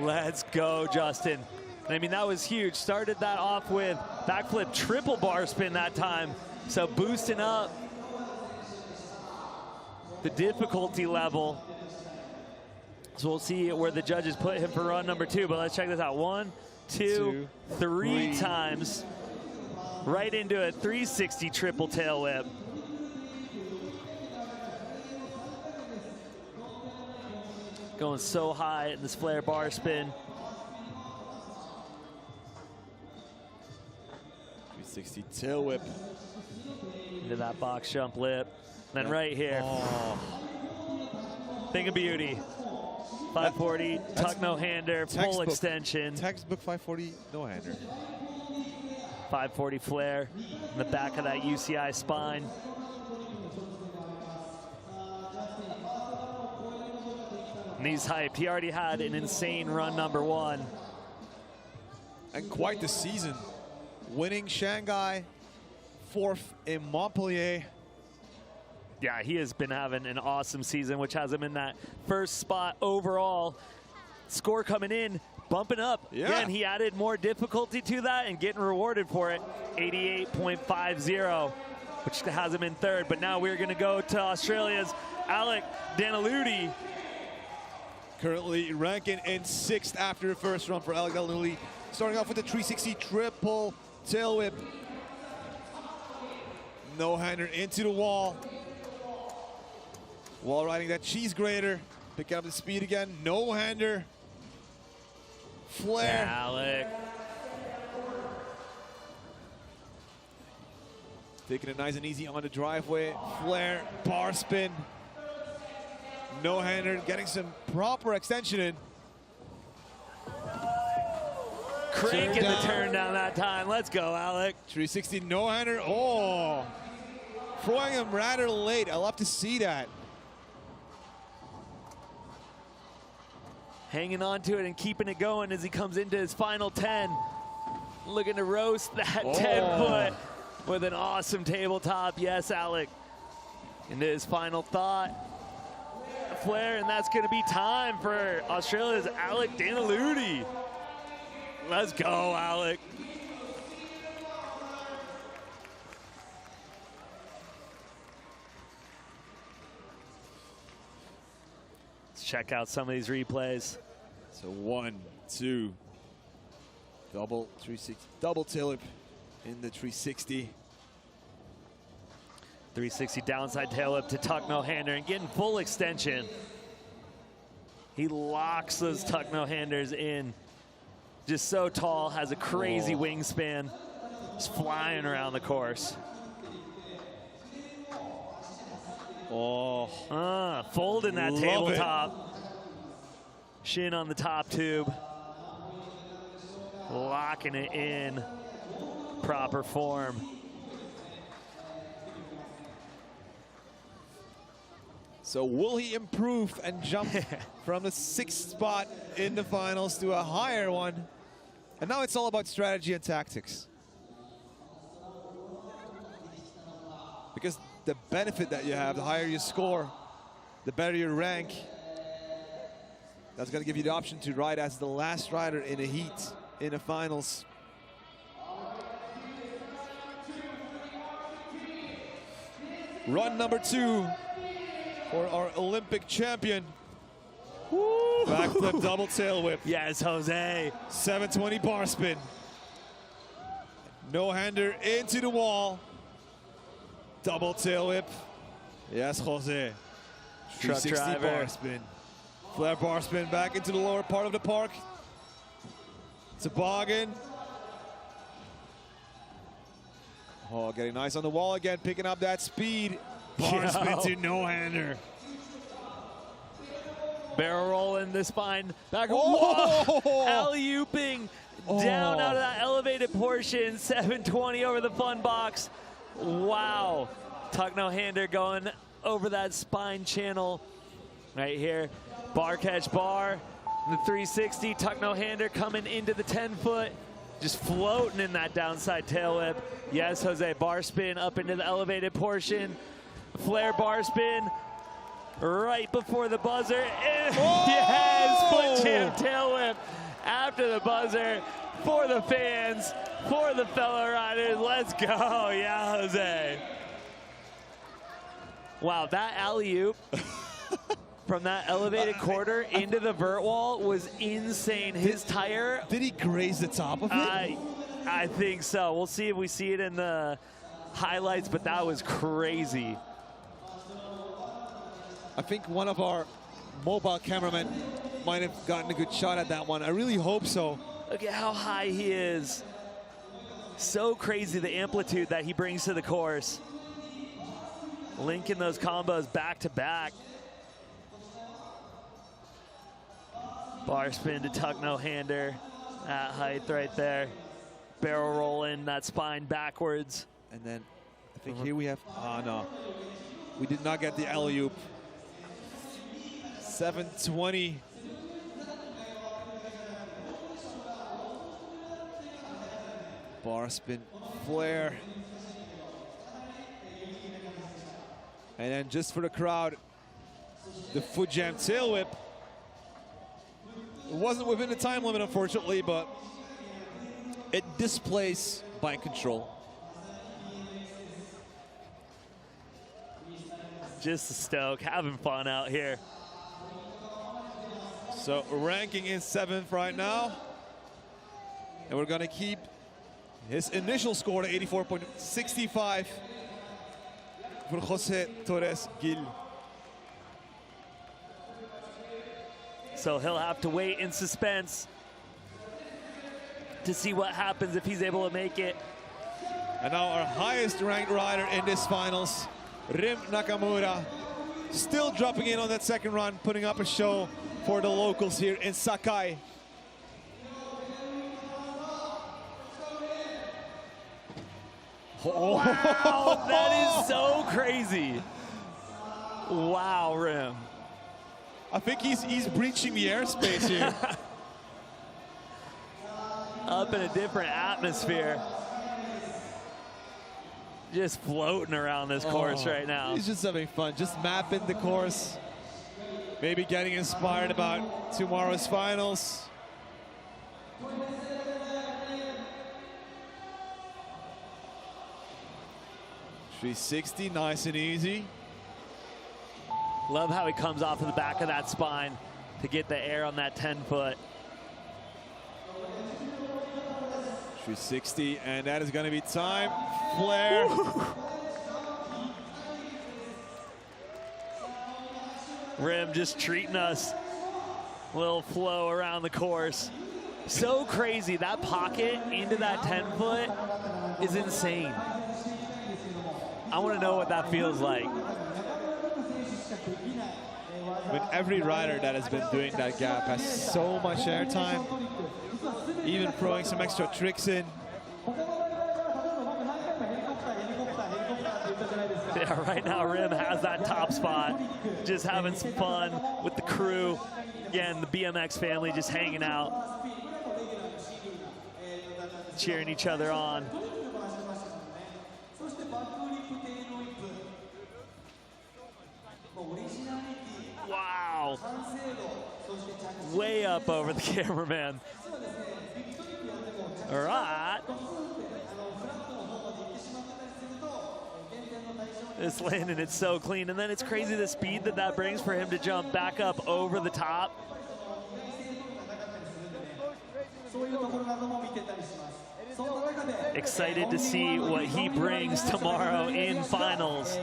Let's go, Justin. I mean, that was huge. Started that off with backflip triple bar spin that time. So boosting up the difficulty level. So we'll see where the judges put him for run number 2, but let's check this out. 1, two, three times. Right into a 360 triple tail whip. Going so high in this flare bar spin. 360 tail whip. Into that box jump lip. Then right here. Oh. Thing of beauty. 540, tuck no-hander, full extension. Textbook 540 no-hander. 540 flare in the back of that UCI spine. And he's hyped. He already had an insane run #1. And quite the season. Winning Shanghai, 4th in Montpellier. Yeah, he has been having an awesome season, which has him in that first spot overall. Score coming in, bumping up. Yeah. Again, he added more difficulty to that and getting rewarded for it. 88.50, which has him in 3rd. But now we're going to go to Australia's Alec Daniludi. Currently ranking in 6th after the first run for Alec Daniludi. Starting off with the 360 triple tail whip. No-hander into the wall. Wall riding that cheese grater. Picking up the speed again. No-hander. Flare. Alec. Taking it nice and easy on the driveway. Flare, bar spin. No-hander, getting some proper extension in. Cranking the turn down that time. Let's go, Alec. 360 no-hander. Oh. Throwing him rather late. I love to see that. Hanging on to it and keeping it going as he comes into his final 10. Looking to roast that 10-foot with an awesome tabletop. Yes, Alec. Into his final thought. Flare, and that's going to be time for Australia's Alec Daniludi. Let's go, Alec. Let's check out some of these replays. So 1, 2, double 360, double tail whip in the 360. 360 downside tail whip to tuck no-hander and getting full extension. He locks those tuck no-handers in. Just so tall, has a crazy wingspan. Just flying around the course. Folding that tabletop. Shin on the top tube. Locking it in. Proper form. So will he improve and jump from the 6th spot in the finals to a higher one? And now it's all about strategy and tactics. Because the benefit that you have, the higher you score, the better your rank. That's going to give you the option to ride as the last rider in a heat in the finals. Run #2 for our Olympic champion. Backflip double tail whip. Yes, Jose. 720 bar spin. No-hander into the wall. Double tail whip. Yes, Jose. Truck 360 driver. bar spin. Flare bar spin back into the lower part of the park. Toboggan. Oh, getting nice on the wall again, picking up that speed. Bar spin to no-hander. Barrel roll in the spine. Back. Oh! Alley-ooping down out of that elevated portion. 720 over the fun box. Wow. Tuck no-hander going over that spine channel right here. Bar catch bar. The 360 tuck no-hander coming into the 10-foot. Just floating in that downside tail whip. Yes, Jose, bar spin up into the elevated portion. Flare bar spin right before the buzzer. Yes, foot jam tail whip after the buzzer for the fans, for the fellow riders. Let's go, yeah, Jose. Wow, that alley-oop from that elevated quarter into the vert wall was insane. His tire. Did he graze the top of it? I think so. We'll see if we see it in the highlights, but that was crazy. I think one of our mobile cameramen might have gotten a good shot at that one. I really hope so. Look at how high he is. So crazy, the amplitude that he brings to the course. Linking those combos back to back. Bar spin to tuck no hander. At height right there. Barrel roll in that spine backwards. And then I think here we have, oh no. We did not get the alley-oop. 720. Bar spin flare. And then just for the crowd, the foot jam tail whip. It wasn't within the time limit, unfortunately, but it displays bike control. Just a stoke, having fun out here. So ranking in 7th right now. And we're gonna keep his initial score to 84.65 for Jose Torres Gil. So he'll have to wait in suspense to see what happens if he's able to make it. And now our highest ranked rider in this finals, Rim Nakamura, still dropping in on that second run, putting up a show for the locals here in Sakai. Wow, that is so crazy. Wow, Rim. I think he's breaching the airspace here. Up in a different atmosphere. Just floating around this course right now. He's just having fun, just mapping the course. Maybe getting inspired about tomorrow's finals. .360, nice and easy. Love how he comes off of the back of that spine to get the air on that 10-foot. .360, and that is going to be time. Flare. Rim just treating us. Little flow around the course. So crazy. That pocket into that 10-foot is insane. I want to know what that feels like. But every rider that has been doing that gap has so much airtime, even throwing some extra tricks in. Yeah, right now Rim has that top spot, just having some fun with the crew. Again, the BMX family just hanging out, cheering each other on. Wow. Way up over the cameraman. All right. This landing, it's so clean. And then it's crazy the speed that that brings for him to jump back up over the top. Excited to see what he brings tomorrow in finals.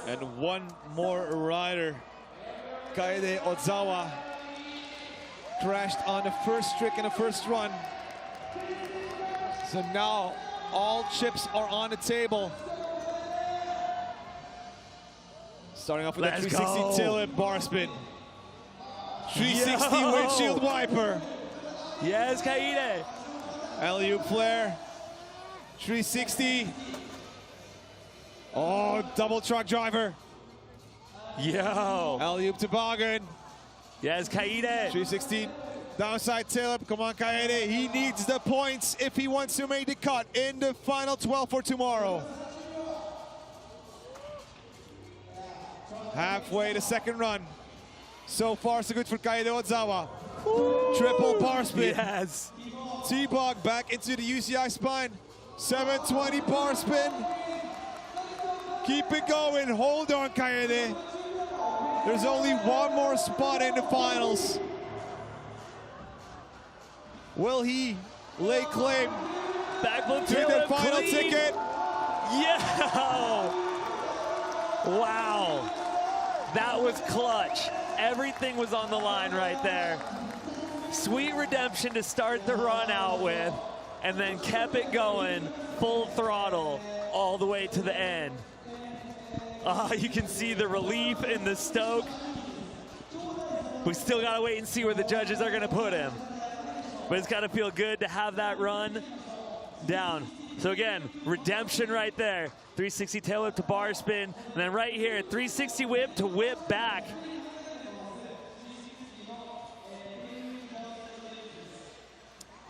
And one more rider, Kaede Ozawa, crashed on the first trick in the first run. So now all chips are on the table. Starting off with that 360 tail whip bar spin. 360 windshield wiper. Yes, Kaede. Alley-oop flare. 360. Oh, double truck driver. Yo. Alley-oop toboggan. Yes, Kaede. 360 downside tail whip. Come on, Kaede. He needs the points if he wants to make the cut in the final 12 for tomorrow. Halfway the second run. So far, so good for Kaede Ozawa. Triple bar spin. Yes. T-bog back into the UCI spine. 720 bar spin. Keep it going. Hold on, Kaede. There's only one more spot in the finals. Will he lay claim Backflip to the final clean. ticket? Yeah! Wow. That was clutch. Everything was on the line right there. Sweet redemption to start the run out with, and then kept it going full throttle all the way to the end. You can see the relief in the stoke. We still got to wait and see where the judges are going to put him. But it's got to feel good to have that run down. So again, redemption right there. 360 tail whip to bar spin, and then right here, 360 whip to whip back.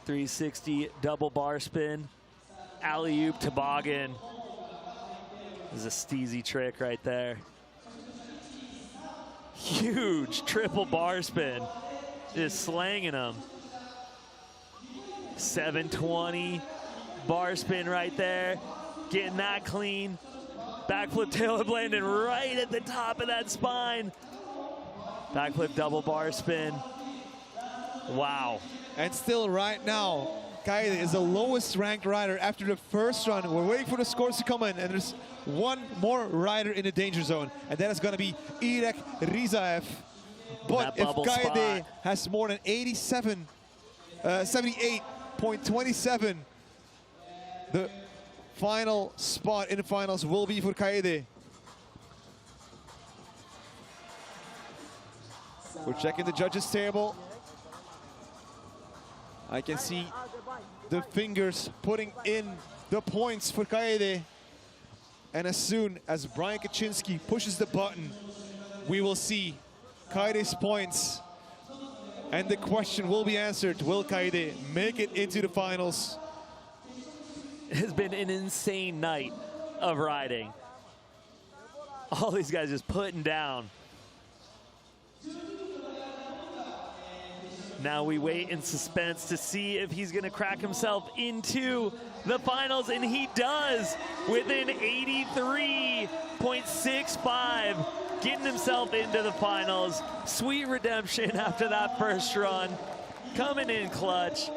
.360 double bar spin, alley-oop toboggan. This is a steezy trick right there. Huge triple bar spin, just slanging them. 720 bar spin right there, getting that clean. Backflip tail whip landing right at the top of that spine. Backflip double bar spin. Wow. And still right now, Kaede is the lowest ranked rider after the first run. We're waiting for the scores to come in, and there's one more rider in the danger zone, and that is going to be Irek Rizaev. But if Kaede has more than 78.27, the final spot in the finals will be for Kaede. We're checking the judges' table. I can see the fingers putting in the points for Kaede. And as soon as Brian Kaczynski pushes the button, we will see Kaede's points. And the question will be answered, will Kaede make it into the finals? It has been an insane night of riding. All these guys just putting down. Now we wait in suspense to see if he's going to crack himself into the finals, and he does with an 83.65, getting himself into the finals. Sweet redemption after that first run, coming in clutch,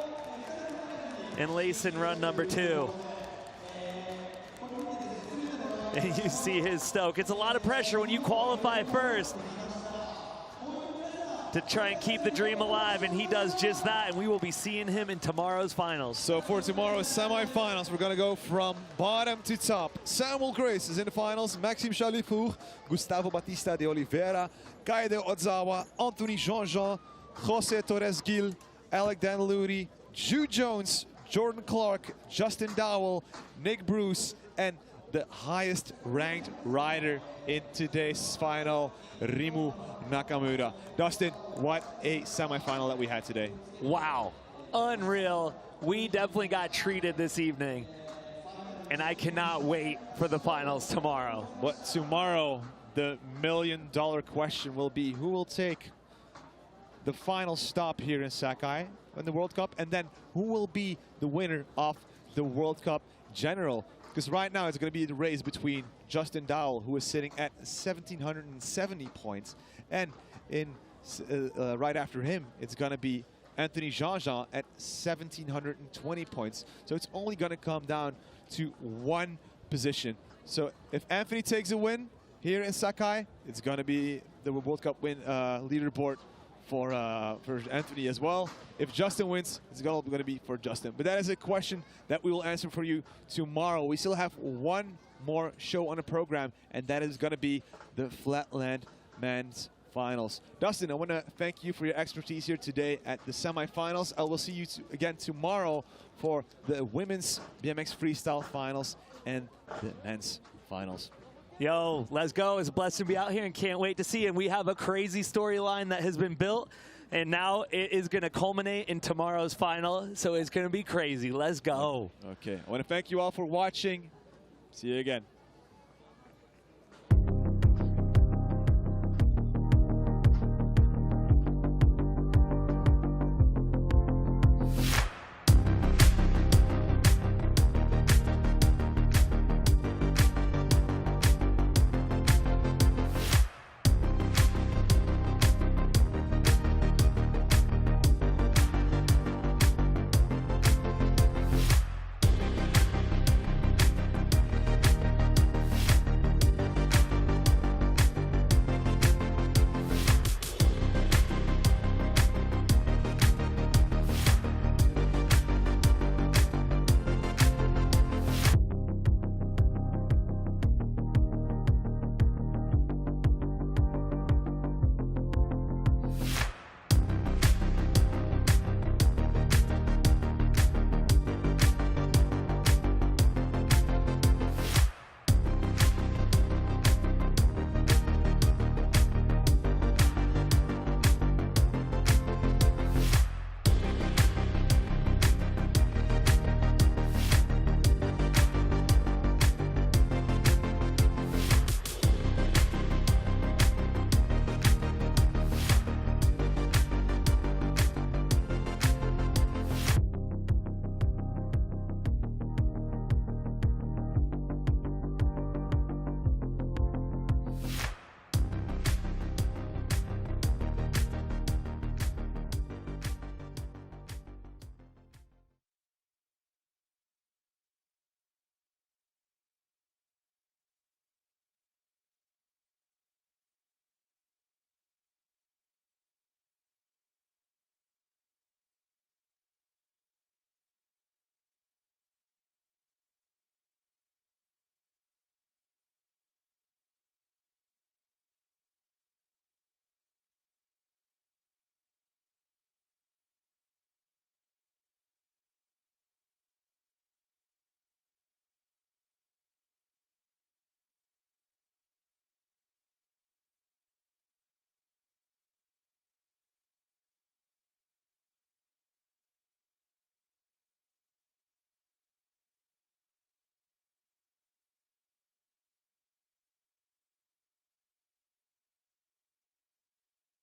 and lacing run number 2. And you see his stoke. It's a lot of pressure when you qualify first to try and keep the dream alive, and he does just that, and we will be seeing him in tomorrow's finals. So for tomorrow's semifinals, we're going to go from bottom to top. Samuel Grace is in the finals, Maxime Chalifour, Gustavo Batista de Oliveira, Kaede Ozawa, Anthony Jean-Jean, Jose Torres-Gil, Alec Danludi, Jude Jones, Jordan Clark, Justin Dowell, Nick Bruce, and the highest ranked rider in today's final, Rimu Nakamura. Dustin, what a semifinal that we had today. Wow, unreal. We definitely got treated this evening, and I cannot wait for the finals tomorrow. But tomorrow, the million-dollar question will be, who will take the final stop here in Sakai in the World Cup, and then who will be the winner of the World Cup General? Because right now it's going to be the race between Justin Dowell, who is sitting at 1,770 points, and right after him, it's going to be Anthony Jean-Jean at 1,720 points. So it's only going to come down to one position. So if Anthony takes a win here in Sakai, it's going to be the World Cup win leaderboard for Anthony as well. If Justin wins, it's going to be for Justin. But that is a question that we will answer for you tomorrow. We still have one more show on the program, and that is going to be the Flatland Men's Finals. Dustin, I want to thank you for your expertise here today at the semifinals. I will see you again tomorrow for the Women's BMX Freestyle Finals and the Men's Finals. Yo, let's go. It's a blessing to be out here and can't wait to see you. And we have a crazy storyline that has been built, and now it is going to culminate in tomorrow's final. So it's going to be crazy. Let's go. Okay. I want to thank you all for watching. See you again.